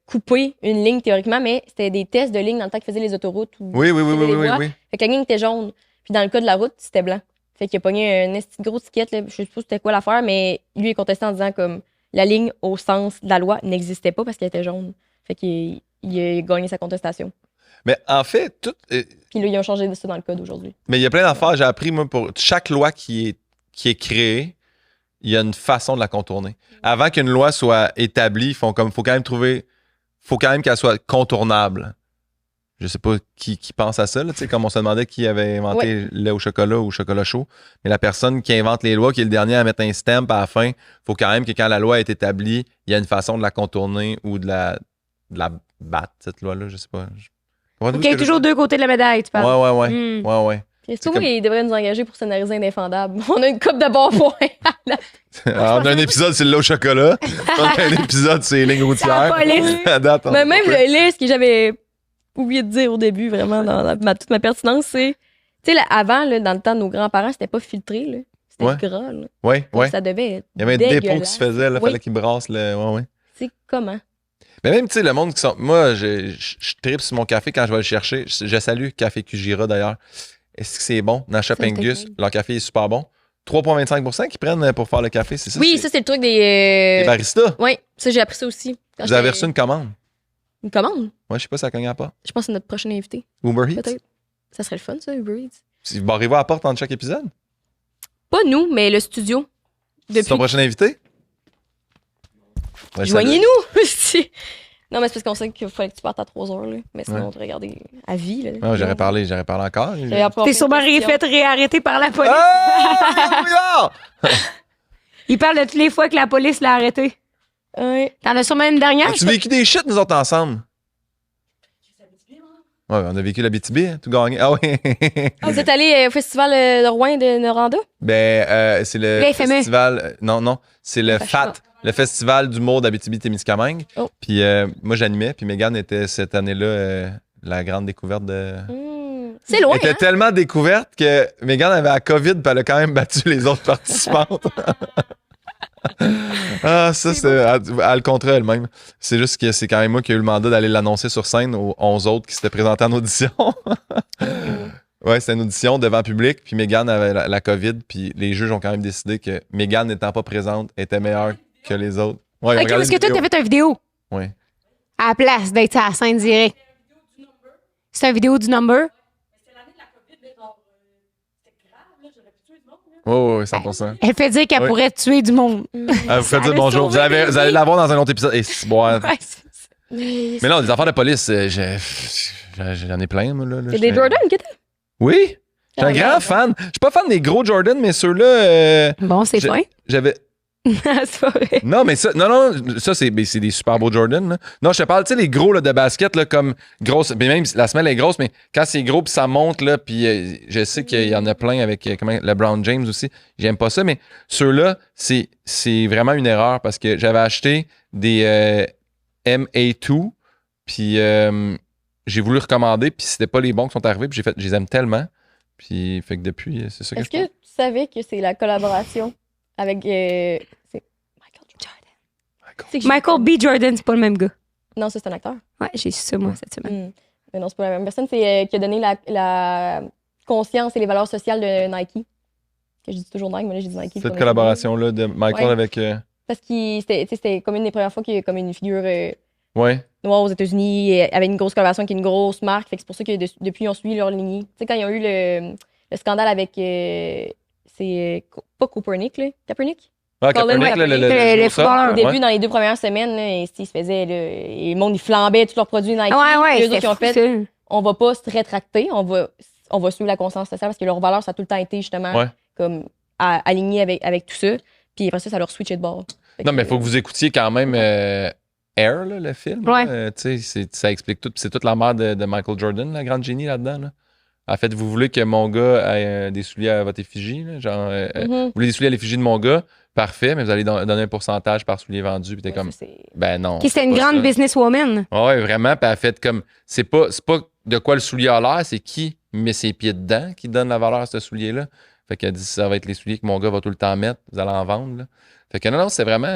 coupé une ligne théoriquement, mais c'était des tests de ligne dans le temps qu'il faisait les autoroutes. Ou Oui, oui, oui, faisait oui, les oui, voies. oui. Fait que la ligne était jaune. Puis dans le cas de la route, c'était blanc. Fait qu'il a pogné un esti de gros ticket, là. Je sais pas c'était quoi l'affaire, mais lui, il contestait en disant comme la ligne au sens de la loi n'existait pas parce qu'elle était jaune. Fait qu'il a gagné sa contestation. Mais en fait, Puis là, ils ont changé de ça dans le code aujourd'hui. mais il y a plein d'affaires, j'ai appris, moi, pour chaque loi qui est créée, il y a une façon de la contourner. Avant qu'une loi soit établie, faut quand même qu'elle soit contournable. Je sais pas qui pense à ça, là, tu sais, comme on se demandait qui avait inventé le lait au chocolat ou au chocolat chaud. Mais la personne qui invente les lois, qui est le dernier à mettre un stamp à la fin, faut quand même que quand la loi est établie, il y a une façon de la contourner ou de la battre, cette loi-là, je sais pas. Il y a toujours 2 côtés de la médaille, tu parles. Ouais. Hmm. Ouais. Puis c'est comme- ils devraient nous engager pour scénariser Indéfendable. On a une coupe de bons points. Alors, on a un épisode, c'est le lait au chocolat. On a un épisode, c'est les lignes routières. La police. À date, on Mais a même pas fait. le lait, ce que j'avais oublié de dire au début, vraiment, dans toute ma pertinence, c'est. Tu sais, là, avant, là, dans le temps de nos grands-parents, c'était pas filtré, là. C'était Ouais. gras, là. Ouais. Ça devait être. Il y avait un dépôt qui dégueulasse. se faisait, là, Oui. fallait qu'ils brassent le. Ouais. C'est comment? Mais même, tu sais, le monde qui sont. Moi, je tripe sur mon café quand je vais le chercher. Je salue Café Cugira d'ailleurs. Est-ce que c'est bon? Dans Shop Ça me Angus, fait leur café est super bon. 3,25 qu'ils prennent pour faire le café, c'est ça? Oui, c'est ça, c'est le truc les des. baristas. Oui, ça, j'ai appris ça aussi. Quand Vous avez j'étais- reçu une commande? Une commande? Moi, je sais pas si ça cogne à pas. Je pense que c'est notre prochain invité. Uber Eats? Peut-être. Ça serait le fun, ça, Uber Eats. Si vous barrez-vous à la porte entre chaque épisode? Pas nous, mais le studio. C'est ton prochain invité? Ouais, Joignez-nous! Si. Non, mais c'est parce qu'on sait qu'il fallait que tu partes à 3 heures, là. Mais sinon, Ouais. on te regardait à vie, là. Ah, j'aurais parlé encore. Et après, on T'es fait sûrement une question. fait réarrêter par la police. Ah! Il parle de toutes les fois que la police l'a arrêté. Ouais. T'en as sûrement une dernière? As-tu vécu des shit, nous autres, ensemble? Ouais, on a vécu la BTB, tout gagné. Ah oui. Ah, vous êtes allé au festival de Rouen de Noranda? C'est le Le FME. festival. Non, c'est le Enfin, FAT, le festival d'humour d'Abitibi-Témiscamingue. Oh. Puis moi, j'animais, puis Mégane était cette année-là la grande découverte de. C'est loin, Elle était hein? tellement découverte que Mégane avait la COVID, puis elle a quand même battu les autres participantes. Ah, ça, c'est à le contraire elle-même. C'est juste que c'est quand même moi qui ai eu le mandat d'aller l'annoncer sur scène aux 11 autres qui s'étaient présentés en audition. Ouais, c'était une audition devant public, puis Mégane avait la COVID, puis les juges ont quand même décidé que Mégane n'étant pas présente était meilleure que les autres. Ouais, ils ont OK, regardé parce que une toi, vidéo. t'as fait une vidéo Ouais. à la place d'être à la scène direct. C'est une vidéo du number. Ouais, 100%. Elle fait dire qu'elle Oui. pourrait tuer du monde. Ah, vous faites dire allait bonjour. sauver Vous allez l'avoir dans un autre épisode. Et c'est bon. Ouais, c'est ça. Mais non, des affaires de police, j'en ai plein, moi. Là, C'est des Jordan que t'as? Oui. Je suis un grand fan. Je suis pas fan des gros Jordan, mais ceux-là, Bon, c'est Je- fin. j'avais. C'est pas vrai. Non, mais ça, non, ça, c'est des super beaux Jordan. Là. Non, je te parle, tu sais, les gros là, de basket, là, comme grosse. Mais même, la semelle est grosse, mais quand c'est gros, puis ça monte, là, puis je sais qu'il y en a plein avec LeBron James aussi. J'aime pas ça, mais ceux-là, c'est vraiment une erreur parce que j'avais acheté des MA2, puis j'ai voulu recommander, puis c'était pas les bons qui sont arrivés, puis j'ai fait, je les aime tellement. Puis, fait que depuis, c'est ça que Est-ce je fais. que tu savais que c'est la collaboration avec. C'est Michael Jordan. C'est que j'ai- Michael B. Jordan, c'est pas le même gars. Non, ça, c'est un acteur. Ouais, j'ai su ça, moi, cette semaine. Mais non, c'est pas la même personne. C'est qui a donné la conscience et les valeurs sociales de Nike. Que je dis toujours Nike, mais là, j'ai dit Nike. Cette collaboration-là de Michael Ouais. avec. Parce que c'était comme une des premières fois qu'il y a comme une figure Ouais. noire aux États-Unis et avec une grosse collaboration avec une grosse marque. Fait que c'est pour ça que depuis, ils ont suivi leur lignée. Tu sais, quand ils ont eu le scandale avec. Pas Copernic, là. Kaepernick? Ah, Colin Kaepernick, là, Kaepernick. Le joueur, footballeur. Au début, ouais. dans les 2 premières semaines, là, et il se faisait. Là, et le monde, ils flambaient tous leurs produits Nike. Ouais, ouais, Puis eux autres, c'était ils ont fou, fait ça. on va pas se rétracter, on va suivre la conscience sociale parce que leur valeur, ça a tout le temps été justement Ouais. comme aligné avec tout ça. Puis après ça leur switché de bord. Fait Non, mais il faut que vous écoutiez quand même Air, là, le film. Ouais. là. Tu sais, ça explique tout. Puis c'est toute la mère de Michael Jordan, la grande génie là-dedans. Là. En fait, vous voulez que mon gars ait des souliers à votre effigie. Là, genre, vous voulez des souliers à l'effigie de mon gars? Parfait, mais vous allez donner un pourcentage par soulier vendu. Puis t'es comme, ben non. Qui c'était une c'est pas grande ça. businesswoman. Ouais, vraiment. Puis elle fait comme, c'est pas de quoi le soulier a l'air, c'est qui met ses pieds dedans qui donne la valeur à ce soulier-là. Fait qu'elle dit, ça va être les souliers que mon gars va tout le temps mettre, vous allez en vendre. Là. Fait que non, c'est vraiment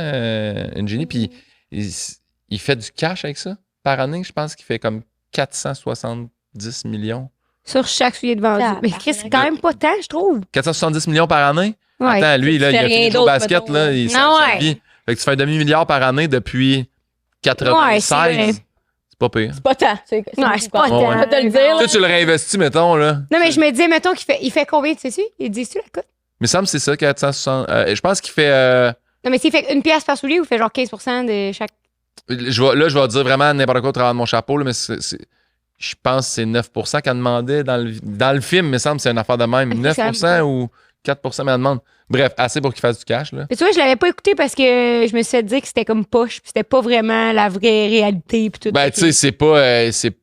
une génie. Puis il fait du cash avec ça par année. Je pense qu'il fait comme 470 millions. Sur chaque soulier de vendu. Ah, Mais Chris, c'est quand même pas tant, je trouve. 470 millions par année? Ouais. Attends, lui, là, Tu il a fais rien fini au d'autre, basket, mettons, là, là. il Ah sa ouais. vie. Fait que tu fais un demi-milliard par année depuis Ouais, 96. c'est vrai. C'est pas pire. C'est pas tant. C'est Ouais, c'est pas Ouais, tant. ouais. Je vais te le dire. Toi, tu le réinvestis, mettons, là. Non, mais je me disais, mettons, il fait combien, tu sais-tu? Il dit-tu la cote? Mais ça me semble que c'est ça, 460. Je pense qu'il fait. Non, mais s'il fait une pièce par soulier ou il fait genre 15% de chaque. Je vais dire vraiment n'importe quoi au travers de mon chapeau, là, mais je pense que c'est 9% qu'elle demandait dans le film, il me semble que c'est une affaire de même. Ok, 9% ou 4%, mais elle demande. Bref, assez pour qu'il fasse du cash. Là. Mais tu vois, je l'avais pas écouté parce que je me suis fait dire que c'était comme poche, puis c'était pas vraiment la vraie réalité, puis tout. Ben, tu sais, c'est pas. C'est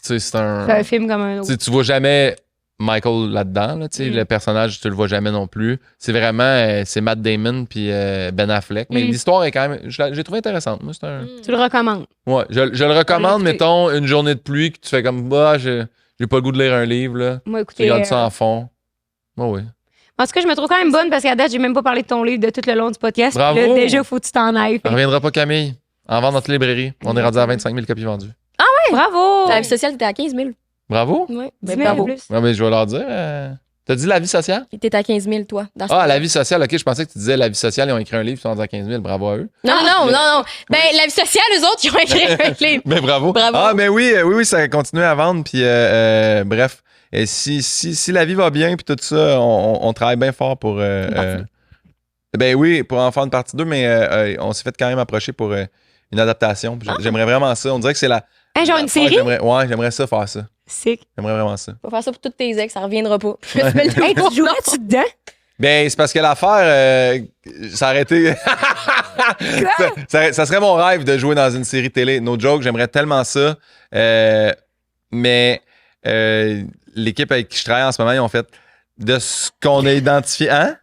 C'est un film comme un autre. tu vois jamais Michael là-dedans. Là, Le personnage, tu le vois jamais non plus. C'est vraiment. C'est Matt Damon puis Ben Affleck. Mais l'histoire est quand même. J'ai trouvé intéressante. Moi, c'est un. Tu le recommandes. Ouais, je le recommande, écouter. mettons, une journée de pluie que tu fais comme. Bah, j'ai pas le goût de lire un livre. Là. Moi, Tu écoutez. regardes ça en fond. Ouais, oui. En tout cas, je me trouve quand même bonne parce qu'à date, j'ai même pas parlé de ton livre de tout le long du podcast. Bravo. Puis là, déjà, faut que tu t'en ailles. On reviendra pas, Camille. En vente dans notre librairie. On est rendu à 25 000 copies vendues. Bravo! La vie sociale, t'étais à 15 000. Bravo. Oui. 10 000 bravo. de plus. Non, mais je vais leur dire. T'as dit la vie sociale? Puis t'étais à 15 000, toi. Dans ce Ah, temps-là. la vie sociale. OK, je pensais que tu disais la vie sociale. Ils ont écrit un livre, ils sont rendus à 15 000. Bravo à eux. Non. Ben, la vie sociale, eux autres, ils ont écrit un livre. Mais bravo. Bravo. Ah, mais oui, ça a continué à vendre. Puis, bref, et si la vie va bien, puis tout ça, on travaille bien fort pour. Ben oui, pour en faire une partie 2, mais on s'est fait quand même approcher pour une adaptation. Puis j'aimerais vraiment ça. On dirait que c'est la. Hein, genre une série? J'aimerais ça faire ça. Sick. J'aimerais vraiment ça. Faut faire ça pour tous tes ex, ça reviendra pas. Hey, tu jouerais-tu dedans? Ben, c'est parce que l'affaire, ça aurait été. ça serait mon rêve de jouer dans une série télé. No joke, j'aimerais tellement ça. mais l'équipe avec qui je travaille en ce moment, ils ont fait de ce qu'on a identifié. Hein?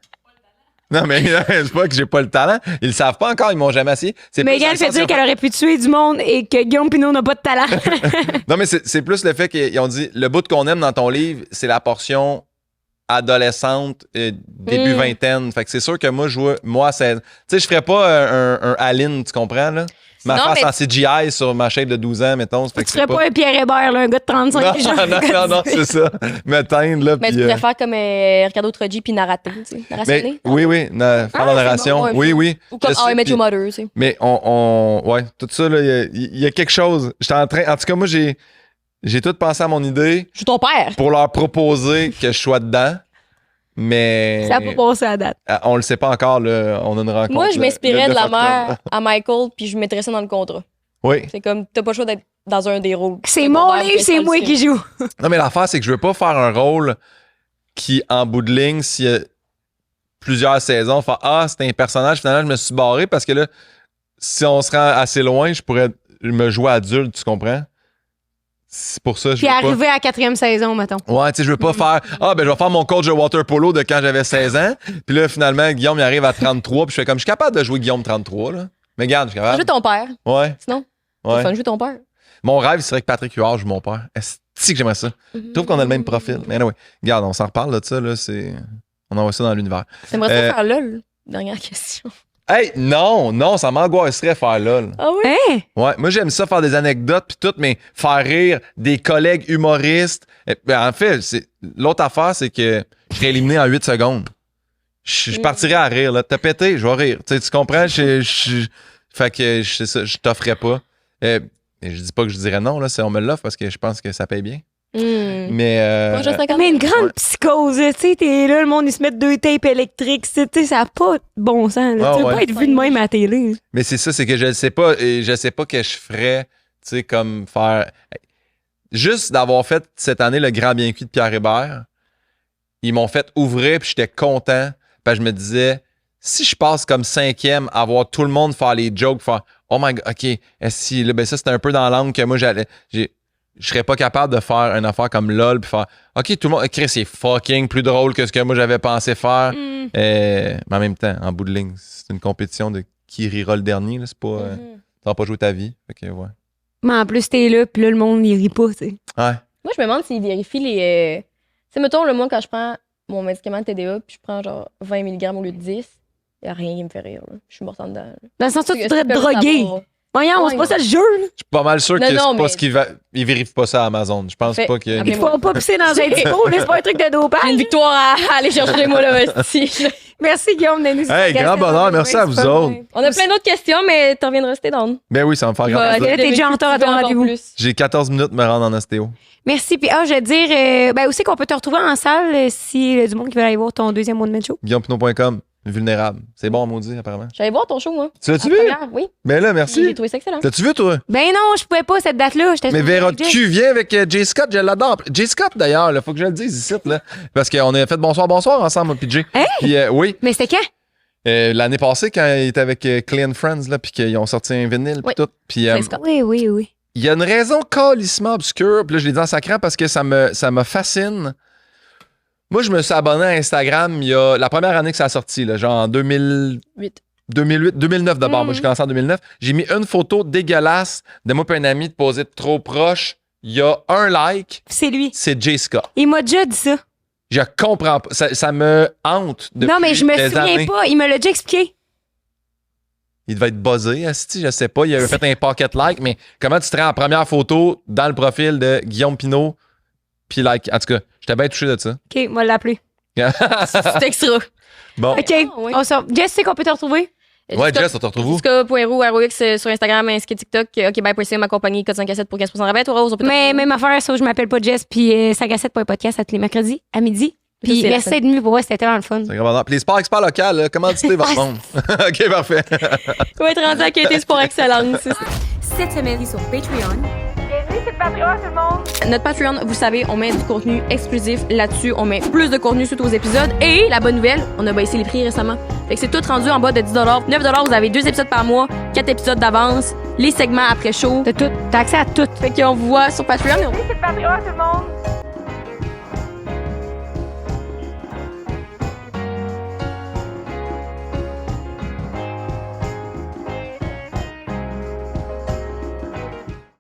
Non, mais c'est pas que j'ai pas le talent. Ils le savent pas encore, ils m'ont jamais essayé. Megan fait dire qu'elle aurait pu tuer du monde et que Guillaume Pinot n'a pas de talent. Non, mais c'est plus le fait qu'ils ont dit le bout qu'on aime dans ton livre, c'est la portion adolescente, début vingtaine. Fait que c'est sûr que moi, c'est. Tu sais, je ferais pas un Aline, tu comprends, là? Ma Non, face en CGI sur ma shape de 12 ans, mettons. Fait que Tu ferais pas un Pierre Hébert, là, un gars de 35 genre. non, c'est ça. Me teindre, là. Mais puis, tu pourrais faire comme Ricardo Troggi puis narrater, tu sais. Narrationner. oui, faire la narration. bon, ouais. Oui. Ou comme Je How I sais, Met puis- Your Mother, tu sais. Mais ouais, tout ça, là, il y a quelque chose. J'étais en train. En tout cas, moi, j'ai tout pensé à mon idée Je suis ton père. pour leur proposer que je sois dedans. Mais. Ça a pas passé à date. On le sait pas encore, là. On a une rencontre. Moi, je le m'inspirais de 9 la octobre. mère à Michael puis je mettrais ça dans le contrat. Oui. C'est comme, t'as pas le choix d'être dans un des rôles. C'est mon livre, c'est moi qui joue. Non, mais l'affaire, c'est que je veux pas faire un rôle qui, en bout de ligne, s'il y a plusieurs saisons, faire c'était un personnage, finalement, je me suis barré parce que là, si on se rend assez loin, je pourrais me jouer adulte, tu comprends? C'est pour ça que je Puis veux pas. arrivé à la 4e saison, mettons. Ouais, tu sais, je veux pas faire. Je vais faire mon coach de water polo de quand j'avais 16 ans. Puis là, finalement, Guillaume, il arrive à 33. Puis je fais comme, je suis capable de jouer Guillaume 33, là. Mais regarde, je suis Joue capable. ton père. Ouais. Sinon, c'est Ouais. fun, joue ton père. Mon rêve, c'est que Patrick Huard joue mon père. Est-ce que j'aimerais ça? Je trouve qu'on a le même profil. Mais anyway, regarde, on s'en reparle de ça, là. On envoie ça dans l'univers. T'aimerais ça faire LOL? Dernière question. Hey, non, ça m'angoisserait faire LOL. Ah oui? Hein? Ouais, moi j'aime ça faire des anecdotes puis tout, mais faire rire des collègues humoristes. En fait, l'autre affaire, c'est que je serais éliminé en 8 secondes. Je partirais à rire, là. T'as pété, je vais rire. Tu comprends? Fait que c'est ça, je t'offrais pas. Je dis pas que je dirais non, là, on me l'offre parce que je pense que ça paye bien. Mais Moi, je serais quand Mais une même- grande psychose, tu sais, t'es là, le monde, ils se mettent 2 tapes électriques, tu sais, ça n'a pas de bon sens, là. Ah, Tu veux ouais. pas être vu de même à la télé. Mais c'est ça, c'est que je ne sais pas, et je sais pas que je ferais, tu sais, comme faire. Juste d'avoir fait cette année le grand bien cuit de Pierre Hébert, ils m'ont fait ouvrir, puis j'étais content, parce que je me disais, si je passe comme 5e à voir tout le monde faire les jokes, faire oh my god, ok, si, là, ben ça c'était un peu dans l'angle que moi je serais pas capable de faire une affaire comme LOL, puis faire ok, tout le monde, Chris, c'est fucking plus drôle que ce que moi j'avais pensé faire. Mais en même temps, en bout de ligne, c'est une compétition de qui rira le dernier, là, c'est pas. T'as pas joué ta vie. Fait que, ouais. Mais en plus, t'es là, puis là, le monde, il rit pas, tu sais. Ouais. Moi, je me demande s'ils vérifient les. Tu sais, mettons, le moi, quand je prends mon médicament de TDA, puis je prends genre 20 mg au lieu de 10, il a rien qui me fait rire. Là. Je suis morte en dedans. Là. Dans le sens où tu Est-ce voudrais qu'ils te peuvent droguer. savoir? Voyons, Ouais, c'est pas non. ça le jeu, là. Je suis pas mal sûr Non, que non, c'est pas mais- ce qu'ils ils vérifient pas ça à Amazon. Je pense Fait- pas que. Ah, Il faut pas pisser dans un typo, là, c'est pas un truc de Une dopage. victoire à aller chercher moi là aussi. Merci, Guillaume, de nous Hey, grand bonheur, merci à vous autres. On a plein d'autres questions, mais t'en reviendras rester down. Ben oui, ça va me faire grand Va- plaisir. t'es déjà en retard à ton encore rendez-vous. plus. J'ai 14 minutes de me rendre en ostéo. Merci. Puis, je vais te dire, où c'est qu'on peut te retrouver en salle si du monde qui veut aller voir ton deuxième One Man Show? GuillaumePinot.com, vulnérable. C'est bon, maudit, apparemment. J'allais voir ton show, moi. Tu l'as-tu À vu? première, oui. Ben là, J'ai merci. trouvé ça excellent. T'as-tu vu, toi? Ben non, je pouvais pas cette date-là. J'étais Mais sur Véra de Jay. cul, viens avec Jay Scott, je l'adore. Jay Scott, d'ailleurs, il faut que je le dise ici, là. Parce qu'on a fait bonsoir ensemble, moi, puis Jay. Hein? Puis, oui. Mais c'était quand? L'année passée, quand il était avec Clay and Friends, là, puis qu'ils ont sorti un vinyle, puis Oui. tout. Puis, Jay Scott. Oui. il y a une raison calissement obscure, puis là, je l'ai dit en sacrant parce que ça me fascine. Moi, je me suis abonné à Instagram il y a la première année que ça a sorti, là, genre en 2008, 2009 d'abord. Moi, j'ai commencé en 2009. J'ai mis une photo dégueulasse de moi et un ami de poser trop proche. Il y a un like, C'est lui. c'est Jay Scott. Il m'a déjà dit ça. Je comprends pas. Ça me hante depuis Non, mais je me des souviens années. pas. Il me l'a déjà expliqué. Il devait être buzzé, asti, je sais pas. Il avait fait un pocket like, mais comment tu te rends en première photo dans le profil de Guillaume Pinot? Puis like, en tout cas, j'étais bien touché de ça. OK, on va l'appeler. C'est extra. Bon. OK, oui. on sort. Jess, c'est qu'on peut te retrouver? Ouais, Jess, on te retrouve où? Jessica.roux, sur Instagram, ainsi que TikTok. OK, ma compagnie, code 5 à 7 pour 15% de rabais. Toi, Rose, on peut te Mais retrouver. même affaire, ça, je m'appelle pas Jess, puis 5à7.podcast à tous les mercredis à midi. Puis c'est la merci d'être venu pour voir, c'était tellement le fun. C'est grand. Puis les sports experts locaux, là, comment tu votre monde? OK, parfait. On va être rendu à Qualité Sport Excellence. Cette semaine, sur Patreon. Notre Patreon, vous savez, on met du contenu exclusif là-dessus. On met plus de contenu suite aux épisodes. Et la bonne nouvelle, on a baissé les prix récemment. Fait que c'est tout rendu en bas de 10 $. 9 $, vous avez 2 épisodes par mois. 4 épisodes d'avance, les segments après show. T'as tout. T'as accès à tout. Fait qu'on vous voit sur Patreon. C'est le Patreon, tout le monde.